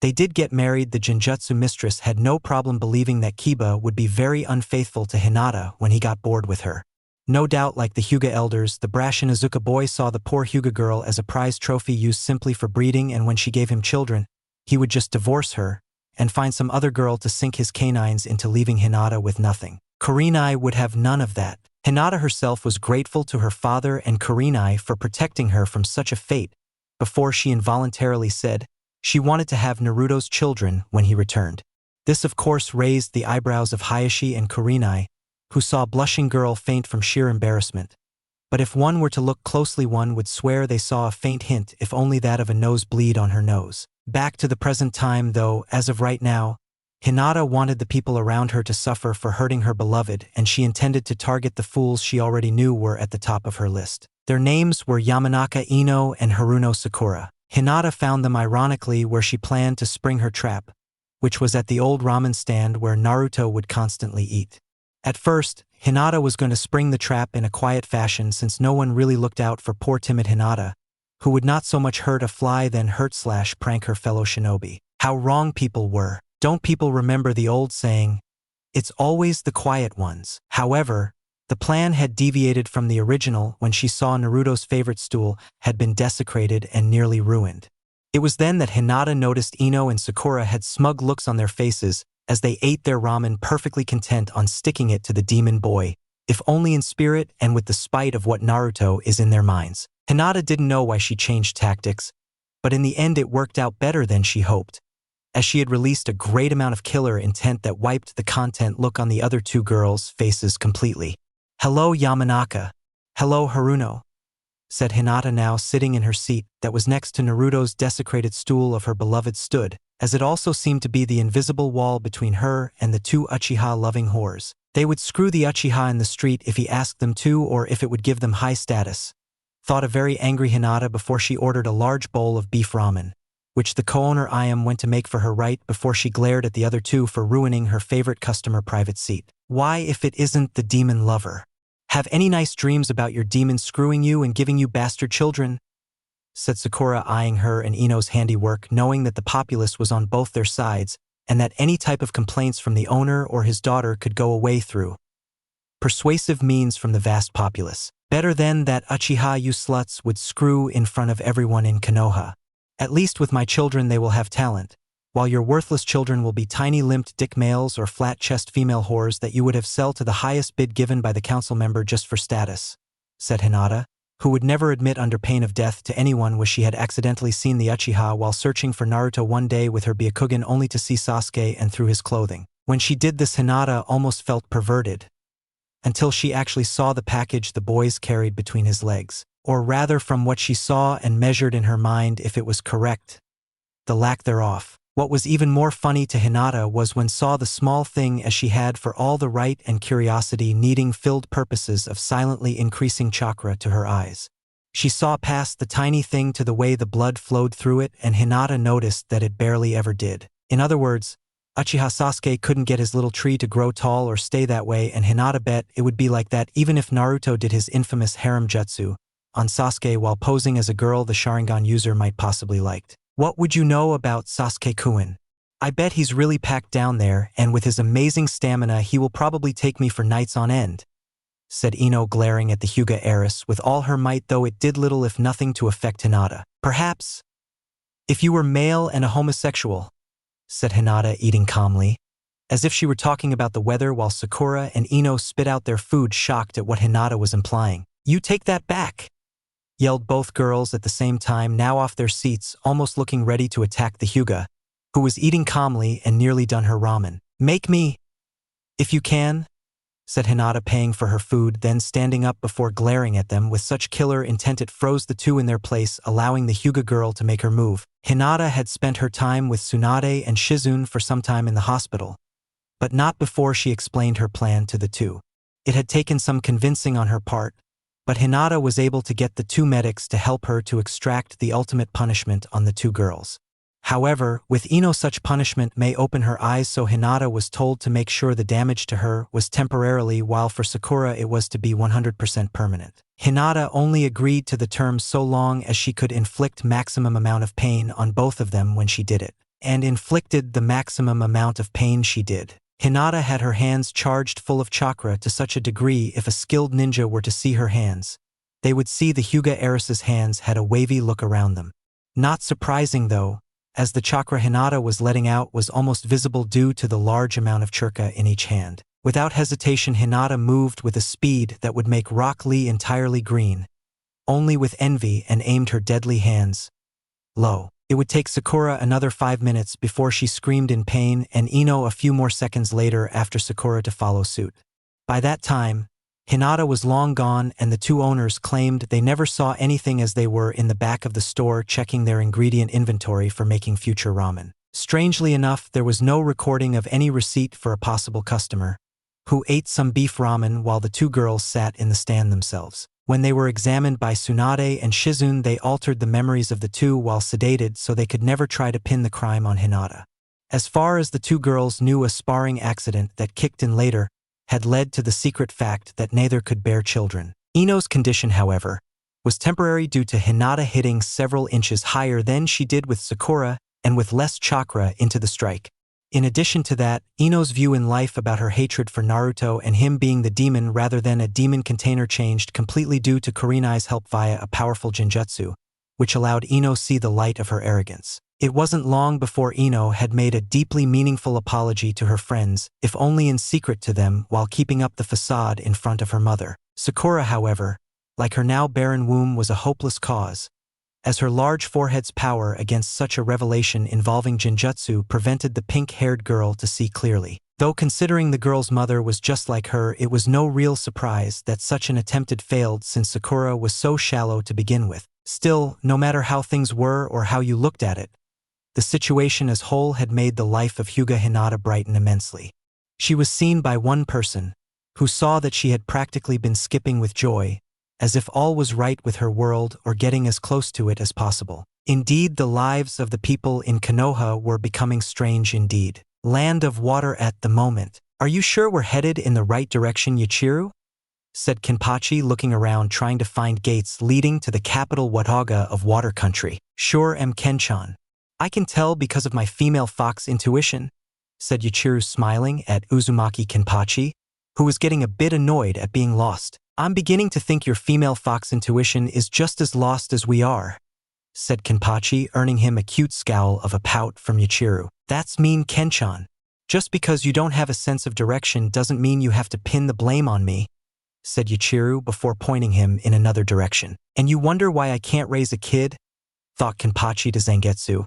they did get married, the Genjutsu mistress had no problem believing that Kiba would be very unfaithful to Hinata when he got bored with her. No doubt, like the Hyuga elders, the brash Inuzuka boy saw the poor Hyuga girl as a prize trophy used simply for breeding, and when she gave him children, he would just divorce her and find some other girl to sink his canines into, leaving Hinata with nothing. Kurenai would have none of that. Hinata herself was grateful to her father and Kurenai for protecting her from such a fate before she involuntarily said she wanted to have Naruto's children when he returned. This of course raised the eyebrows of Hayashi and Kurenai, who saw a blushing girl faint from sheer embarrassment. But if one were to look closely, one would swear they saw a faint hint, if only that of a nosebleed on her nose. Back to the present time though, as of right now, Hinata wanted the people around her to suffer for hurting her beloved, and she intended to target the fools she already knew were at the top of her list. Their names were Yamanaka Ino and Haruno Sakura. Hinata found them ironically where she planned to spring her trap, which was at the old ramen stand where Naruto would constantly eat. At first, Hinata was going to spring the trap in a quiet fashion since no one really looked out for poor timid Hinata, who would not so much hurt a fly than hurt/prank her fellow shinobi. How wrong people were. Don't people remember the old saying, "It's always the quiet ones"? However, the plan had deviated from the original when she saw Naruto's favorite stool had been desecrated and nearly ruined. It was then that Hinata noticed Ino and Sakura had smug looks on their faces as they ate their ramen, perfectly content on sticking it to the demon boy, if only in spirit and with the spite of what Naruto is in their minds. Hinata didn't know why she changed tactics, but in the end it worked out better than she hoped, as she had released a great amount of killer intent that wiped the content look on the other two girls' faces completely. "Hello, Yamanaka. Hello, Haruno," said Hinata, now sitting in her seat that was next to Naruto's desecrated stool of her beloved stood, as it also seemed to be the invisible wall between her and the two Uchiha-loving whores. They would screw the Uchiha in the street if he asked them to, or if it would give them high status, thought a very angry Hinata before she ordered a large bowl of beef ramen, which the co-owner Ayam went to make for her right before she glared at the other two for ruining her favorite customer private seat. "Why, if it isn't the demon lover? Have any nice dreams about your demon screwing you and giving you bastard children?" said Sakura, eyeing her and Ino's handiwork, knowing that the populace was on both their sides and that any type of complaints from the owner or his daughter could go away through persuasive means from the vast populace. "Better than that Uchiha you sluts would screw in front of everyone in Konoha. At least with my children they will have talent, while your worthless children will be tiny-limbed dick males or flat-chest female whores that you would have sell to the highest bid given by the council member just for status," said Hinata, who would never admit under pain of death to anyone was she had accidentally seen the Uchiha while searching for Naruto one day with her Byakugan only to see Sasuke and through his clothing. When she did this, Hinata almost felt perverted, until she actually saw the package the boys carried between his legs. Or rather, from what she saw and measured in her mind, if it was correct, the lack thereof. What was even more funny to Hinata was when saw the small thing as she had for all the right and curiosity needing filled purposes of silently increasing chakra to her eyes. She saw past the tiny thing to the way the blood flowed through it, and Hinata noticed that it barely ever did. In other words, Uchiha Sasuke couldn't get his little tree to grow tall or stay that way, and Hinata bet it would be like that even if Naruto did his infamous harem jutsu on Sasuke while posing as a girl the Sharingan user might possibly liked. "What would you know about Sasuke-kun? I bet he's really packed down there, and with his amazing stamina he will probably take me for nights on end," said Ino, glaring at the Hyuga heiress with all her might, though it did little if nothing to affect Hinata. "Perhaps if you were male and a homosexual," said Hinata, eating calmly, as if she were talking about the weather, while Sakura and Ino spit out their food, shocked at what Hinata was implying. "You take that back," yelled both girls at the same time, now off their seats, almost looking ready to attack the Hyuga, who was eating calmly and nearly done her ramen. "Make me, if you can," said Hinata, paying for her food, then standing up before glaring at them with such killer intent it froze the two in their place, allowing the Hyuga girl to make her move. Hinata had spent her time with Tsunade and Shizune for some time in the hospital, but not before she explained her plan to the two. It had taken some convincing on her part, but Hinata was able to get the two medics to help her to extract the ultimate punishment on the two girls. However, with Ino, such punishment may open her eyes, so Hinata was told to make sure the damage to her was temporarily, while for Sakura it was to be 100% permanent. Hinata only agreed to the terms so long as she could inflict maximum amount of pain on both of them when she did it, and inflicted the maximum amount of pain she did. Hinata had her hands charged full of chakra to such a degree if a skilled ninja were to see her hands, they would see the Hyuga heiress's hands had a wavy look around them. Not surprising though, as the chakra Hinata was letting out was almost visible due to the large amount of chakra in each hand. Without hesitation, Hinata moved with a speed that would make Rock Lee entirely green, only with envy, and aimed her deadly hands low. It would take Sakura another 5 minutes before she screamed in pain, and Ino a few more seconds later after Sakura to follow suit. By that time, Hinata was long gone, and the two owners claimed they never saw anything as they were in the back of the store checking their ingredient inventory for making future ramen. Strangely enough, there was no recording of any receipt for a possible customer, who ate some beef ramen while the two girls sat in the stand themselves. When they were examined by Tsunade and Shizune, they altered the memories of the two while sedated so they could never try to pin the crime on Hinata. As far as the two girls knew, a sparring accident that kicked in later had led to the secret fact that neither could bear children. Ino's condition, however, was temporary due to Hinata hitting several inches higher than she did with Sakura and with less chakra into the strike. In addition to that, Ino's view in life about her hatred for Naruto and him being the demon rather than a demon container changed completely due to Kurenai's help via a powerful genjutsu, which allowed Ino see the light of her arrogance. It wasn't long before Ino had made a deeply meaningful apology to her friends, if only in secret to them, while keeping up the facade in front of her mother. Sakura, however, like her now barren womb, was a hopeless cause, as her large forehead's power against such a revelation involving genjutsu prevented the pink-haired girl to see clearly. Though considering the girl's mother was just like her, it was no real surprise that such an attempt had failed since Sakura was so shallow to begin with. Still, no matter how things were or how you looked at it, the situation as whole had made the life of Hyuga Hinata brighten immensely. She was seen by one person, who saw that she had practically been skipping with joy, as if all was right with her world or getting as close to it as possible. Indeed, the lives of the people in Konoha were becoming strange indeed. Land of water at the moment. Are you sure we're headed in the right direction, Yachiru? Said Kenpachi, looking around trying to find gates leading to the capital Wataga of Water Country. Sure am, Kenchan. I can tell because of my female fox intuition, said Yachiru, smiling at Uzumaki Kenpachi, who was getting a bit annoyed at being lost. I'm beginning to think your female fox intuition is just as lost as we are, said Kenpachi, earning him a cute scowl of a pout from Yachiru. That's mean, Kenchan. Just because you don't have a sense of direction doesn't mean you have to pin the blame on me, said Yachiru before pointing him in another direction. And you wonder why I can't raise a kid? Thought Kenpachi to Zangetsu,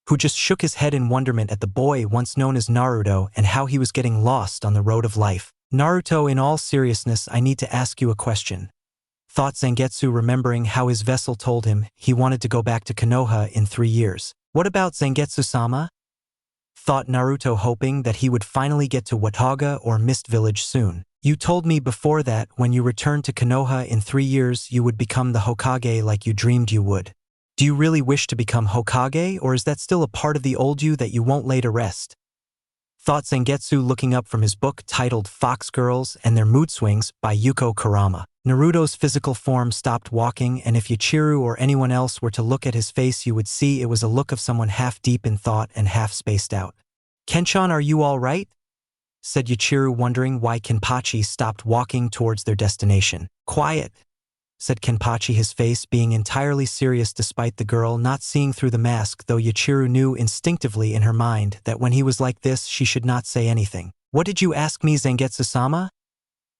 who just shook his head in wonderment at the boy once known as Naruto and how he was getting lost on the road of life. Naruto, in all seriousness, I need to ask you a question, thought Zangetsu, remembering how his vessel told him he wanted to go back to Konoha in 3 years. What about Zangetsu-sama? Thought Naruto, hoping that he would finally get to Wataga or Mist Village soon. You told me before that when you returned to Konoha in 3 years you would become the Hokage like you dreamed you would. Do you really wish to become Hokage, or is that still a part of the old you that you won't lay to rest? Thought Zangetsu, looking up from his book titled Fox Girls and Their Mood Swings by Yuko Kurama. Naruto's physical form stopped walking, and if Yachiru or anyone else were to look at his face you would see it was a look of someone half deep in thought and half spaced out. Kenchan, are you all right? Said Yachiru, wondering why Kenpachi stopped walking towards their destination. Quiet, said Kenpachi, his face being entirely serious despite the girl not seeing through the mask, though Yachiru knew instinctively in her mind that when he was like this she should not say anything. What did you ask me, Zangetsu-sama?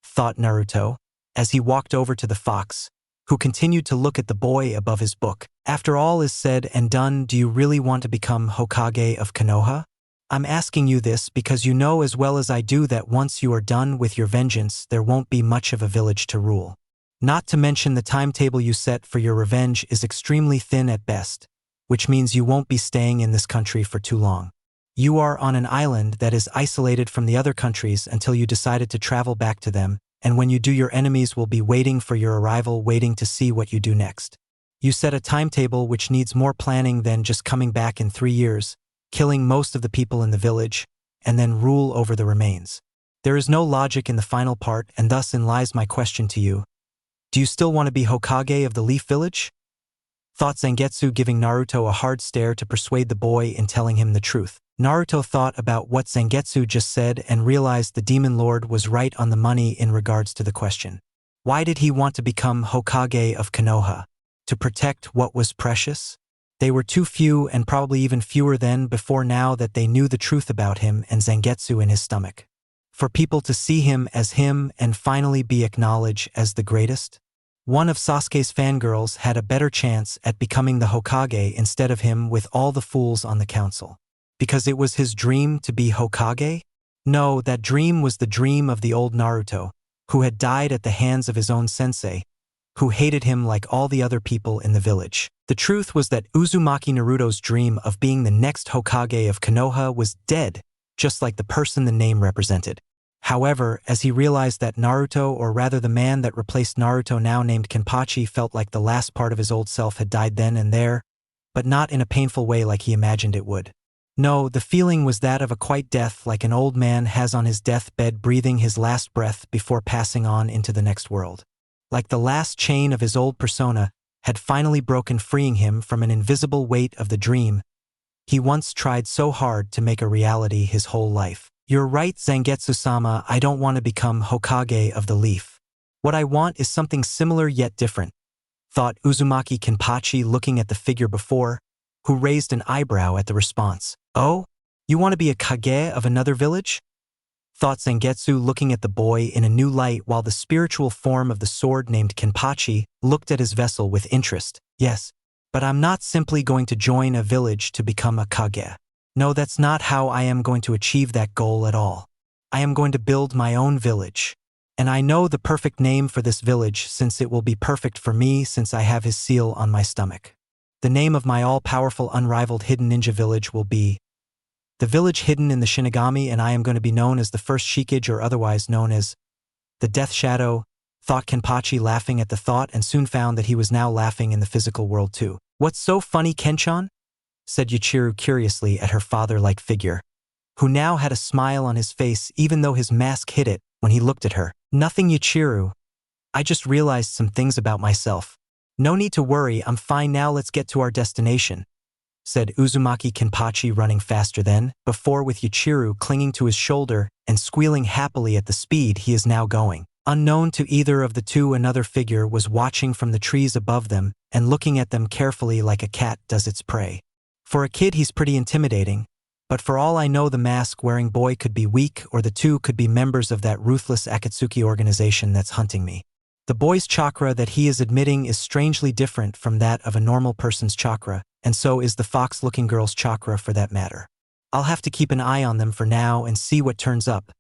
Thought Naruto, as he walked over to the fox, who continued to look at the boy above his book. After all is said and done, do you really want to become Hokage of Konoha? I'm asking you this because you know as well as I do that once you are done with your vengeance there won't be much of a village to rule. Not to mention the timetable you set for your revenge is extremely thin at best, which means you won't be staying in this country for too long. You are on an island that is isolated from the other countries until you decided to travel back to them, and when you do your enemies will be waiting for your arrival, waiting to see what you do next. You set a timetable which needs more planning than just coming back in 3 years, killing most of the people in the village, and then rule over the remains. There is no logic in the final part, and thus in lies my question to you. Do you still want to be Hokage of the Leaf Village? Thought Zangetsu, giving Naruto a hard stare to persuade the boy in telling him the truth. Naruto thought about what Zangetsu just said and realized the Demon Lord was right on the money in regards to the question. Why did he want to become Hokage of Konoha? To protect what was precious? They were too few, and probably even fewer than before now, that they knew the truth about him and Zangetsu in his stomach. For people to see him as him and finally be acknowledged as the greatest? One of Sasuke's fangirls had a better chance at becoming the Hokage instead of him with all the fools on the council. Because it was his dream to be Hokage? No, that dream was the dream of the old Naruto, who had died at the hands of his own sensei, who hated him like all the other people in the village. The truth was that Uzumaki Naruto's dream of being the next Hokage of Konoha was dead, just like the person the name represented. However, as he realized that Naruto, or rather the man that replaced Naruto now named Kenpachi, felt like the last part of his old self had died then and there, but not in a painful way like he imagined it would. No, the feeling was that of a quiet death, like an old man has on his deathbed, breathing his last breath before passing on into the next world. Like the last chain of his old persona had finally broken, freeing him from an invisible weight of the dream he once tried so hard to make a reality his whole life. You're right, Zangetsu-sama, I don't want to become Hokage of the Leaf. What I want is something similar yet different, thought Uzumaki Kenpachi, looking at the figure before, who raised an eyebrow at the response. Oh? You want to be a Kage of another village? Thought Zangetsu, looking at the boy in a new light, while the spiritual form of the sword named Kenpachi looked at his vessel with interest. Yes, but I'm not simply going to join a village to become a Kage. No, that's not how I am going to achieve that goal at all. I am going to build my own village. And I know the perfect name for this village, since it will be perfect for me since I have his seal on my stomach. The name of my all-powerful, unrivaled hidden ninja village will be the village hidden in the Shinigami, and I am going to be known as the first Shikage, or otherwise known as the Death Shadow, thought Kenpachi, laughing at the thought, and soon found that he was now laughing in the physical world too. What's so funny, Kenchan? Said Yuichiro curiously at her father-like figure, who now had a smile on his face even though his mask hid it when he looked at her. Nothing, Yuichiro. I just realized some things about myself. No need to worry, I'm fine now, let's get to our destination, said Uzumaki Kenpachi, running faster than before, with Yuichiro clinging to his shoulder and squealing happily at the speed he is now going. Unknown to either of the two, another figure was watching from the trees above them and looking at them carefully like a cat does its prey. For a kid he's pretty intimidating, but for all I know the mask-wearing boy could be weak, or the two could be members of that ruthless Akatsuki organization that's hunting me. The boy's chakra that he is admitting is strangely different from that of a normal person's chakra, and so is the fox-looking girl's chakra for that matter. I'll have to keep an eye on them for now and see what turns up,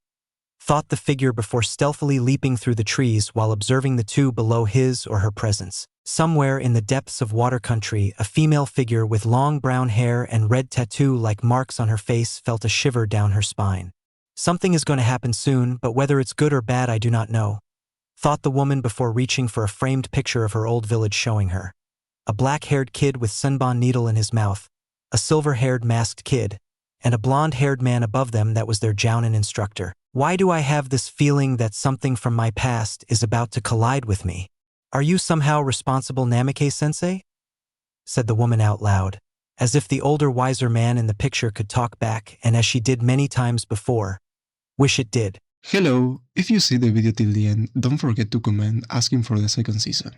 thought the figure before stealthily leaping through the trees while observing the two below his or her presence. Somewhere in the depths of water country, a female figure with long brown hair and red tattoo-like marks on her face felt a shiver down her spine. Something is going to happen soon, but whether it's good or bad I do not know, thought the woman before reaching for a framed picture of her old village, showing her a black-haired kid with sunbon needle in his mouth, a silver-haired masked kid, and a blonde-haired man above them that was their jounin instructor. Why do I have this feeling that something from my past is about to collide with me? Are you somehow responsible, Namike-sensei? Said the woman out loud, as if the older, wiser man in the picture could talk back, and as she did many times before, wish it did. Hello, if you see the video till the end, don't forget to comment asking for the second season.